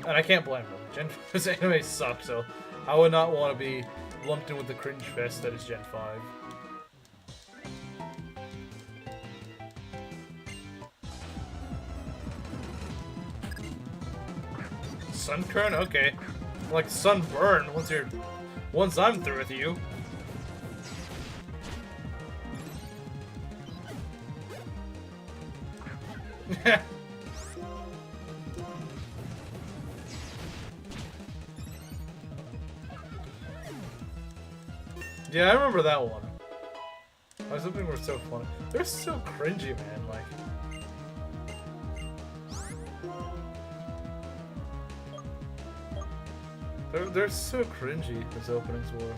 And I can't blame them. Gen 5's anime sucks, so I would not want to be lumped in with the cringe fest that is Gen 5. Sunkern? Okay. Like sunburn once I'm through with you. Yeah, I remember that one. I was hoping they were so funny. They're so cringy, man. Like, they're so cringy. Those openings were.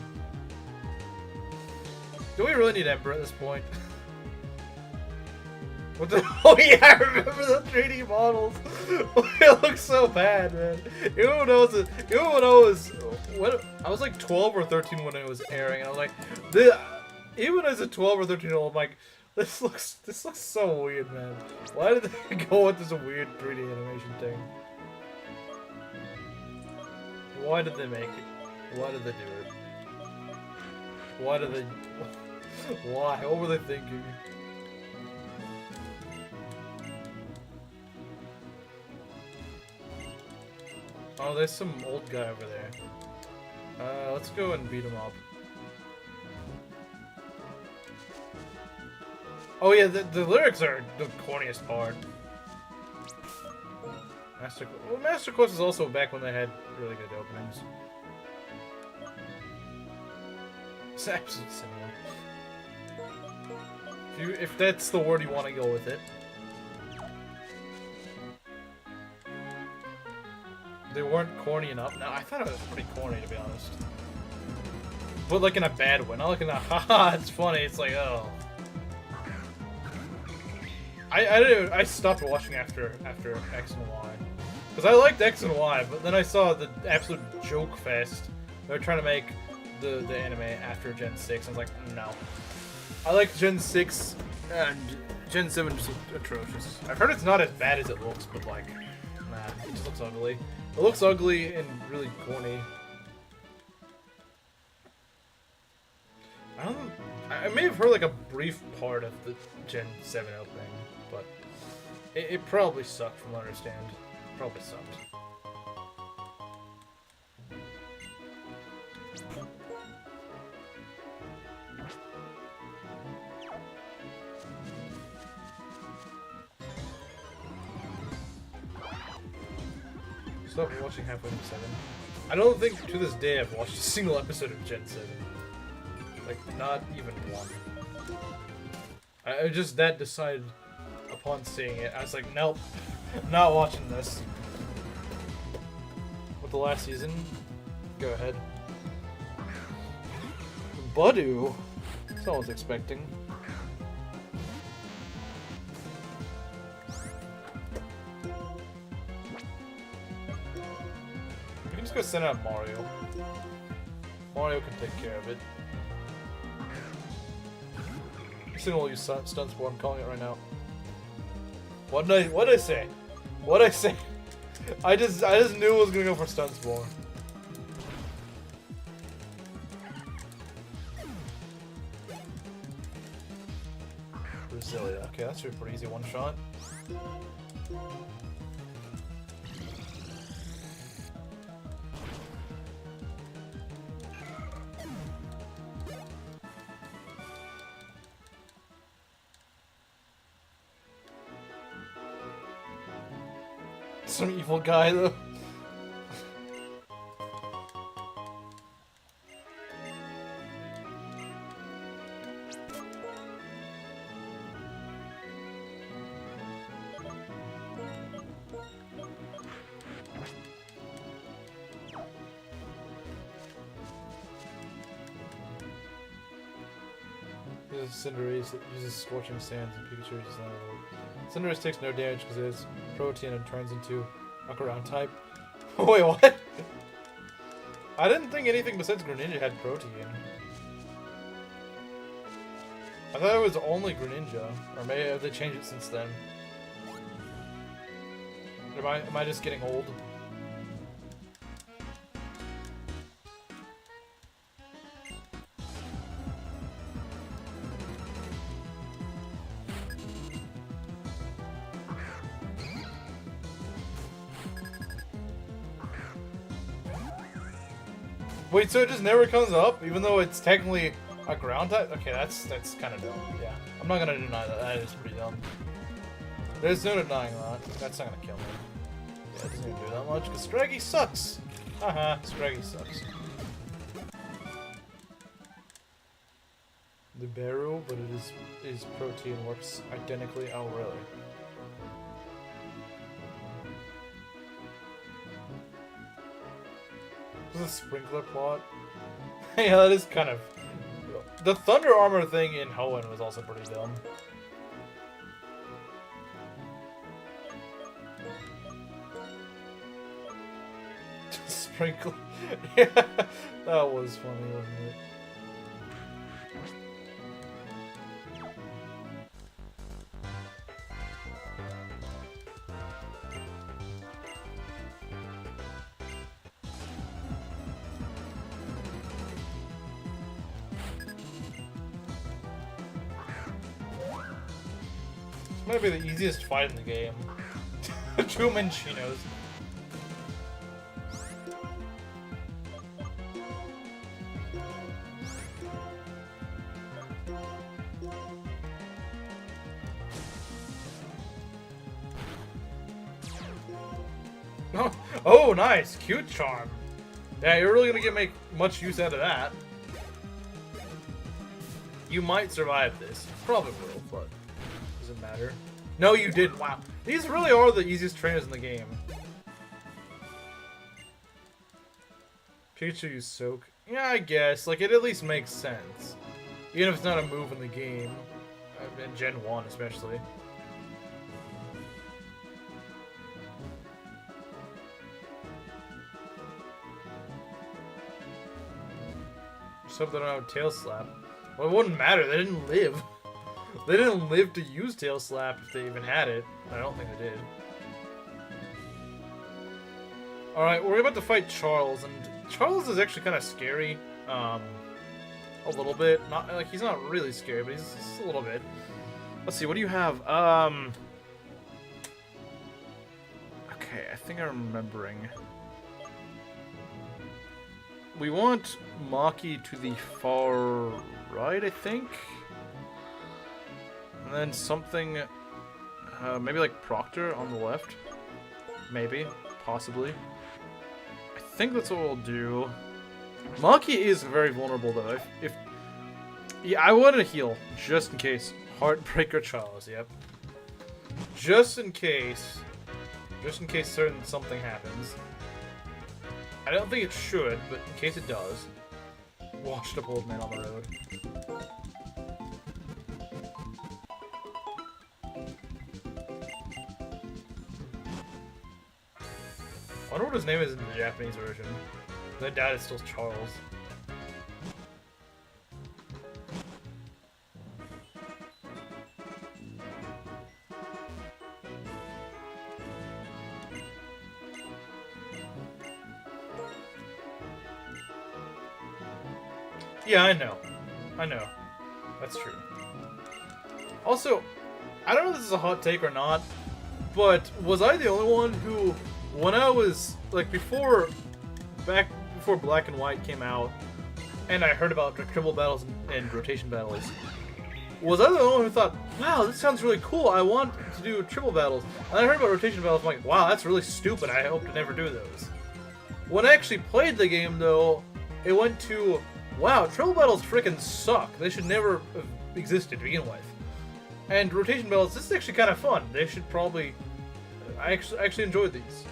Do we really need Ember at this point? What the? Oh yeah, I remember the 3D models. It looks so bad, man. Even when I was what? I was like 12 or 13 when it was airing, and I was like, even as a 12 or 13-year-old, I'm like, this looks so weird, man. Why did they go with this weird 3D animation thing? Why did they make it? Why did they do it? Why did they? Why? What were they thinking? Oh, there's some old guy over there. Let's go and beat him up. Oh yeah, the lyrics are the corniest part. Master Quest is also back when they had really good openings. It's absolutely similar. If that's the word you want to go with it. They weren't corny enough. No, I thought it was pretty corny, to be honest. But like in a bad way, not like in a haha, it's funny. It's like, oh. I stopped watching after X and Y. Because I liked X and Y, but then I saw the absolute joke fest. They were trying to make the anime after Gen 6. I was like, no. I like Gen 6, and Gen 7 is atrocious. I've heard it's not as bad as it looks, but like, nah, it just looks ugly. It looks ugly and really corny. I don't know. I may have heard like a brief part of the Gen 7 opening, but it probably sucked from what I understand. Probably sucked. Stop watching halfway through 7. I don't think to this day I've watched a single episode of Gen 7. Like, not even one. I just that decided upon seeing it. I was like, nope, not watching this. With the last season, go ahead. Badu? Someone's expecting. We can just go send out Mario. Mario can take care of it. This thing will use stun spore, I'm calling it right now. What did I say? What'd I say? I just knew it was gonna go for stun spore. Brasilia. Okay, that's a pretty easy one shot. Some evil guy though. Cinderace that uses Scorching Sands and Pikachu uses that. Cinderace takes no damage because it has Protein and turns into a ground type. Wait, what? I didn't think anything besides Greninja had Protein. I thought it was only Greninja. Or maybe have they changed it since then? Am I just getting old? Wait, so it just never comes up, even though it's technically a ground type? Okay, that's kind of dumb. Yeah, I'm not gonna deny that. That is pretty dumb. There's no denying that. That's not gonna kill me. Yeah, it doesn't even do that much, because Scraggy sucks! Haha, Scraggy sucks. The barrel, but it is Protein works identically. Oh, really? This is a sprinkler plot. Yeah, that is kind of... The Thunder Armor thing in Hoenn was also pretty dumb. Sprinkler... Yeah, that was funny, wasn't it? Might be the easiest fight in the game. Two Minchinos. Oh, nice! Cute charm. Yeah, you're really gonna make much use out of that. You might survive this. Probably will, but doesn't matter. No, you didn't. Wow. These really are the easiest trainers in the game. Pikachu use Soak. Yeah, I guess. Like, it at least makes sense. Even if it's not a move in the game. In Gen 1, especially. Just hope they don't have Tail Slap. Well, it wouldn't matter. They didn't live. They didn't live to use Tail Slap if they even had it. I don't think they did. Alright, we're about to fight Charles, and Charles is actually kind of scary. A little bit. Not like he's not really scary, but he's just a little bit. Let's see, what do you have? Okay, I think I'm remembering. We want Maki to the far right, I think. And then something, maybe like Proctor on the left. Maybe, possibly. I think that's what we'll do. Maki is very vulnerable though. Yeah, I want to heal just in case. Heartbreaker Charles, yep. Just in case something happens. I don't think it should, but in case it does. Washed up old man on the road. I wonder what his name is in the Japanese version. I doubt it's still Charles. Yeah, I know. I know. That's true. Also, I don't know if this is a hot take or not, but was I the only one who, when I was, like, back before Black and White came out, and I heard about triple battles and rotation battles, was I the only one who thought, wow, this sounds really cool, I want to do triple battles, and I heard about rotation battles, I'm like, wow, that's really stupid, I hope to never do those. When I actually played the game, though, it went to, wow, triple battles freaking suck, they should never have existed to begin with. And rotation battles, this is actually kind of fun, they should probably, I actually enjoyed these.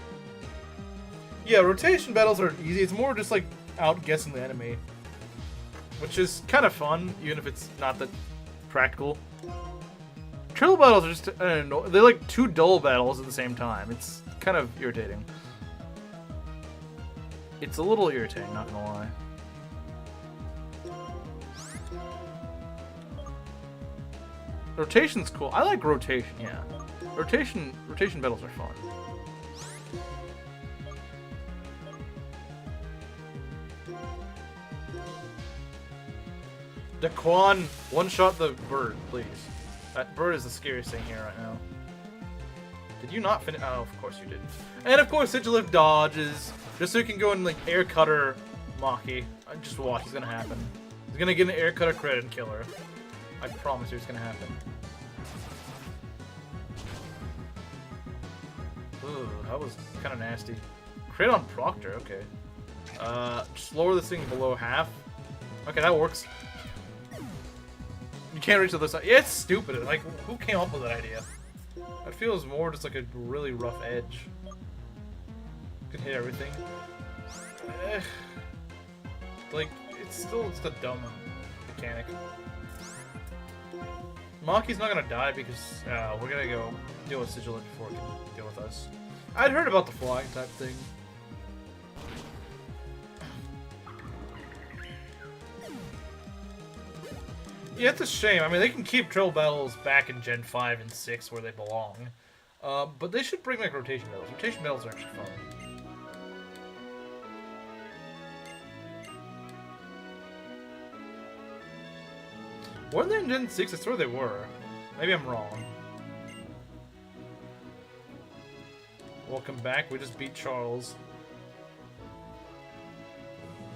Yeah, rotation battles are easy, it's more just like outguessing the enemy. Which is kind of fun, even if it's not that practical. Triple battles are just, I don't know, they're like two dull battles at the same time. It's kind of irritating. It's a little irritating, not gonna lie. Rotation's cool. I like rotation, yeah. Rotation battles are fun. Daquan, one-shot the bird, please. That bird is the scariest thing here right now. Did you not finish? Oh, of course you didn't. And of course, Sigilif dodges, just so he can go and like air cutter Maki. Just watch, it's gonna happen. He's gonna get an air cutter credit and kill her. I promise you, it's gonna happen. Ooh, that was kind of nasty. Crit on Proctor, okay. Just lower this thing below half. Okay, that works. You can't reach the other side. Yeah, it's stupid. Like, who came up with that idea? That feels more just like a really rough edge. Could hit everything. Like, it's still just a dumb mechanic. Maki's not gonna die because we're gonna go deal with Sigilif before he can deal with us. I'd heard about the flying type thing. Yeah, it's a shame. I mean, they can keep triple battles back in Gen 5 and 6 where they belong. But they should bring like rotation battles. Rotation battles are actually fun. Weren't they in Gen 6? I swear they were. Maybe I'm wrong. Welcome back. We just beat Charles.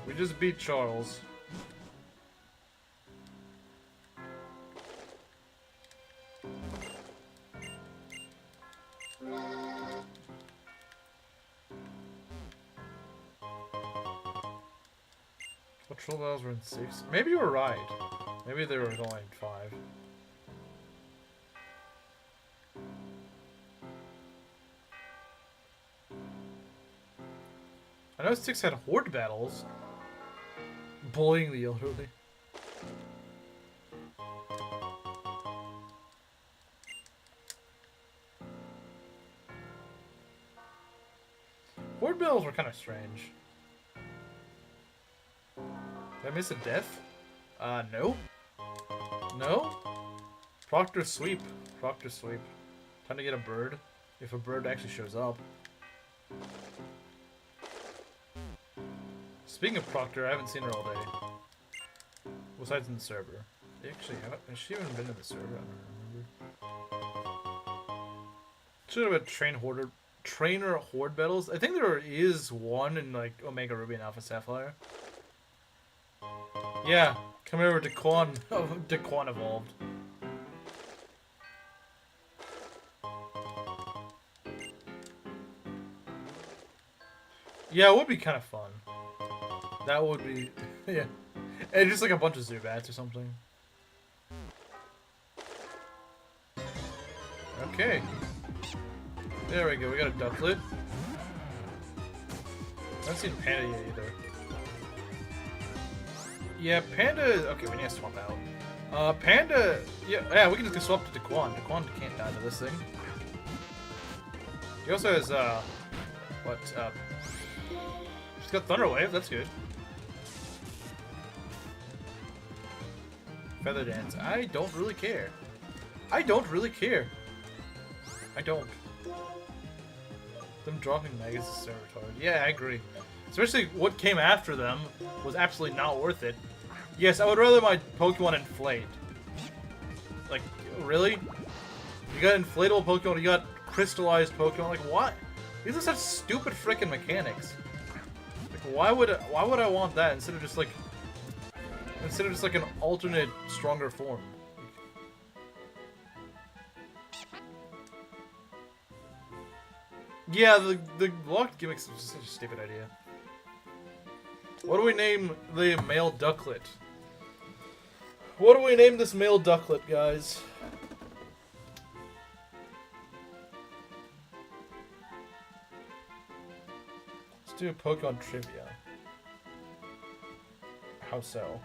We just beat Charles. Triple battles were in 6. Maybe you were right. Maybe they were only in 5. I know 6 had horde battles. Bullying the elderly. Horde battles were kind of strange. Did I miss a death? No. No? Proctor sweep. Proctor sweep. Time to get a bird. If a bird actually shows up. Speaking of Proctor, I haven't seen her all day. Besides in the server. Actually, has she even been in the server? I don't remember. Should have a trainer horde battles. I think there is one in like Omega Ruby and Alpha Sapphire. Yeah, come over to Daquan. Daquan evolved. Yeah, it would be kind of fun. That would be, yeah. And just like a bunch of Zubats or something. Okay. There we go, we got a Ducklet. I haven't seen Panda yet either. Yeah, Panda. Okay, we need to swap out. Panda. Yeah, we can just swap to Daquan. Daquan can't die to this thing. He also has, what, she's got Thunder Wave, that's good. Feather Dance. I don't really care. I don't really care. I don't. Them dropping Megas is so retarded. Yeah, I agree. Especially what came after them was absolutely not worth it. Yes, I would rather my Pokemon inflate. Like, really? You got inflatable Pokemon, you got crystallized Pokemon, like what? These are such stupid frickin' mechanics. Like, why would I want that instead of just like an alternate, stronger form? Yeah, the locked gimmicks is just such a stupid idea. What do we name the male ducklet? What do we name this male ducklet, guys? Let's do Pokemon trivia. How so?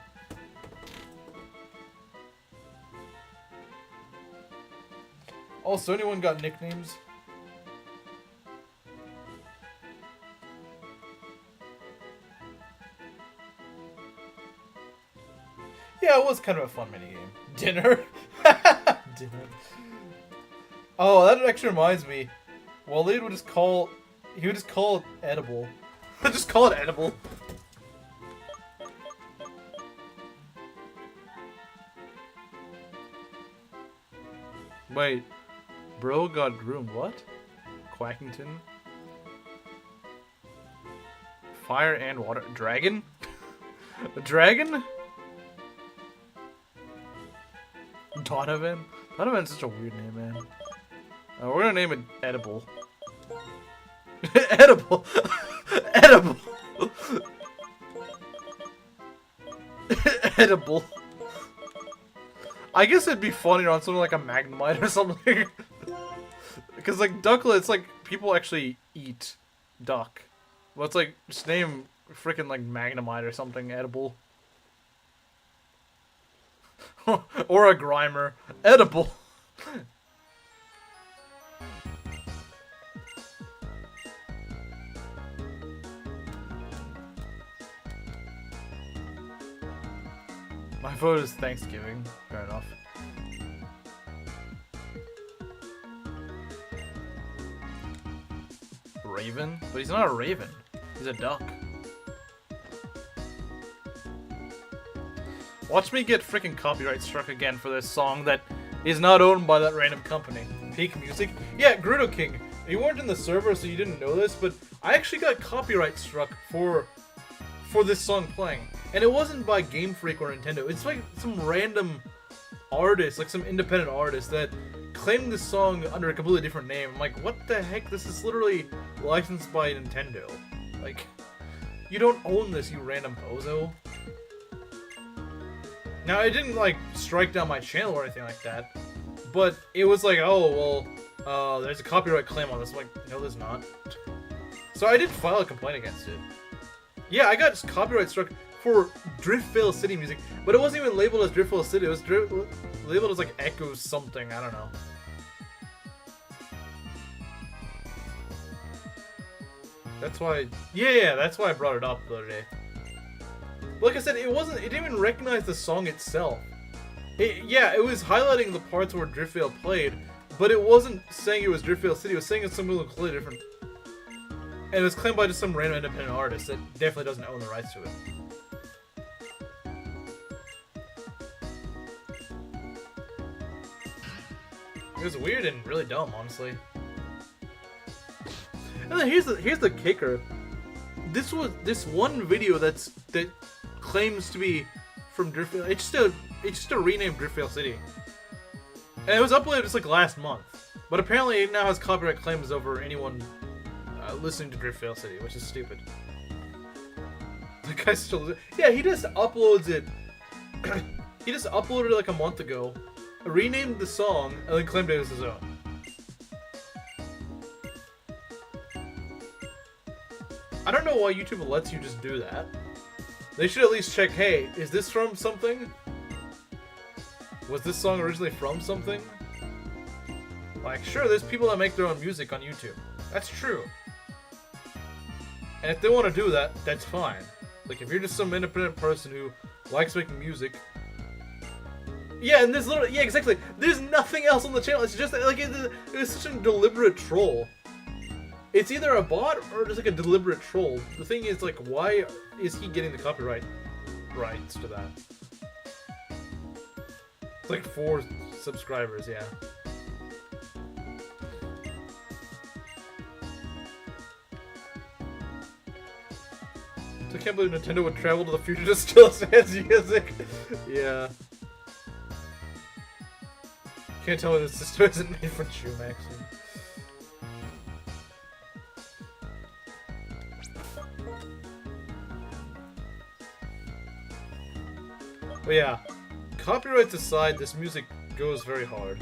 Also, anyone got nicknames? Yeah, it was kind of a fun minigame. Dinner? Dinner. Oh, that actually reminds me. Waleed would just call... He would just call it edible. Just call it edible. Wait. Bro got groomed. What? Quackington? Fire and water. Dragon? A dragon? Donovan? Donovan's such a weird name, man. We're gonna name it Edible. Edible! Edible! Edible. I guess it'd be funnier on something like a Magnemite or something. Because, like, ducklet, it's like people actually eat duck. Well, it's like, just name freaking like Magnemite or something edible. Or a Grimer. Edible. My vote is Thanksgiving. Fair enough. Raven? But he's not a raven. He's a duck. Watch me get freaking copyright struck again for this song that is not owned by that random company. Peak Music? Yeah, Grudo King. You weren't in the server, so you didn't know this, but I actually got copyright struck for this song playing. And it wasn't by Game Freak or Nintendo. It's like some random artist, like some independent artist that claimed this song under a completely different name. I'm like, what the heck? This is literally licensed by Nintendo. Like, you don't own this, you random bozo. Now, it didn't, like, strike down my channel or anything like that, but it was like, oh, well, there's a copyright claim on this. I'm like, no, there's not. So I did file a complaint against it. Yeah, I got copyright struck for Driftvale City music, but it wasn't even labeled as Driftvale City. It was labeled as, like, Echo something. I don't know. That's why... Yeah, that's why I brought it up the other day. Like I said, it didn't even recognize the song itself. Yeah, it was highlighting the parts where Driftvale played, but it wasn't saying it was Driftvale City. It was saying it's something completely different. And it was claimed by just some random independent artist that definitely doesn't own the rights to it. It was weird and really dumb, honestly. And then here's the kicker. This one video that claims to be from Driftvale. It's just a renamed Driftvale City, and it was uploaded just like last month. But apparently, it now has copyright claims over anyone listening to Driftvale City, which is stupid. The guy still, yeah, he just uploads it. He just uploaded it like a month ago, renamed the song, and then claimed it as his own. I don't know why YouTube lets you just do that. They should at least check, hey, is this from something? Was this song originally from something? Like, sure, there's people that make their own music on YouTube. That's true. And if they want to do that, that's fine. Like, if you're just some independent person who likes making music... Yeah, and there's literally... Yeah, exactly. There's nothing else on the channel. It's just, like, it was such a deliberate troll. It's either a bot or just like a deliberate troll. The thing is, like, why is he getting the copyright rights to that? like 4 subscribers, yeah. So I can't believe Nintendo would travel to the future to steal Sans music. Yeah. Can't tell me this system isn't made for Chumaxing. But yeah, copyrights aside, this music goes very hard.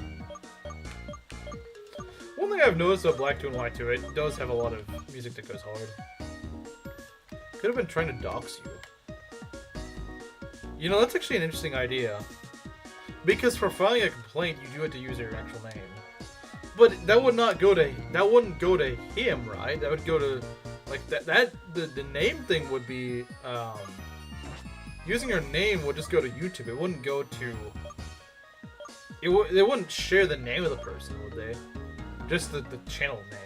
One thing I've noticed about Black 2 and White 2, it does have a lot of music that goes hard. Could have been trying to dox you. You know, that's actually an interesting idea. Because for filing a complaint, you do have to use your actual name. But that would not go to, that wouldn't go to him, right? That would go to, like, the name thing would be, using your name would just go to YouTube. It wouldn't go to, they wouldn't share the name of the person, would they? Just the channel name.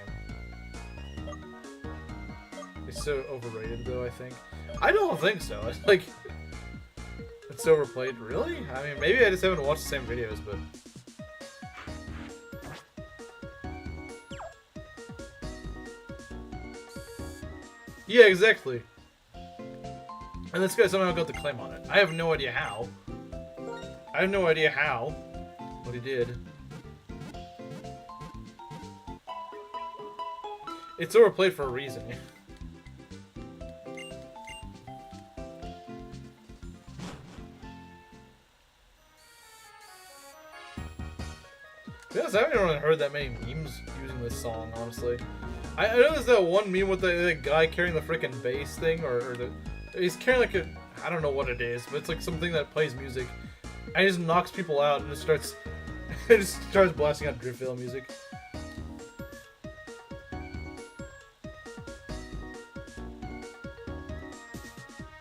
It's so overrated, though, I think. I don't think so. It's like, it's overplayed. Really? I mean, maybe I just haven't watched the same videos, but... Yeah, exactly. And this guy somehow got the claim on it. I have no idea how. I have no idea how, but he did. It's overplayed for a reason. Yes, I haven't really heard that many memes using this song, honestly. I know there's that one meme with the guy carrying the freaking bass thing, or he's carrying like a, I don't know what it is, but it's like something that plays music, and he just knocks people out and it starts blasting out Driftveil music.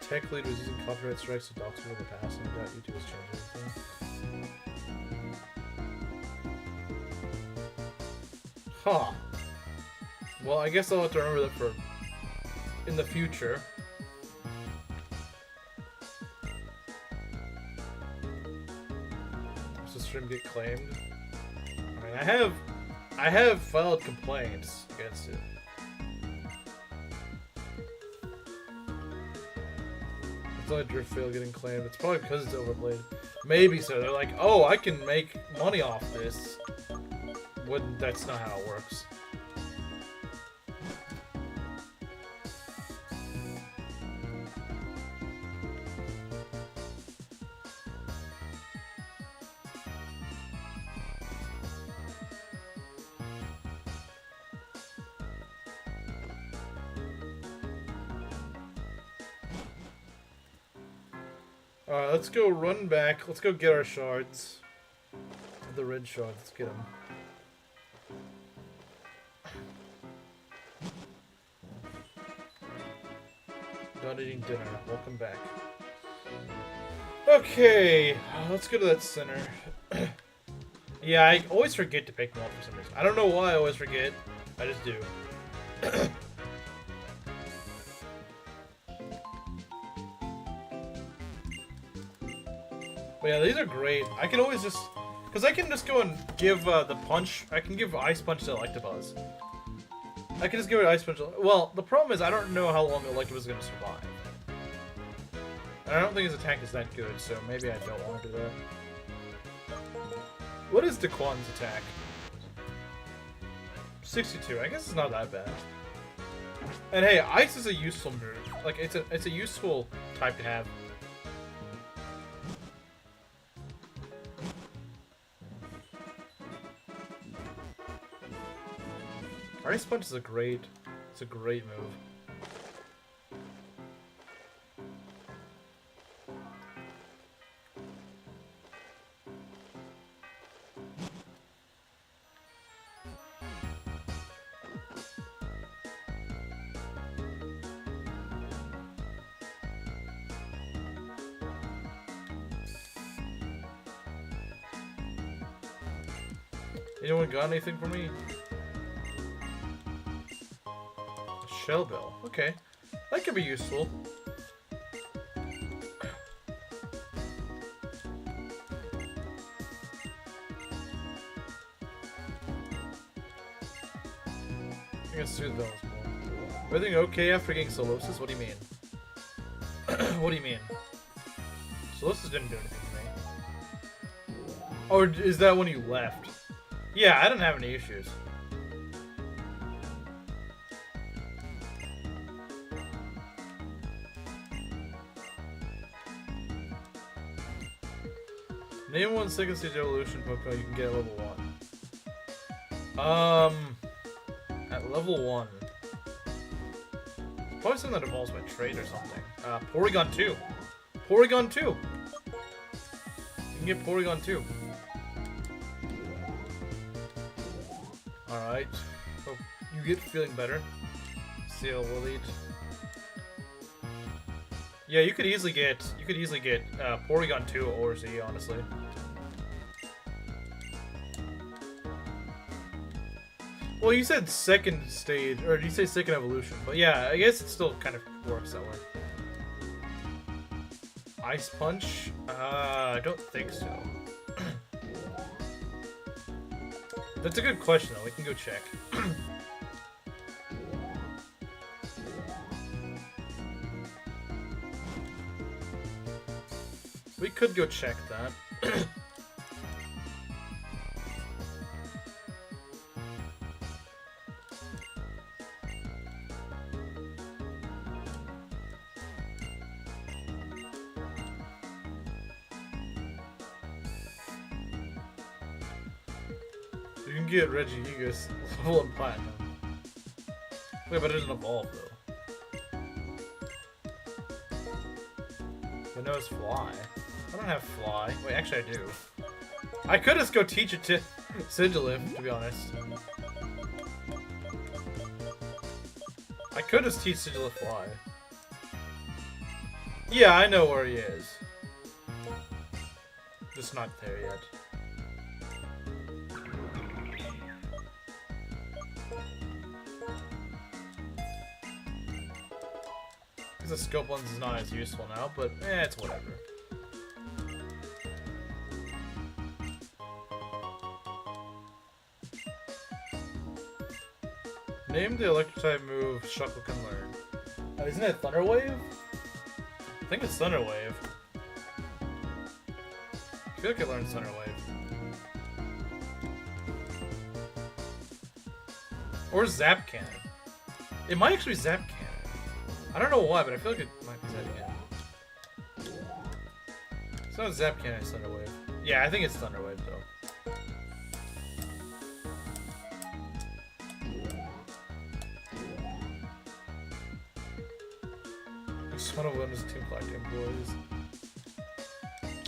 Tech lead was using copyright strikes to dox over the past, and I doubt YouTube has changed anything. Huh. Well, I guess I'll have to remember that for in the future. Does the stream get claimed? I mean, I have filed complaints against it. It's only Driftveil getting claimed. It's probably because it's overplayed. Maybe so. They're like, oh, I can make money off this. When that's not how it works. Alright, let's go run back. Let's go get our shards. The red shards. Let's get them. Done eating dinner. Welcome back. Okay, let's go to that center. Yeah, I always forget to pick them up for some reason. I don't know why I always forget. I just do. But yeah, these are great. I can always just... Because I can just go and give the punch... I can give Ice Punch to Electabuzz. I can just give it Ice Punch. Well, the problem is I don't know how long Electabuzz is going to survive. And I don't think his attack is that good, so maybe I don't want to do that. What is Daquan's attack? 62. I guess it's not that bad. And hey, Ice is a useful move. Like, it's a useful type to have. Ice Punch is a great move. Anyone got anything for me? Shell Bell. Okay. That could be useful. I guess Soothe Bell is more. Everything okay after getting Solosis? What do you mean? What do you mean? Solosis didn't do anything to me. Or is that when you left? Yeah, I didn't have any issues. Name one second stage evolution Pokemon you can get at level 1. At level 1. Probably something that evolves by trait or something. Porygon 2. Porygon 2! You can get Porygon 2. Alright. Hope you get feeling better. Seal Willite. Yeah, you could easily get Porygon 2 or Z, honestly. Well, you said second stage, or did you say second evolution? But yeah, I guess it still kind of works that way. Ice Punch? I don't think so. That's a good question, though. We can go check. We could go check that. You can get Regigigas level in Platinum. Wait, but it doesn't evolve, though. But no, it's Fly. I don't have Fly. Wait, actually I do. I could just go teach it to Sigilif, to be honest. I could just teach Sigilif Fly. Yeah, I know where he is. Just not there yet. The scope lens is not as useful now, but it's whatever. Name the electric type move Shuckle can learn. Isn't it Thunder Wave? I think it's Thunder Wave. I feel like it learns Thunder Wave. Or Zap Cannon. It might actually be Zap Cannon. I don't know why, but I feel like it might be Zap Cannon. It's not Zap Cannon, it's Thunder Wave. Yeah, I think it's Thunder Wave, though. Just one of them is Team Collecting Employees.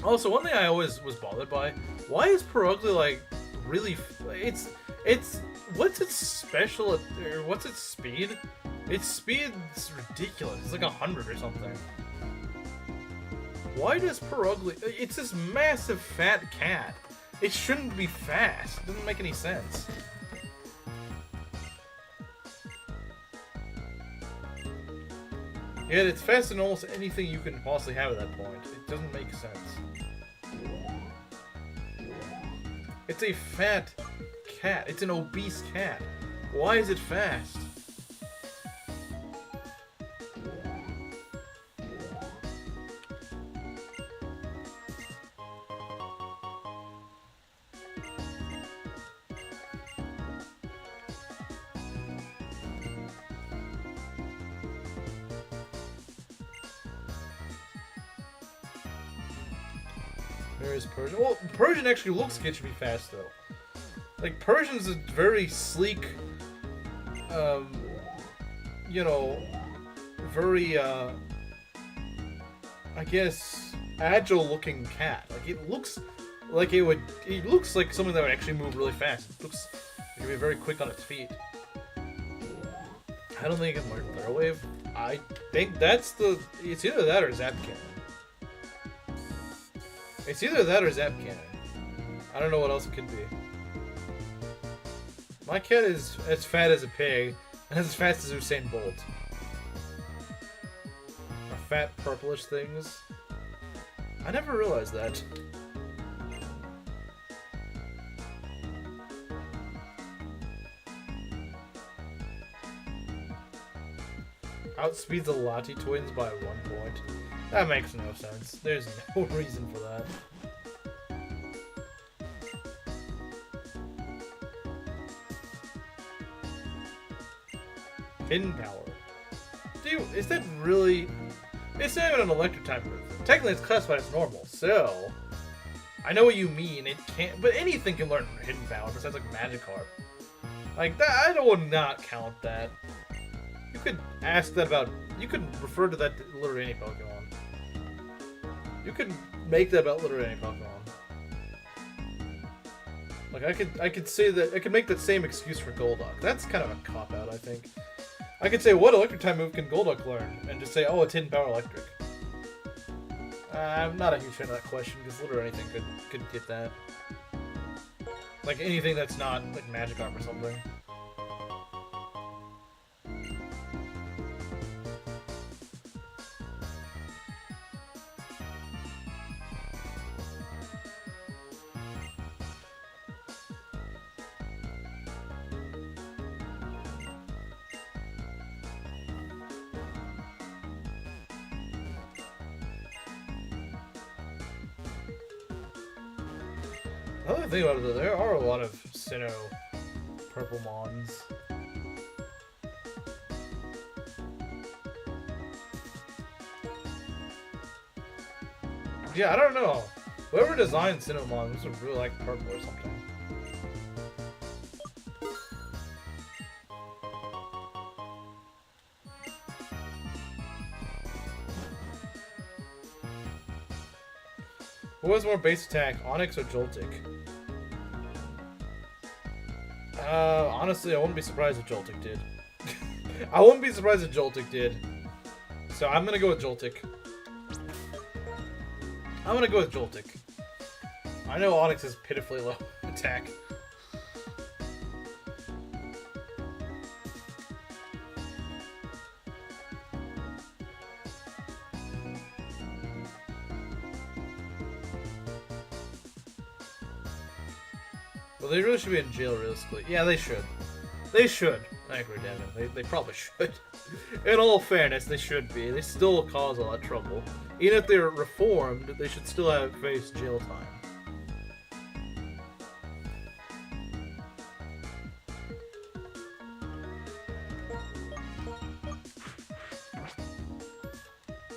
Also, one thing I always was bothered by, why is Perugly, like, really... It's... What's its special... Or what's its speed? Its speed's ridiculous. It's like 100 or something. Why does Perugly... It's this massive fat cat. It shouldn't be fast. It doesn't make any sense. Yet it's faster than almost anything you can possibly have at that point. It doesn't make sense. It's a fat cat. It's an obese cat. Why is it fast? There's Persian. Well, Persian actually looks like it should be fast, though. Like, Persian's a very sleek, you know, very, I guess, agile-looking cat. Like, it looks like it looks like something that would actually move really fast. It looks like it would be very quick on its feet. I don't think it can learn Thunder Wave. I think it's either that or Zap Cannon. It's either that or Zap Cannon. I don't know what else it could be. My cat is as fat as a pig, and as fast as Usain Bolt. Or fat purplish things. I never realized that. outspeeds the Lati twins by 1 point. That makes no sense. There's no reason for that. Hidden power. Dude, is that really... It's not even an electric type move. Technically it's classified as normal, so... I know what you mean, it can't... But anything can learn hidden power besides like Magikarp. Like, that, I would not count that. You could ask that about... You could refer to that to literally any Pokemon. You could make that about literally any Pokemon. Like, I could say that... I could make that same excuse for Golduck. That's kind of a cop-out, I think. I could say, what electric type move can Golduck learn? And just say, oh, it's hidden power electric. I'm not a huge fan of that question, because literally anything could get that. Like anything that's not like Magikarp or something. Another thing about it, there are a lot of Sinnoh purple mons. Yeah, I don't know. Whoever designed Sinnoh mons would really like purple or something. Who has more base attack, Onix or Joltik? Honestly, I wouldn't be surprised if Joltik did. I wouldn't be surprised if Joltik did. So I'm gonna go with Joltik. I'm gonna go with Joltik. I know Onix is pitifully low attack. Well, they really should be in jail realistically. Yeah, they should. They should. I agree, Devin. They probably should. In all fairness, they should be. They still cause a lot of trouble. Even if they're reformed, they should still have faced jail time.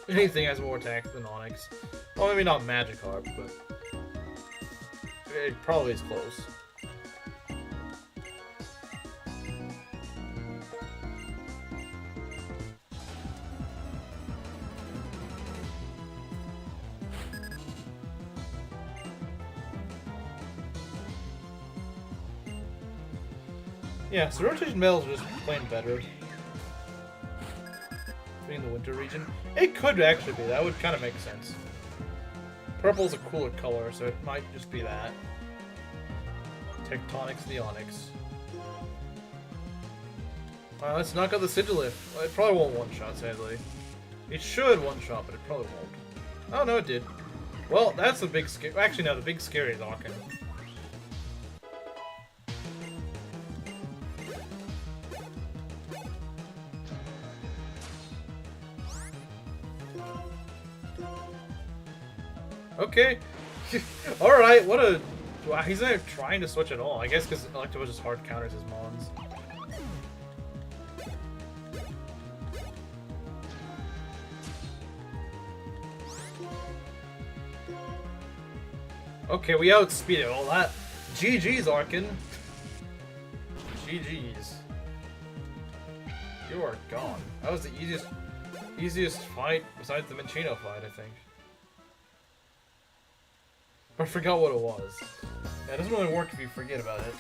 Anything has more attack than Onix. Well, maybe not Magikarp, but it probably is close. Yeah, so rotation metals are just plain better. Being the winter region. It could actually be. That would kind of make sense. Purple's a cooler color, so it might just be that. Tectonics the Onyx. Let's knock out the Sigilif. Well, it probably won't one-shot, sadly. It should one-shot, but it probably won't. Oh, no, it did. Well, that's the big scare. Actually, no, the big scary is Arkin. Okay. Alright, what a... Wow, he's not even trying to switch at all. I guess because Electabuzz just hard counters his Mons. Okay, we outspeeded all that. GG's, Arkin. GG's. You are gone. That was the easiest fight besides the Minccino fight, I think. I forgot what it was. Yeah, it doesn't really work if you forget about it.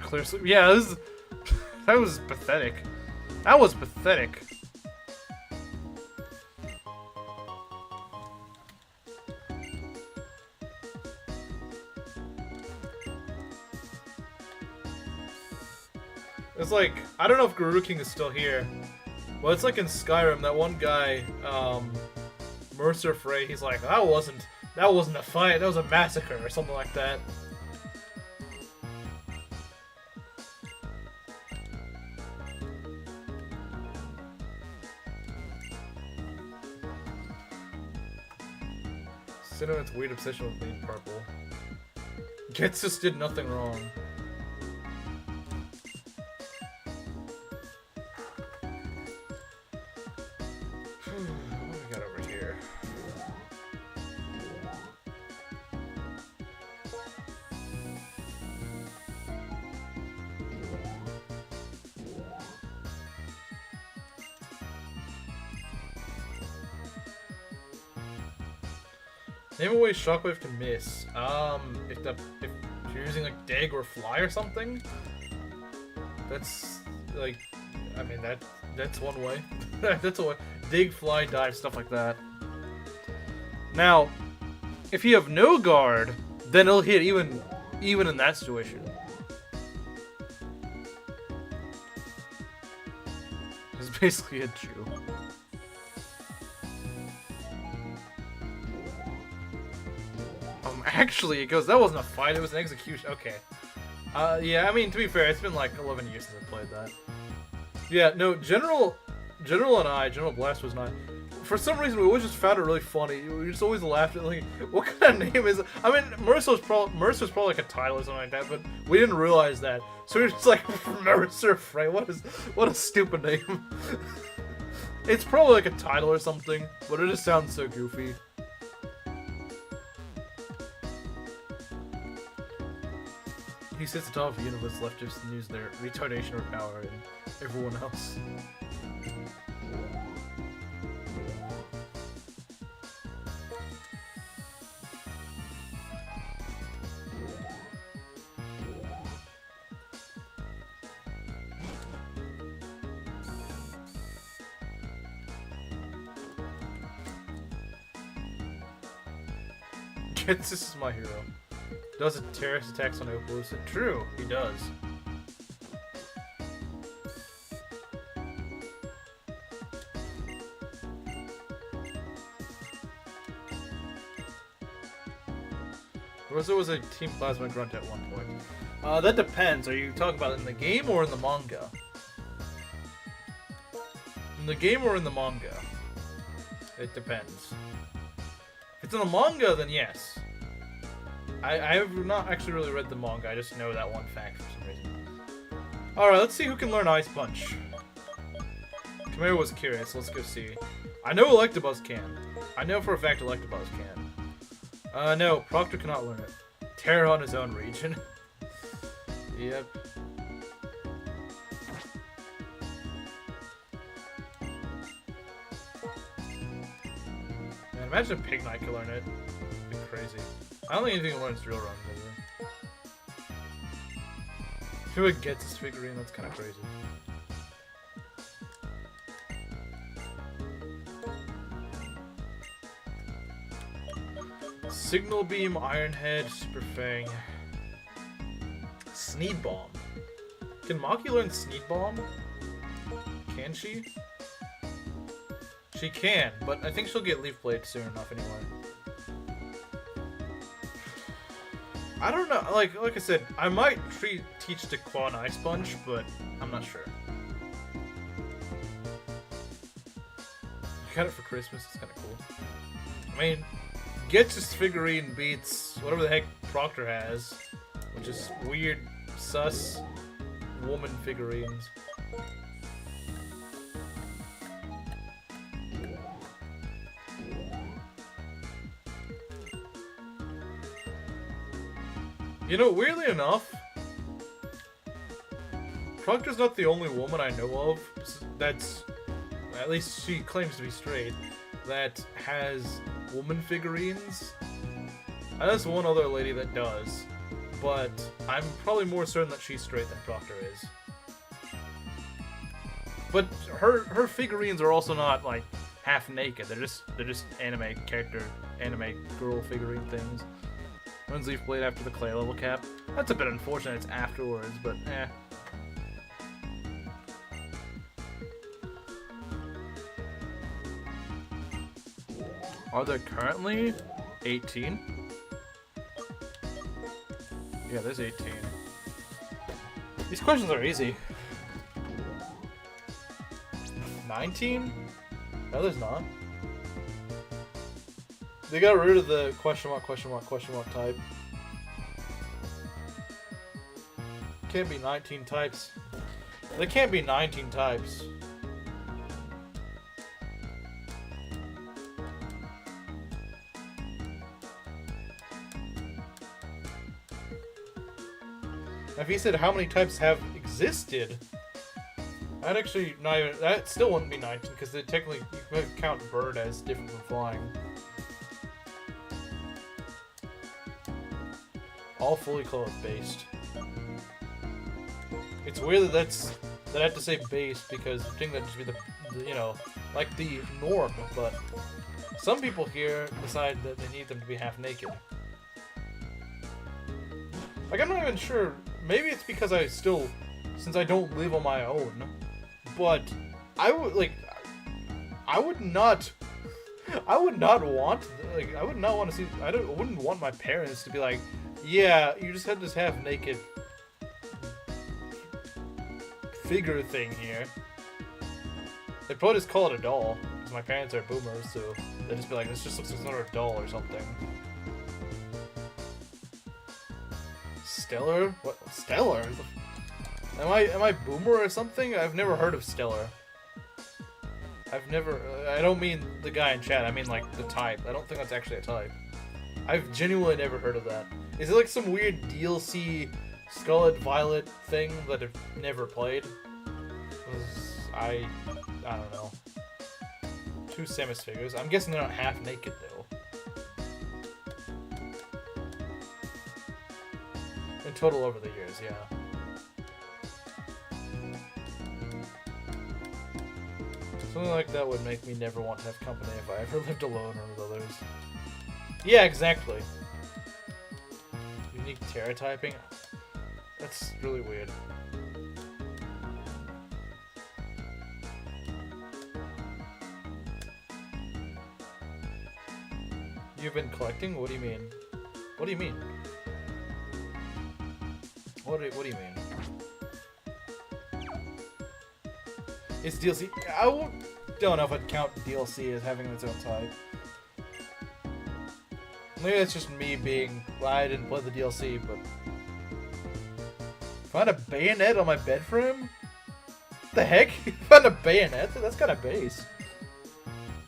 Clear sleep. Yeah, that was pathetic. That was pathetic. It's like, I don't know if Gerudo King is still here. Well, it's like in Skyrim, that one guy, Mercer Frey, he's like, that wasn't a fight, that was a massacre, or something like that. Cinnamon's weird obsession with being purple. Getsus did nothing wrong. What do we got over here? Name a way Shockwave can miss. If you're using like dig or fly or something, that's like, I mean that's one way. That's a way. Dig, fly, dive, stuff like that. Now, if you have no guard, then it'll hit even in that situation. It's basically a Jew. Actually, it goes, that wasn't a fight, it was an execution. Okay. Yeah, I mean, to be fair, it's been like 11 years since I played that. Yeah, no, General Blast was not. For some reason, we always just found it really funny. We just always laughed at, like, what kind of name is it? I mean, Mercer's probably like a title or something like that, but we didn't realize that. So we were just like, Mercer Frey, what a stupid name. It's probably like a title or something, but it just sounds so goofy. He sits atop of the universe left just to use their retardation or power and everyone else. Getsus is my hero. Does a terrorist attacks on Opelucid? True, he does. Rosa was a Team Plasma Grunt at one point. That depends. Are you talking about it in the game or in the manga? In the game or in the manga? It depends. If it's in the manga, then yes. I have not actually really read the manga, I just know that one fact for some reason. Alright, let's see who can learn Ice Punch. Chimera was curious, let's go see. I know Electabuzz can. I know for a fact Electabuzz can. No, Proctor cannot learn it. Terror on his own region. Yep. Man, imagine if Pig Knight could learn it. It'd be crazy. I don't think anything learns drill run, does it? If it gets his figurine, that's kind of crazy. Signal Beam, Iron Head, Super Fang. Sneed Bomb. Can Maki learn Sneed Bomb? Can she? She can, but I think she'll get Leaf Blade soon enough anyway. I don't know, like I said, I might teach Daquan Ice Punch, but I'm not sure. I got it for Christmas, it's kind of cool. I mean, Getsus figurine beats whatever the heck Proctor has, which is weird, sus, woman figurines. You know, weirdly enough, Proctor's not the only woman I know of that's, at least she claims to be straight, that has woman figurines. I know there's one other lady that does, but I'm probably more certain that she's straight than Proctor is. But her figurines are also not like half naked. They're just anime character, anime girl figurine things. Runs Leaf Blade after the clay level cap. That's a bit unfortunate it's afterwards, but eh. Are there currently 18? Yeah, there's 18. These questions are easy. 19? No, there's not. They got rid of the question mark type. Can't be 19 types. There can't be 19 types. If he said how many types have existed, I'd actually not even. That still wouldn't be 19 because they technically you could count bird as different from flying. All fully clothed based. It's weird that I have to say based because you think that'd just be the you know, like the norm, but some people here decide that they need them to be half naked. Like, I'm not even sure. Maybe it's because since I don't live on my own, but I would not want to see. I wouldn't want my parents to be like, yeah, you just had this half naked figure thing here. They'd probably just call it a doll because my parents are boomers, so they'd just be like, this just looks like another doll or something. Stellar? What? Stellar? Am I boomer or something? I've never heard of Stellar. I don't mean the guy in chat, I mean like the type. I don't think that's actually a type. I've genuinely never heard of that. Is it like some weird DLC Scarlet Violet thing that I've never played? I don't know. 2 Samus figures. I'm guessing they're not half naked though. In total over the years, yeah. Something like that would make me never want to have company if I ever lived alone or with others. Yeah, exactly. Unique Terra typing? That's really weird. You've been collecting? What do you mean? What do you mean? What do you mean? It's DLC. Don't know if I'd count DLC as having its own type. Maybe it's just me being glad I didn't play the DLC, but... Found a bayonet on my bed frame? What the heck? You found a bayonet? That's kind of base.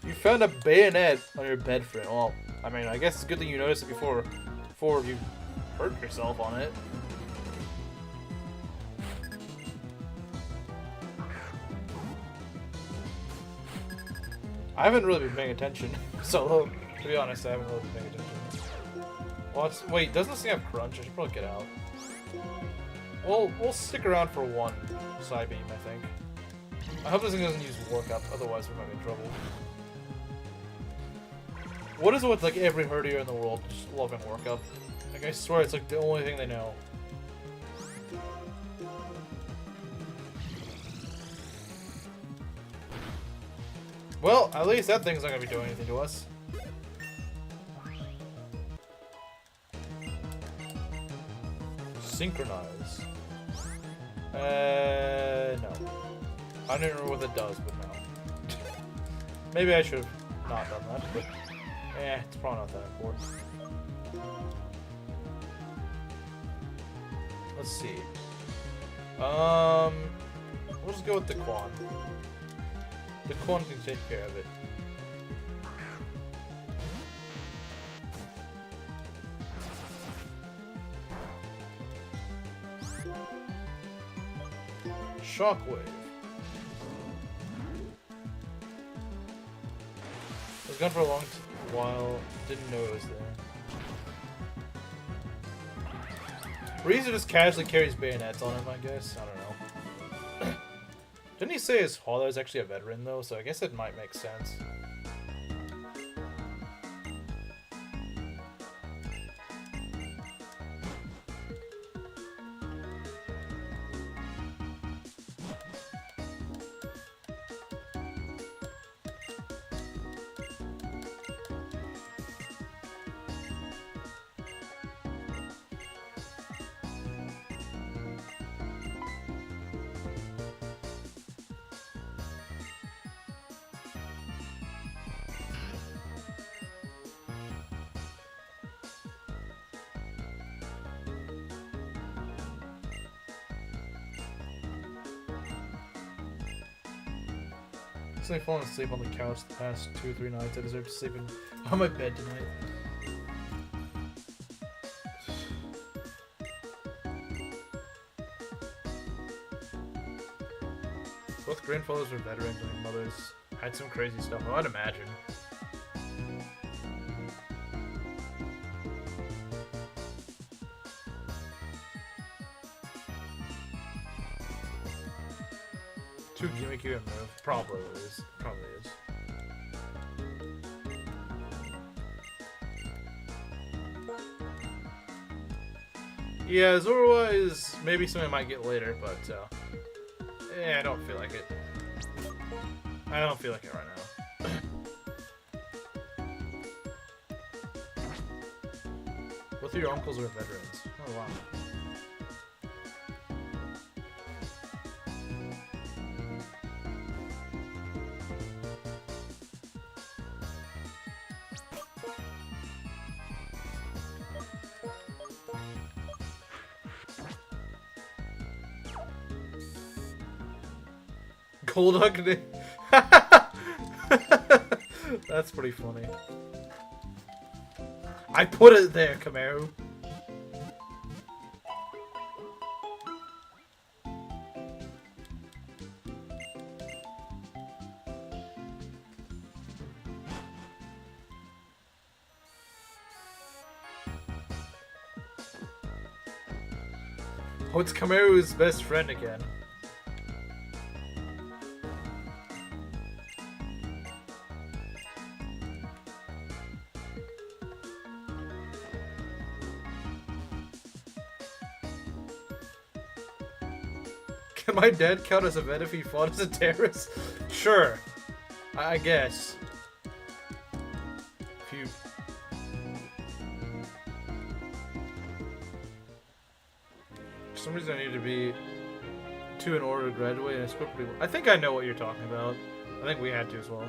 You found a bayonet on your bed frame. Well, I mean, I guess it's a good thing you noticed it before you hurt yourself on it. I haven't really been paying attention, so to be honest, I haven't really been paying attention. Wait, doesn't this thing have crunch? I should probably get out. Well, we'll stick around for one side beam, I think. I hope this thing doesn't use workup, otherwise we might be in trouble. What is it with like every herdier in the world just loving workup? Like I swear it's like the only thing they know. Well, at least that thing's not gonna be doing anything to us. Synchronize. No. I don't remember what that does, but no. Maybe I should have not done that, but it's probably not that important. Let's see. We'll just go with the Quan. The Quan can take care of it. Shockwave. It was gone for a long while. Didn't know it was there. Reza just casually carries bayonets on him, I guess. I don't know. Didn't he say his father is actually a veteran, though? So I guess it might make sense. Since I've fallen asleep on the couch the past 2 or 3 nights, I deserve to sleep on my bed tonight. Both grandfathers were veterans and their mothers had some crazy stuff. Oh, I'd imagine. Too gimmicky and move. Probably is. Probably is. Yeah, Zoro-wise, maybe something I might get later, but yeah, I don't feel like it. I don't feel like it right now. Both of your uncles are veterans. Oh wow. Cold hug day. That's pretty funny. I put it there, Kamaru. Oh, it's Kamaru's best friend again. Can my dad count as a vet if he fought as a terrorist? Sure. I guess. If you... For some reason I need to be 2 in order to graduate and I scored pretty well. I think I know what you're talking about. I think we had to as well.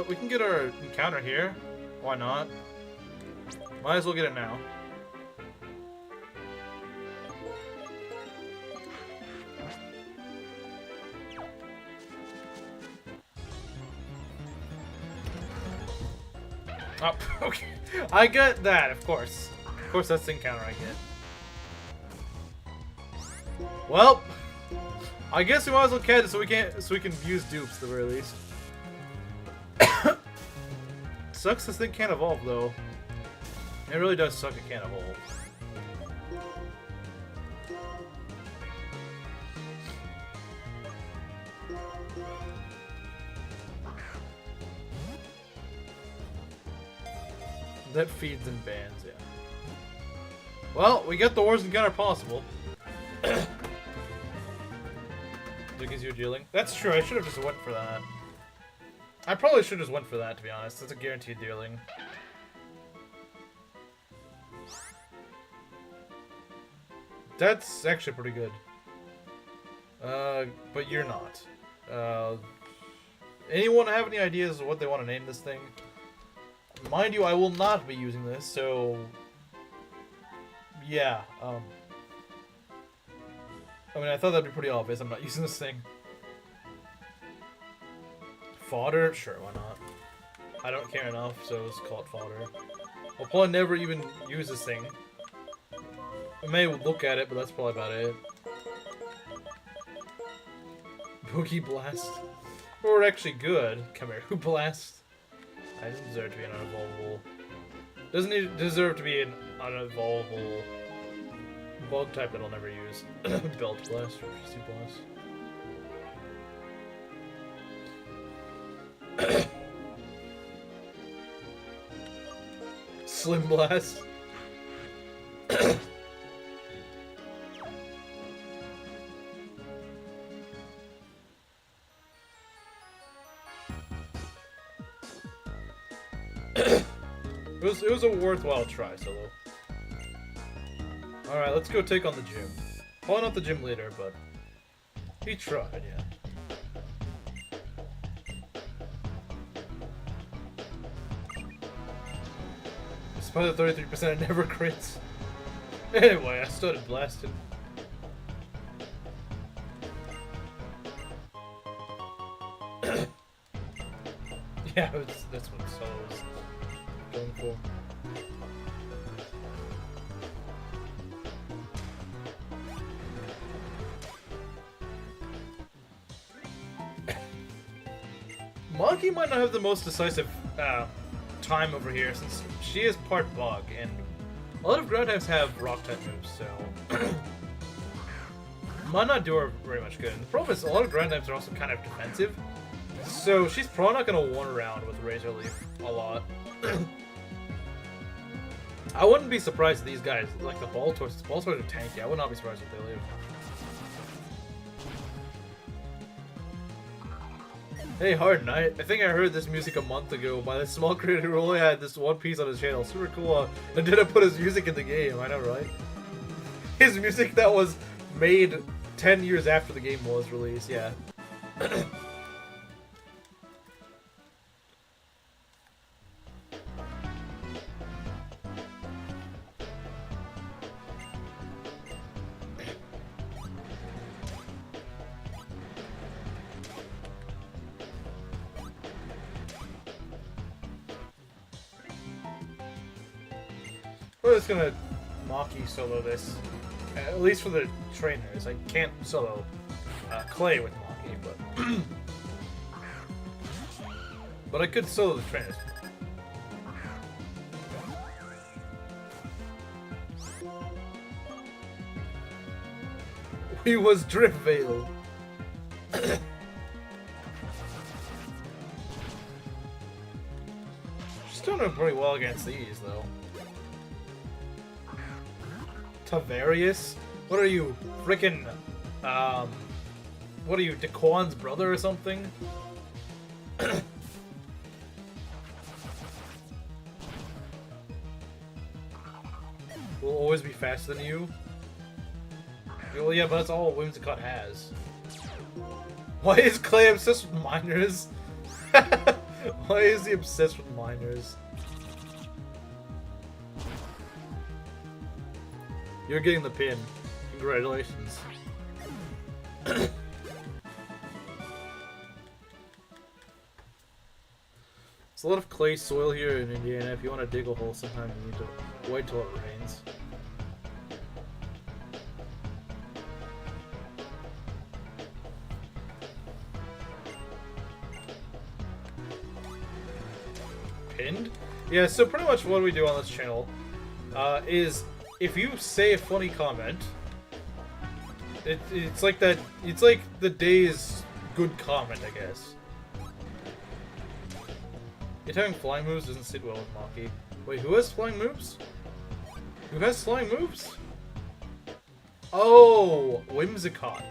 We can get our encounter here. Why not? Might as well get it now. Oh, okay. I get that, of course. Of course, that's the encounter I get. Well, I guess we might as well catch it so we can use dupes at the very least. Sucks this thing can't evolve though. It really does suck it can't evolve. That feeds and bans, yeah. Well, we got the worst encounter possible. Because you're dealing. That's true, I should have just went for that. I probably should have just went for that, to be honest. That's a guaranteed dealing. That's actually pretty good. But you're not. Anyone have any ideas of what they want to name this thing? Mind you, I will not be using this, so... Yeah, I mean, I thought that'd be pretty obvious. I'm not using this thing. Fodder? Sure, why not? I don't care enough, so let's call it fodder. I'll probably never even use this thing. I may look at it, but that's probably about it. Boogie Blast. Or actually good. Come here, Blast. I doesn't deserve to be an unevolvable. Doesn't he deserve to be an unevolvable bug type that I'll never use. Belt Blast or PC Blast. Slim Blast. It was a worthwhile try, Solo. Alright, let's go take on the gym. Probably not the gym leader, but he tried, yeah. Despite the 33%, it never crits. Anyway, I started blasting. Yeah, that's what Solo was going for. Monkey might not have the most decisive time over here, since she is part bug, and a lot of ground types have rock type moves, so might not do her very much good. And the problem is a lot of ground types are also kind of defensive, so she's probably not going to one around with Razor Leaf a lot. I wouldn't be surprised if these guys, like the ball torches are tanky. I would not be surprised if they live. Hey, Hard Knight. I think I heard this music a month ago by this small creator who only had this one piece on his channel. Super cool. And didn't put his music in the game. I know, right? His music that was made 10 years after the game was released. Yeah. We're just gonna Maki solo this, at least for the trainers. I can't solo Clay with Maki, but but I could solo the trainers. He was Drift Veil. She's doing pretty well against these, though. Tavarius? What are you, frickin', what are you, Daquan's brother or something? Will always be faster than you? Well, yeah, but that's all Whimsicott has. Why is Clay obsessed with miners? Why is he obsessed with miners? You're getting the pin. Congratulations. There's a lot of clay soil here in Indiana. If you want to dig a hole sometime, you need to wait till it rains. Pinned? Yeah, so pretty much what we do on this channel is if you say a funny comment, it's like that. It's like the day's good comment, I guess. It having flying moves doesn't sit well with Maki. Wait, who has flying moves? Who has flying moves? Oh, Whimsicott.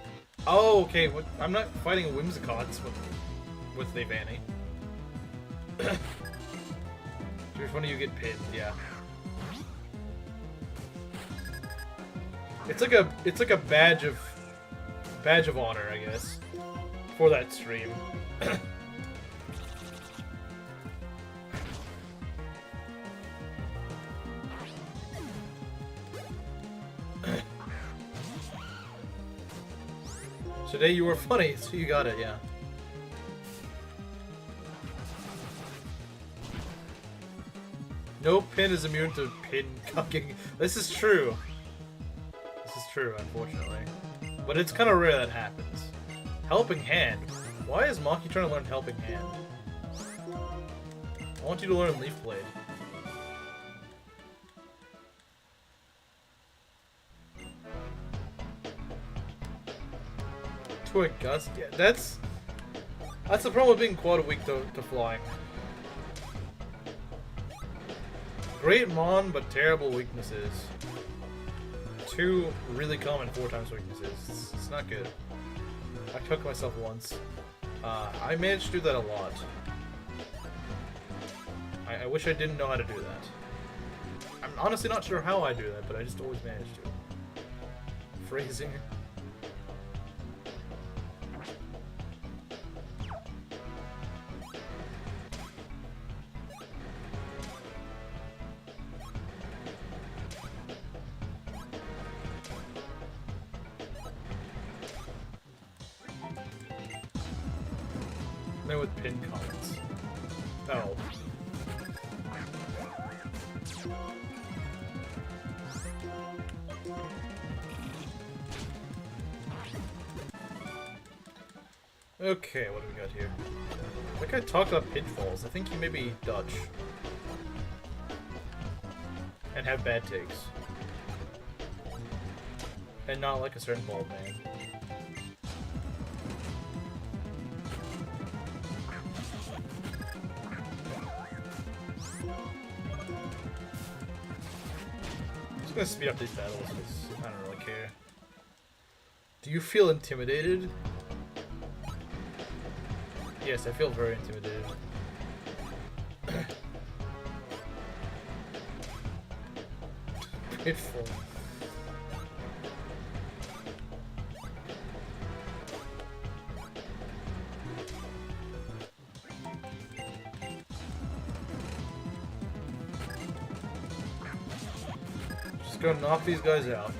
Oh, okay. I'm not fighting Whimsicotts with the Vanny. Which one of you get pinned? Yeah. It's like a badge of honor, I guess, for that stream. Today you were funny, so you got it, yeah. No pin is immune to pin cucking. This is true. This is true, unfortunately. But it's kind of rare that happens. Helping Hand. Why is Maki trying to learn Helping Hand? I want you to learn Leaf Blade. To a gust? Yeah, that's the problem with being quite weak to flying. Great Mon, but terrible weaknesses. 2 really common 4x weaknesses. It's not good. I took myself once. I managed to do that a lot. I wish I didn't know how to do that. I'm honestly not sure how I do that, but I just always manage to. Phrasing. No, with pin comments. Oh. Okay, what do we got here? I think I talked about pitfalls. I think he may be Dutch. And have bad takes. And not like a certain bald man. I'm just gonna speed up these battles because I don't really care. Do you feel intimidated? Yes, I feel very intimidated. Pitfall. Just gonna knock these guys out.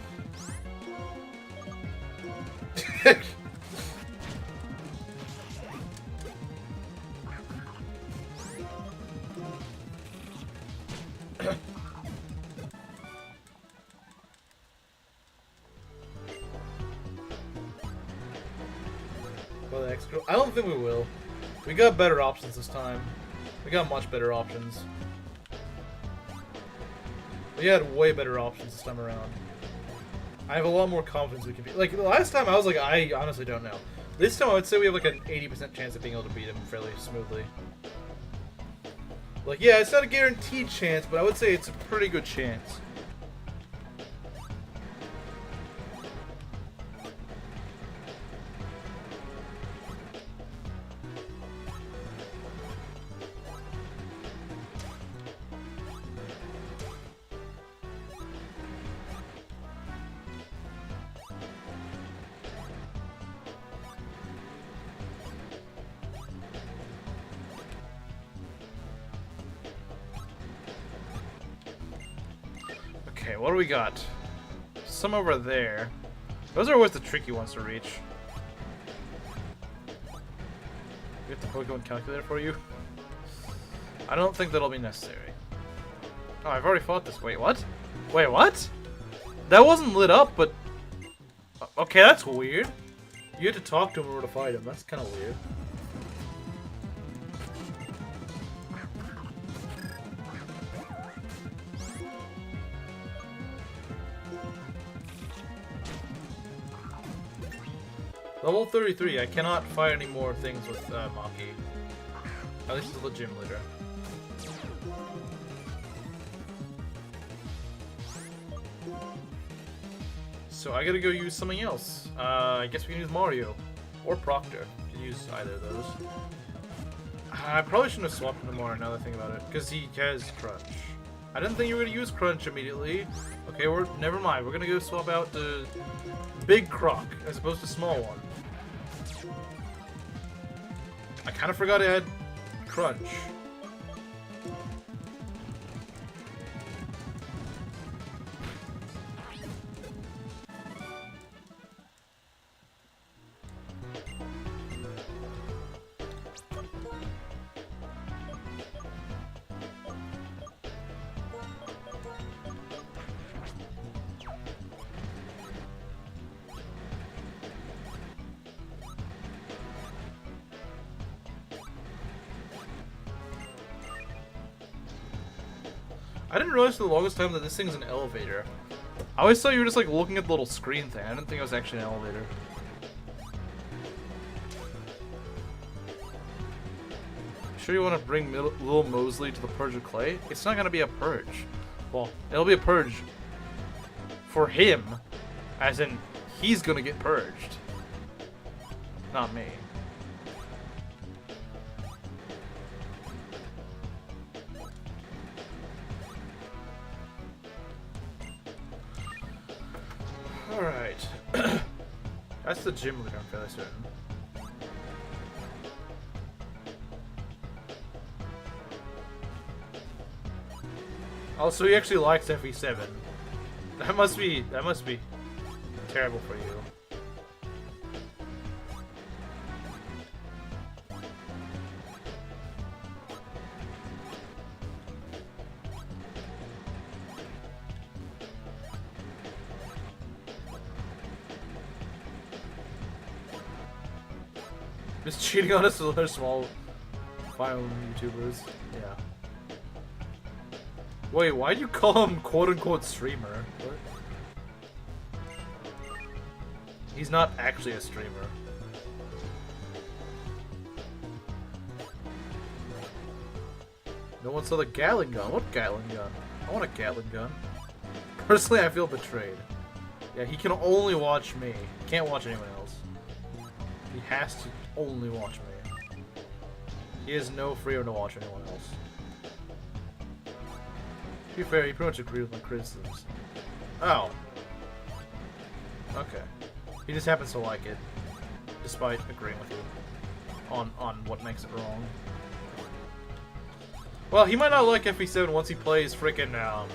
I don't think we will. We got better options this time. We got much better options. We had way better options this time around. I have a lot more confidence we can beat. Like, the last time I was like, I honestly don't know. This time I would say we have like an 80% chance of being able to beat him fairly smoothly. Like, yeah, it's not a guaranteed chance, but I would say it's a pretty good chance. Okay, what do we got? Some over there. Those are always the tricky ones to reach. We have the Pokemon calculator for you? I don't think that'll be necessary. Oh, I've already fought this. Wait, what? Wait, what? That wasn't lit up, but... Okay, that's weird. You had to talk to him in order to fight him. That's kind of weird. Level 33, I cannot fight any more things with Maki. At least until the gym leader. So I gotta go use something else. I guess we can use Mario. Or Proctor. We can use either of those. I probably shouldn't have swapped into Mario now that I think about it. Because he has Crunch. I didn't think you were gonna use Crunch immediately. Okay, never mind. We're gonna go swap out the Big Croc as opposed to small one. I kind of forgot I had Crunch. I didn't realize for the longest time that this thing's an elevator. I always thought you were just like looking at the little screen thing. I didn't think it was actually an elevator. Sure you want to bring Lil Mosley to the Purge of Clay? It's not going to be a purge. Well, it'll be a purge for him, as in he's going to get purged. Not me. Alright. That's the gym leader, I'm fairly certain. Oh, so he actually likes FE7. That must be terrible for you. Just cheating on us with other small final YouTubers. Yeah. Wait, why'd you call him quote-unquote streamer? What? He's not actually a streamer. No one saw the Gatling gun. What Gatling gun? I want a Gatling gun. Personally, I feel betrayed. Yeah, he can only watch me. He can't watch anyone else. He has to only watch me. He has no freedom to watch anyone else. To be fair, he pretty much agreed with my criticisms. Oh. Okay. He just happens to like it, despite agreeing with you on what makes it wrong. Well, he might not like FE7 once he plays frickin'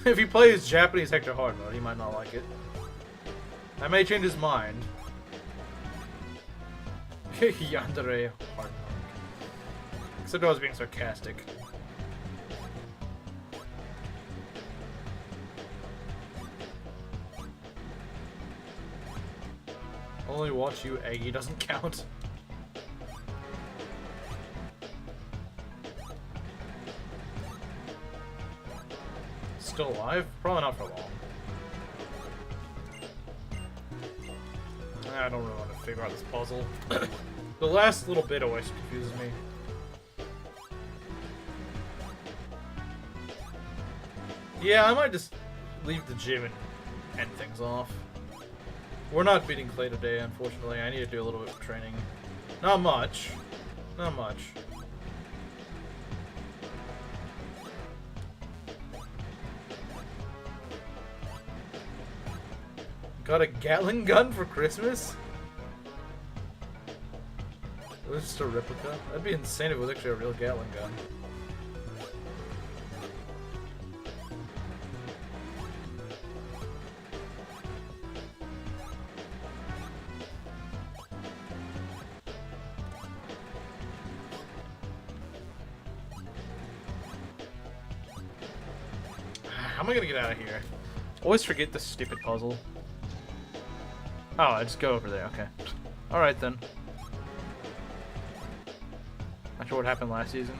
if he plays Japanese Hector Hard Mode, he might not like it. I may change his mind. Yandere Hard Mode. Except I was being sarcastic. Only watch you, Aggie doesn't count. Still alive? Probably not for long. I don't really want to figure out this puzzle. The last little bit always confuses me. Yeah, I might just leave the gym and end things off. We're not beating Clay today, unfortunately. I need to do a little bit of training. Not much. Not much. Got a Gatling gun for Christmas? It was just a replica? That'd be insane if it was actually a real Gatling gun. How am I gonna get out of here? Always forget this stupid puzzle. Oh, I just go over there, okay. Alright then. Not sure what happened last season.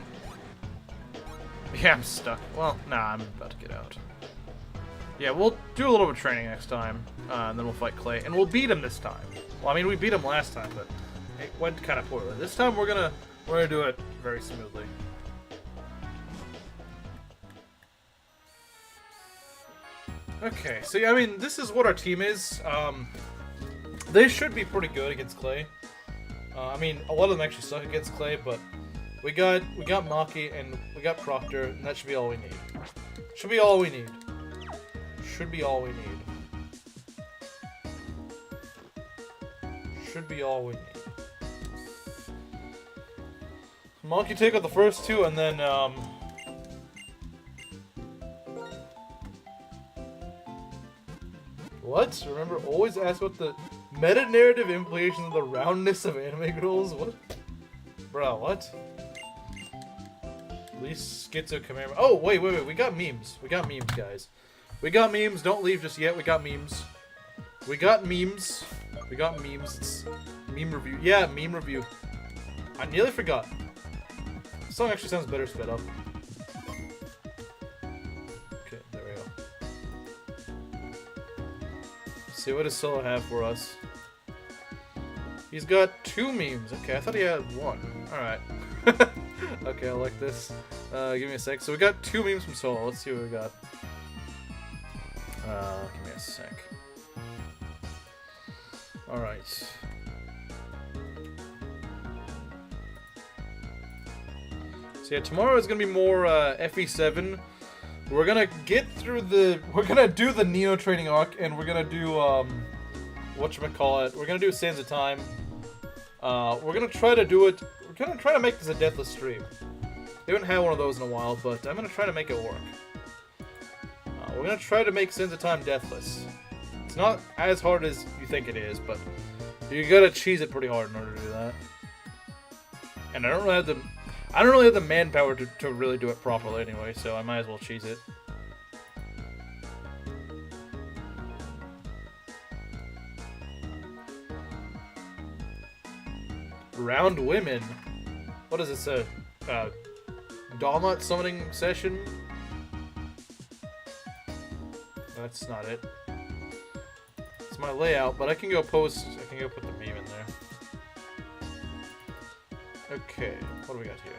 Yeah, I'm stuck. Well, nah, I'm about to get out. Yeah, we'll do a little bit of training next time, and then we'll fight Clay, and we'll beat him this time. Well, I mean, we beat him last time, but it went kind of poorly. This time we're gonna do it very smoothly. Okay, so I mean, this is what our team is. They should be pretty good against Clay. I mean, a lot of them actually suck against Clay, but we got Maki and we got Proctor, and that should be all we need. Should be all we need. Should be all we need. Should be all we need. Maki take out the first two, and then what? Remember, always ask about the meta-narrative implications of the roundness of anime girls? What? Bro, what? At least Schizo Command. Oh, wait. We got memes. We got memes, guys. We got memes. Don't leave just yet. We got memes. We got memes. We got memes. It's meme review. Yeah, meme review. I nearly forgot. This song actually sounds better sped up. Okay, there we go. Let's see, what does Solo have for us? He's got 2 memes. Okay, I thought he had 1. Alright. Okay, I like this. Give me a sec. So we got 2 memes from Solo. Let's see what we got. Give me a sec. Alright. So yeah, tomorrow is gonna be more FE7. We're gonna get through the. We're gonna do the Neo training arc, and we're gonna do whatchamacallit. We're gonna do Sands of Time. We're gonna try to do it. We're gonna try to make this a deathless stream. We haven't had one of those in a while, but I'm gonna try to make it work. We're gonna try to make Sands of Time deathless. It's not as hard as you think it is, but you gotta cheese it pretty hard in order to do that. And I don't really have the manpower to really do it properly anyway, so I might as well cheese it. Round women. What is this? A Dharma summoning session? That's not it. It's my layout, but I can go post. I can go put the meme in there. Okay, what do we got here?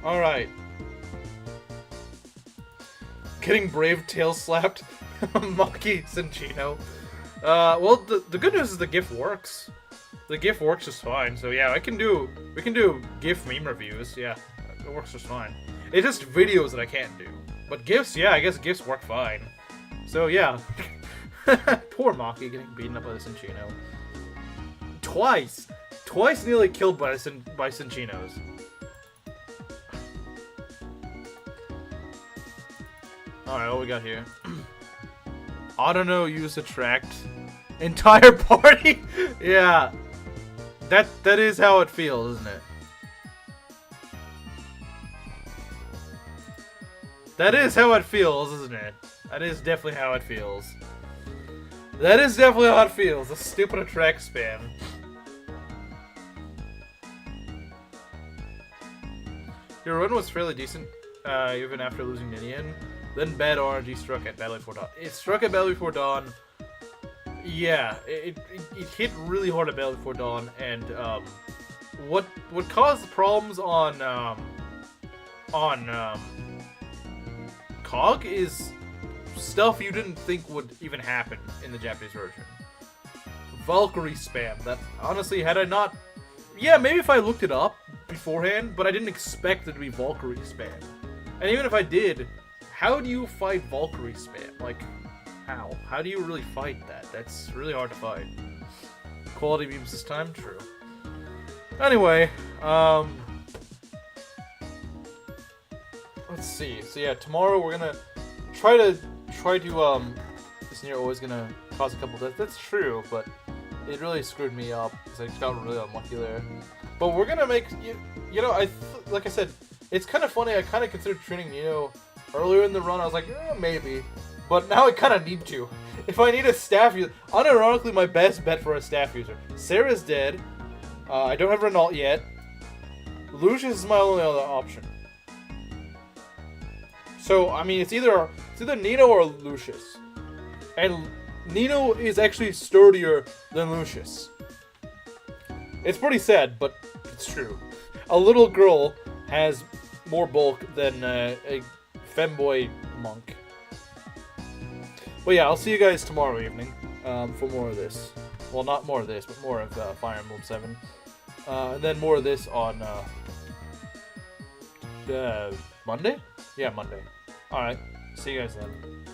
All right. Getting Brave tail slapped. Maki Cinchino. Well, the good news is the GIF works. The GIF works just fine. So yeah, we can do GIF meme reviews. Yeah, it works just fine. It's just videos that I can't do. But GIFs, yeah, I guess GIFs work fine. So yeah. Poor Maki getting beaten up by the Cinchino. Twice nearly killed by Cinchinos. Alright, what we got here? I don't know, use attract. Entire party? Yeah. That is how it feels, isn't it? That is how it feels, isn't it? That is definitely how it feels. That is definitely how it feels. A stupid attract spam. Your run was fairly decent, even after losing Ninian. Then bad RNG struck at Battle Before Dawn. It struck at Battle Before Dawn. Yeah, it hit really hard at Battle Before Dawn, and what caused problems on COG is stuff you didn't think would even happen in the Japanese version. Valkyrie spam. That honestly, had I not, yeah, maybe if I looked it up beforehand, but I didn't expect it to be Valkyrie spam. And even if I did, how do you fight Valkyrie spam? Like, how? How do you really fight that? That's really hard to fight. Quality memes this time? True. Anyway, let's see. So yeah, tomorrow we're gonna try to, this Nier always gonna cause a couple deaths. That's true, but it really screwed me up, because I got really unlucky there. But we're gonna make, you know, like I said, it's kind of funny, I kind of considered training Nino earlier in the run. I was like, maybe. But now I kind of need to. If I need a staff user, unironically, my best bet for a staff user. Sarah's dead. I don't have Renault yet. Lucius is my only other option. So, I mean, it's either Nino or Lucius. And Nino is actually sturdier than Lucius. It's pretty sad, but it's true. A little girl has more bulk than a femboy monk. But yeah, I'll see you guys tomorrow evening for more of this. Well, not more of this, but more of Fire Emblem 7. And then more of this on Monday? Yeah, Monday. Alright, see you guys then.